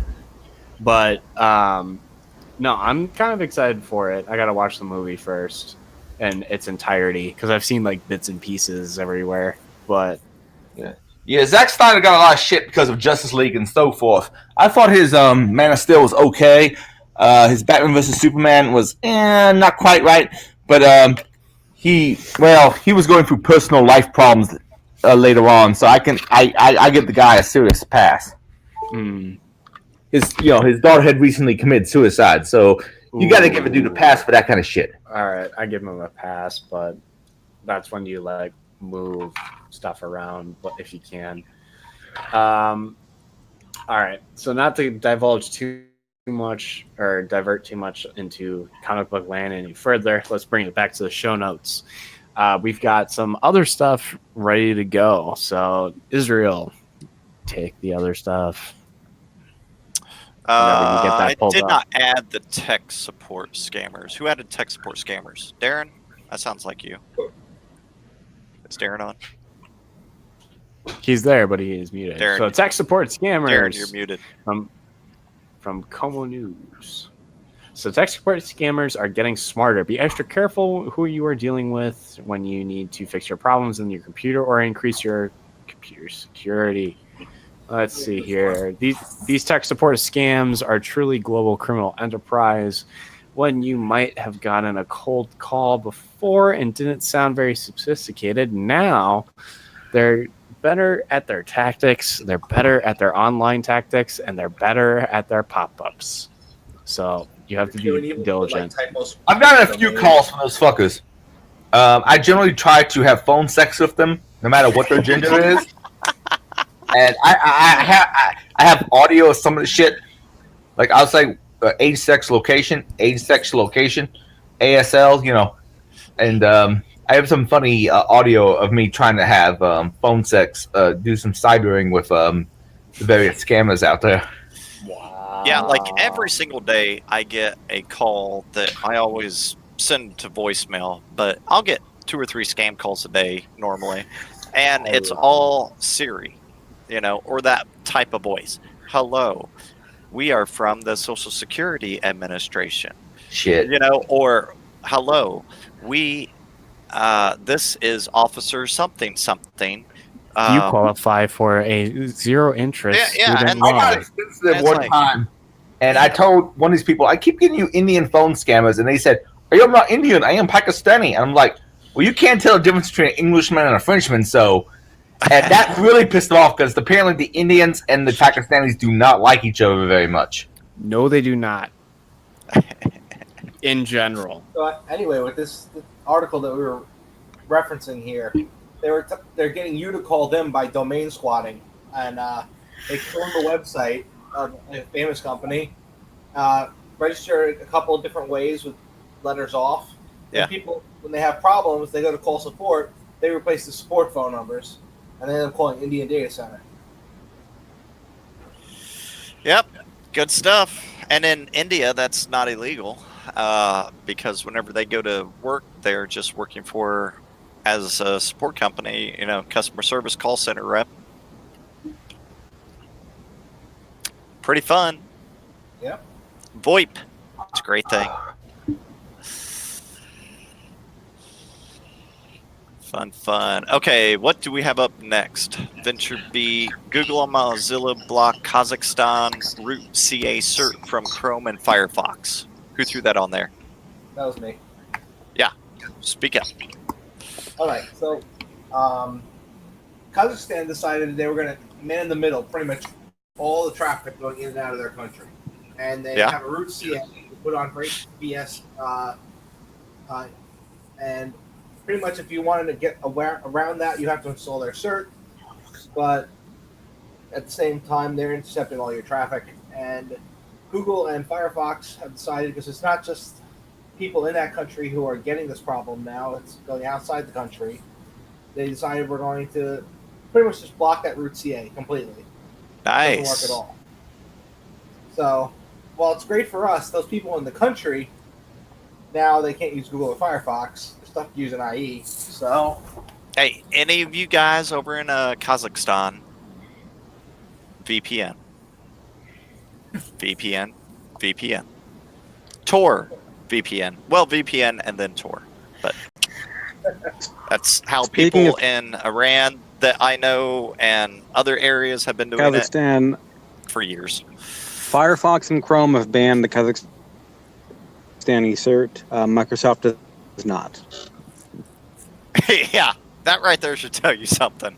But no, I'm kind of excited for it. I got to watch the movie first in its entirety, because I've seen like bits and pieces everywhere. But yeah, Zack Snyder got a lot of shit because of Justice League and so forth. I thought his Man of Steel was okay. His Batman vs Superman was not quite right. But he was going through personal life problems later on, so I give the guy a serious pass. His daughter had recently committed suicide, so you got to give a dude a pass for that kind of shit. All right, I give him a pass, but that's when you like move stuff around, but if you can. All right, so not to divulge too much or divert too much into comic book land any further, let's bring it back to the show notes. we've got some other stuff ready to go. So Israel, take the other stuff. Whenever you get that I pulled did up. not add the tech support scammers. Who added tech support scammers? Darren? That sounds like you. Is Darren on? He's there, but he is muted. Darren, So tech support scammers. Darren, you're muted. From Como News. So tech support scammers are getting smarter. Be extra careful who you are dealing with when you need to fix your problems in your computer or increase your computer security. Let's see here. These tech support scams are truly global criminal enterprise. When you might have gotten a cold call before and didn't sound very sophisticated, now they're better at their tactics, they're better at their online tactics, and they're better at their pop-ups. So you have to be diligent. I've gotten a few calls from those fuckers. I generally try to have phone sex with them, no matter what their gender is. And I have audio of some of the shit. Like I'll say age, sex, location, ASL, you know. And I have some funny audio of me trying to have phone sex, do some cybering with the various scammers out there. Yeah, like every single day I get a call that I always send to voicemail, but I'll get 2 or 3 scam calls a day normally. And it's all Siri, you know, or that type of voice. Hello, we are from the Social Security Administration. Shit. You know, or hello, this is Officer something something. You qualify for a zero interest student I loan. got expensive one time, and I told one of these people, I keep getting you Indian phone scammers, and they said, I am not Indian, I am Pakistani. And I'm like, well, you can't tell the difference between an Englishman and a Frenchman, so... And that really pissed them off, because apparently the Indians and the Pakistanis do not like each other very much. No, they do not. In general. So anyway, with this article that we were referencing here, they're getting you to call them by domain squatting, and they cloned the website of a famous company, register a couple of different ways with letters off. Yeah. And people, when they have problems, they go to call support. They replace the support phone numbers, and they end up calling Indian Data Center. Yep, good stuff. And in India, that's not illegal because whenever they go to work, they're just working for, as a support company, you know, customer service call center rep. Pretty fun. Yep. VoIP, it's a great thing. Fun. Okay, what do we have up next? Venture B, Google on Mozilla block Kazakhstan root CA cert from Chrome and Firefox. Who threw that on there? That was me. Yeah, speak up. All right, so Kazakhstan decided they were going to man the middle, pretty much all the traffic going in and out of their country, and they have a root CA put on for HTTPS, and pretty much if you wanted to get around that, you have to install their cert, but at the same time, they're intercepting all your traffic, and Google and Firefox have decided, because it's not just people in that country who are getting this problem now, it's going outside the country, they decided we're going to pretty much just block that root CA completely. Nice. It doesn't work at all. So, while it's great for us, those people in the country, now they can't use Google or Firefox. They're stuck using IE. So, hey, any of you guys over in Kazakhstan, VPN. Tor VPN. Well, VPN and then Tor. But that's how people in Iran that I know and other areas have been doing Kazakhstan it for years. Firefox and Chrome have banned the Kazakhstani cert. Microsoft does not. Yeah, that right there should tell you something.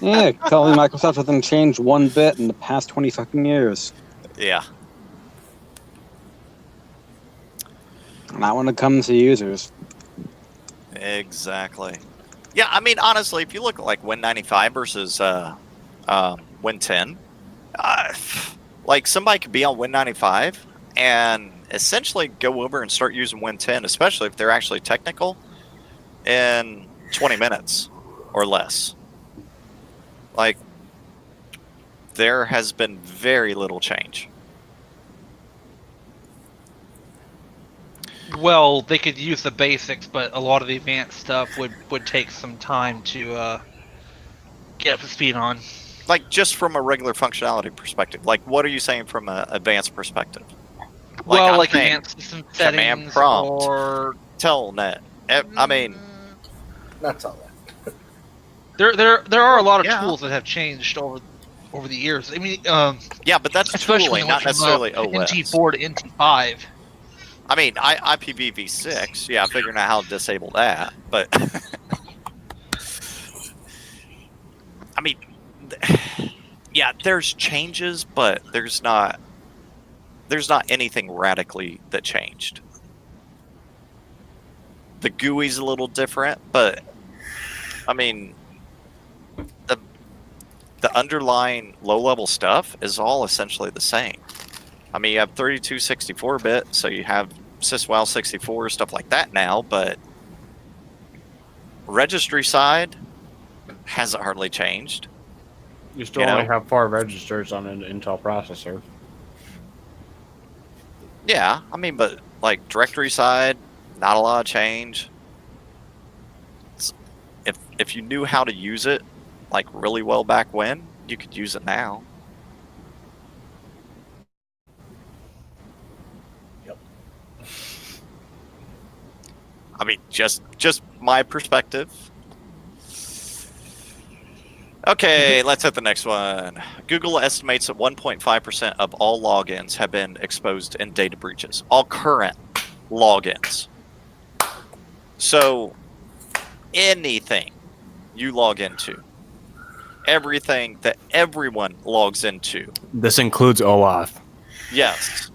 Yeah, tell me Microsoft hasn't changed one bit in the past 20 fucking years. Yeah. Not when it comes to users. Exactly. Yeah, I mean, honestly, if you look at like Win95 versus Win10, like somebody could be on Win95 and essentially go over and start using Win10, especially if they're actually technical. in 20 minutes or less. Like, there has been very little change. Well, they could use the basics, but a lot of the advanced stuff would take some time to get up to speed on. Like, just from a regular functionality perspective. Like, what are you saying from an advanced perspective? Well, I'm like saying advanced system command settings prompt, or telnet. I mean, Not all that. there are a lot of Yeah. tools that have changed over the years. I mean, yeah, but that's especially tooling, when they not went from necessarily OS. NT4 to NT5. I mean, IPv6, yeah, figuring out how to disable that, but I mean, yeah, there's changes, but there's not anything radically that changed. The GUI's a little different, but I mean, the underlying low-level stuff is all essentially the same. I mean, you have 32 64-bit, so you have syswow 64, stuff like that now, but registry side hasn't hardly changed. You still only have 4 registers on an Intel processor. Yeah, I mean, but like directory side, not a lot of change. If you knew how to use it, like really well back when, you could use it now. Yep. I mean, just my perspective. Okay, let's hit the next one. Google estimates that 1.5% of all logins have been exposed in data breaches. All current logins. So, anything you log into, everything that everyone logs into. This includes OAuth. Yes.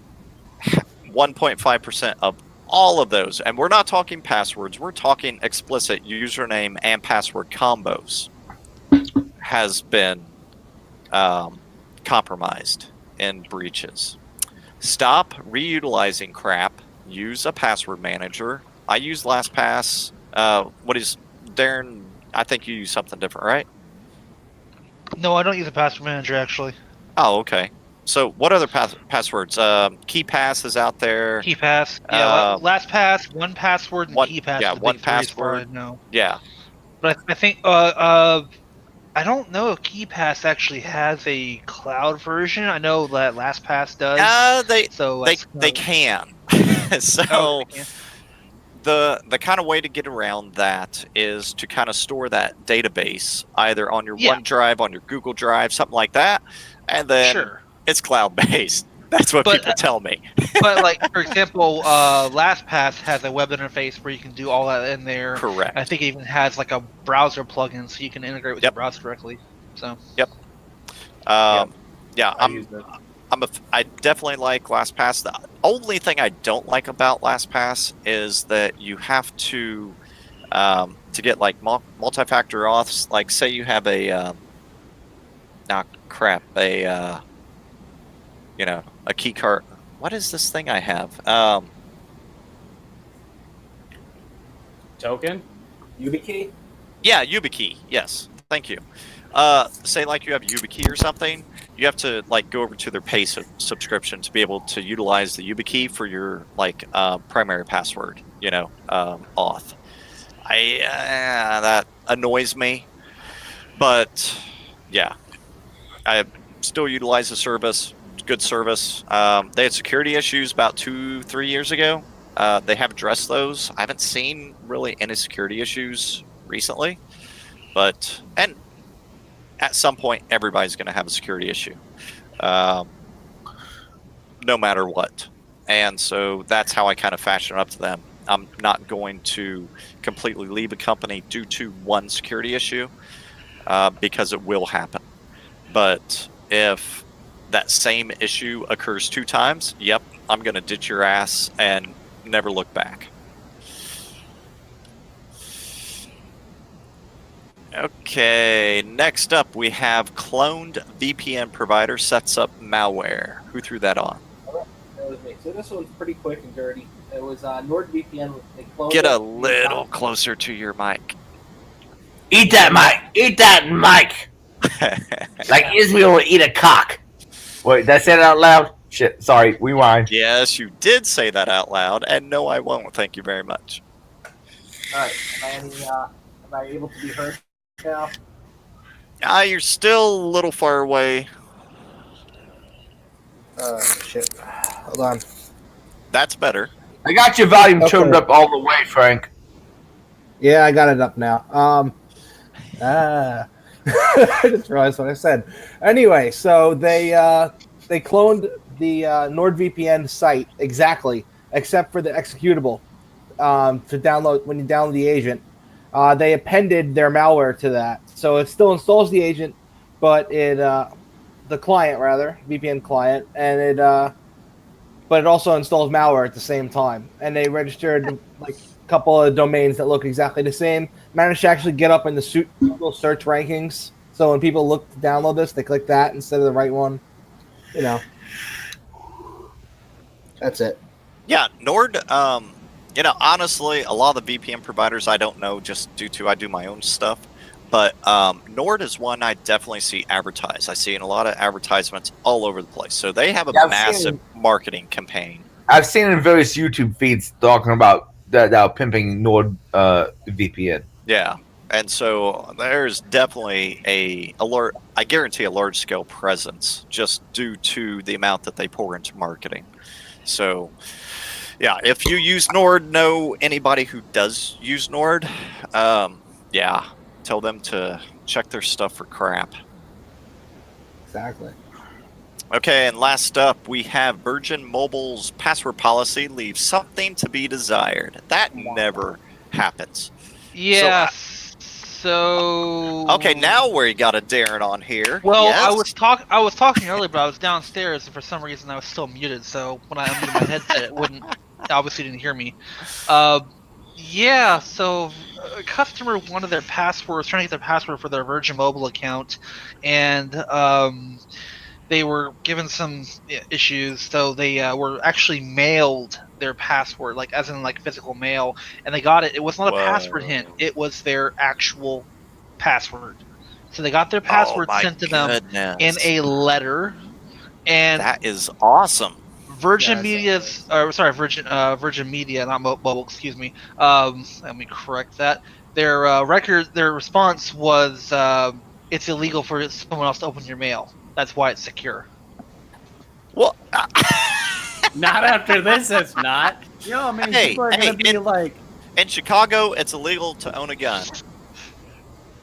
1.5% of all of those. And we're not talking passwords. We're talking explicit username and password combos. Has been compromised in breaches. Stop reutilizing crap. Use a password manager. I use LastPass. What is Darren? I think you use something different, right? No, I don't use a password manager actually. Oh, okay. So, what other passwords? KeyPass is out there. KeyPass, yeah. LastPass, 1Password, and KeyPass. Yeah, the big 3 as far as I1Password. know. Yeah. But I think I don't know if KeyPass actually has a cloud version. I know that LastPass does. They can. So the kind of way to get around that is to kind of store that database either on your OneDrive, on your Google Drive, something like that, and then it's cloud based. That's what people tell me. But like, for example, LastPass has a web interface where you can do all that in there. Correct. I think it even has like a browser plugin so you can integrate with your browser directly. So. Yep. Yeah, I definitely like LastPass. The only thing I don't like about LastPass is that you have to get like multi-factor auths. Like, say you have a a key card. What is this thing I have? Token? YubiKey? Yeah, YubiKey. Yes, thank you. Say like you have YubiKey or something, you have to like go over to their pay subscription to be able to utilize the YubiKey for your like primary password. Auth. That annoys me, but yeah, I still utilize the service. Good service. They had security issues about 2-3 years ago. They have addressed those. I haven't seen really any security issues recently, and at some point everybody's going to have a security issue, no matter what. And so that's how I kind of fashion it up to them. I'm not going to completely leave a company due to one security issue, because it will happen. But if that same issue occurs 2 times, yep, I'm going to ditch your ass and never look back. Okay, next up we have cloned VPN provider sets up malware. Who threw that on? That was with me. So this one's pretty quick and dirty. It was NordVPN. They cloned Get it. a little closer to your mic. Eat that mic. Eat that mic. Like Israel would eat a cock. Wait, did I say that out loud? Shit. Sorry. Rewind. Yes, you did say that out loud, and no, I won't. Thank you very much. All right. Am I able to be heard now? You're still a little far away. Shit. Hold on. That's better. I got your volume Okay. turned up all the way, Frank. Yeah, I got it up now. I just realized what I said. Anyway, so they cloned the NordVPN site exactly, except for the executable to download when you download the agent. They appended their malware to that, so it still installs the agent, but it the client rather VPN client, and it but it also installs malware at the same time. And they registered like a couple of domains that look exactly the same. Managed to actually get up in the Google search rankings. So when people look to download this, they click that instead of the right one. You know, that's it. Yeah, Nord. Honestly, a lot of the VPN providers I don't know, just due to I do my own stuff. But Nord is one I definitely see advertised. I see in a lot of advertisements all over the place. So they have a massive marketing campaign. I've seen in various YouTube feeds talking about that pimping Nord VPN. Yeah, and so there's definitely I guarantee a large scale presence just due to the amount that they pour into marketing. So, yeah, if you use Nord, know anybody who does use Nord, tell them to check their stuff for crap. Exactly. Okay, and last up, we have Virgin Mobile's password policy leaves something to be desired. That never happens. Yeah. So. Okay, now we got a Darren on here. Well, yes? I was talking earlier, but I was downstairs, and for some reason I was still muted. So when I unmuted my headset, it wouldn't. Obviously, didn't hear me. Yeah. So a customer wanted their password, trying to get their password for their Virgin Mobile account, and they were given some issues. So they were actually mailed their password, like as in like physical mail, and they got it. It was not a password hint; it was their actual password. So they got their password sent to them in a letter, and that is awesome. Virgin Media's, Virgin Media, not mobile. Excuse me. Let me correct that. Their their response was, "It's illegal for someone else to open your mail. That's why it's secure." Well, not after this. It's not. I mean, people are gonna be like, in Chicago, it's illegal to own a gun,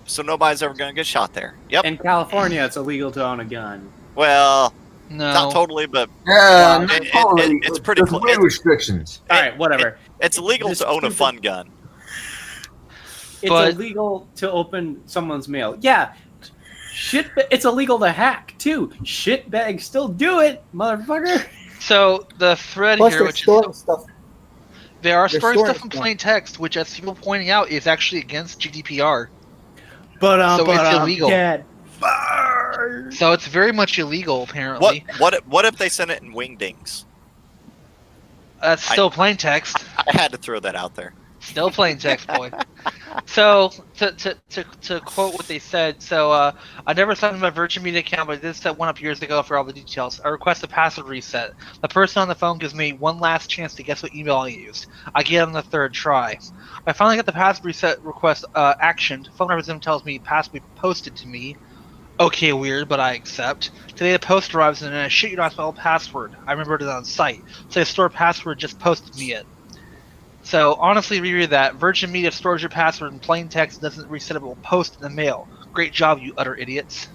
so nobody's ever gonna get shot there. Yep. In California, it's illegal to own a gun. Well. No. Not totally, but it's pretty close. Restrictions. All right, whatever. It's illegal to own a fun gun. It's illegal to open someone's mail. Yeah, it's illegal to hack too. Shitbags still do it, motherfucker. So the thread Plus here, they're which storing is stuff. they are They're storing storing stuff in stuff. plain text, which, as people pointing out, is actually against GDPR. But so it's illegal. Dead. So it's very much illegal, apparently. What if they sent it in wingdings? That's still plain text. I had to throw that out there. Still plain text, boy. So to quote what they said, I never signed in my Virgin Media account, but I did set one up years ago for all the details. I request a password reset. The person on the phone gives me one last chance to guess what email I used. I get it on the third try. I finally got the password reset request actioned. Phone representative tells me password posted to me. Okay, weird, but I accept. Today the post arrives and I shit you not, my old password. I remembered it on site. So the store password just posted me it. So honestly, reread that. Virgin Media stores your password in plain text and doesn't reset it, but will post in the mail. Great job, you utter idiots.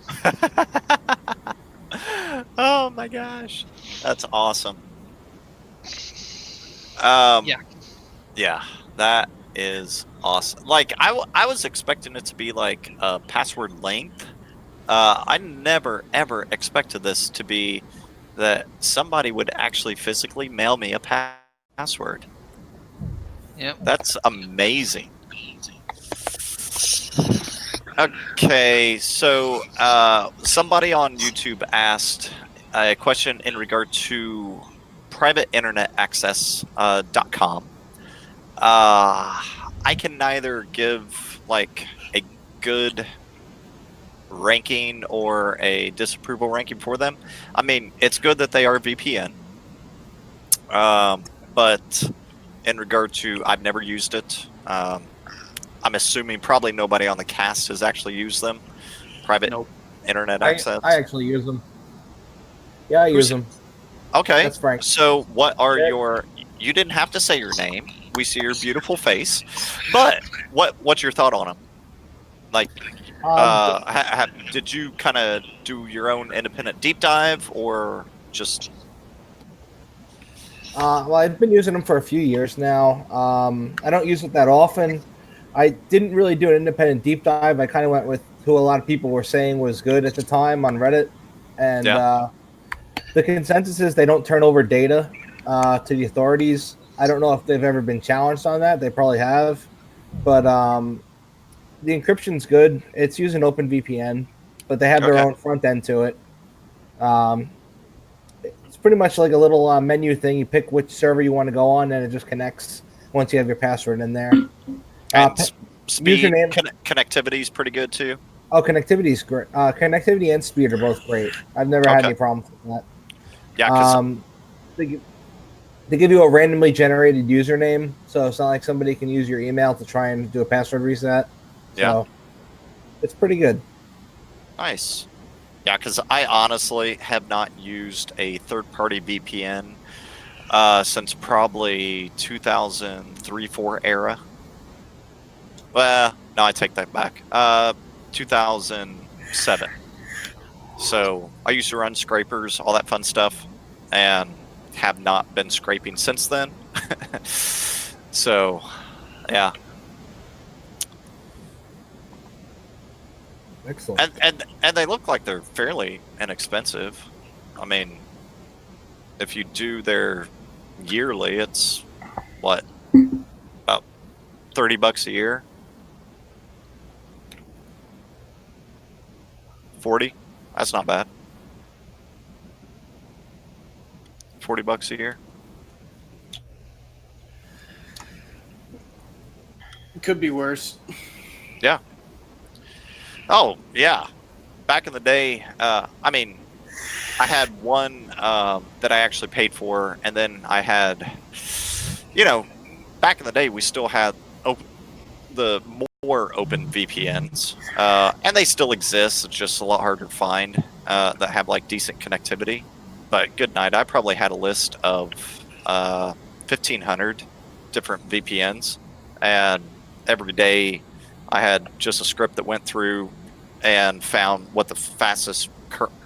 Oh my gosh. That's awesome. Yeah, that is awesome. Like, I was expecting it to be like password length. I never ever expected this to be that somebody would actually physically mail me a password. Yep. That's amazing. Okay, so somebody on YouTube asked a question in regard to privateinternetaccess.com. I can neither give like a good ranking or a disapproval ranking for them. I mean, it's good that they are VPN. But in regard to, I've never used it. I'm assuming probably nobody on the cast has actually used them. Private internet access. I actually use them. Yeah, I use them. Okay. That's Frank. So what are your... You didn't have to say your name. We see your beautiful face. But what's your thought on them? Like, did you kind of do your own independent deep dive or just... Well, I've been using them for a few years now. I don't use it that often. I didn't really do an independent deep dive. I kind of went with who a lot of people were saying was good at the time on Reddit. And the consensus is they don't turn over data to the authorities. I don't know if they've ever been challenged on that. They probably have. But the encryption's good. It's using OpenVPN, but they have their own front end to it. It's pretty much like a little menu thing. You pick which server you want to go on, and it just connects once you have your password in there. Speed, connectivity is pretty good too. Oh, connectivity is great. Connectivity and speed are both great. I've never had any problems with that. Yeah, they give you a randomly generated username, so it's not like somebody can use your email to try and do a password reset. So it's pretty good. Nice. Yeah, because I honestly have not used a third-party VPN since probably 2003-4 era. Well, no, I take that back. 2007. So I used to run scrapers, all that fun stuff, and have not been scraping since then. So, yeah. Excellent. And they look like they're fairly inexpensive. I mean, if you do their yearly, it's what, about $30 a year? 40? That's not bad. $40 a year. It could be worse. Yeah. Oh, yeah. Back in the day, I mean, I had one that I actually paid for, and then I had, you know, back in the day, we still had the more open VPNs, and they still exist. It's just a lot harder to find that have like decent connectivity. But good night. I probably had a list of 1,500 different VPNs, and every day I had just a script that went through and found what the fastest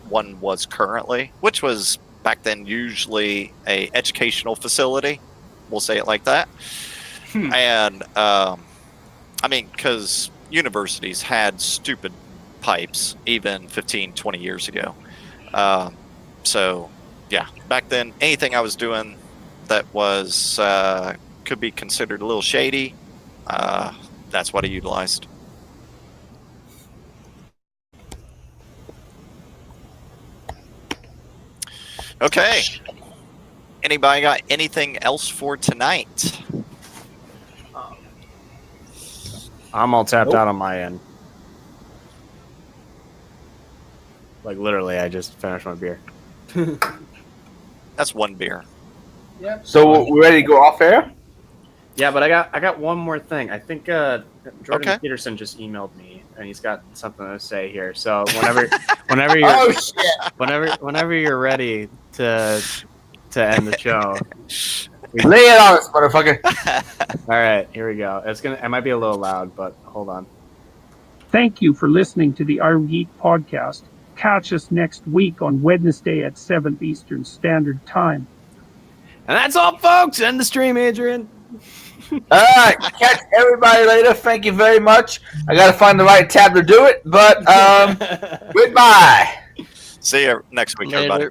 one was currently, which was back then usually a educational facility. We'll say it like that. And I mean, because universities had stupid pipes even 15, 20 years ago. So, yeah, back then, anything I was doing that was could be considered a little shady, that's what I utilized. Okay. Anybody got anything else for tonight? I'm all tapped out on my end. Like literally, I just finished my beer. That's one beer. Yeah. So we're ready to go off air? Yeah, but I got one more thing. I think Jordan Peterson just emailed me, and he's got something to say here. So whenever you're whenever you're ready to end the show, lay it on us, motherfucker. All right, here we go. It might be a little loud, but hold on. Thank you for listening to the Irongeek podcast. Catch us next week on Wednesday at 7 Eastern Standard Time. And that's all, folks. End the stream, Adrian. All right, catch everybody later. Thank you very much. I got to find the right tab to do it, but goodbye. See you next week, everybody.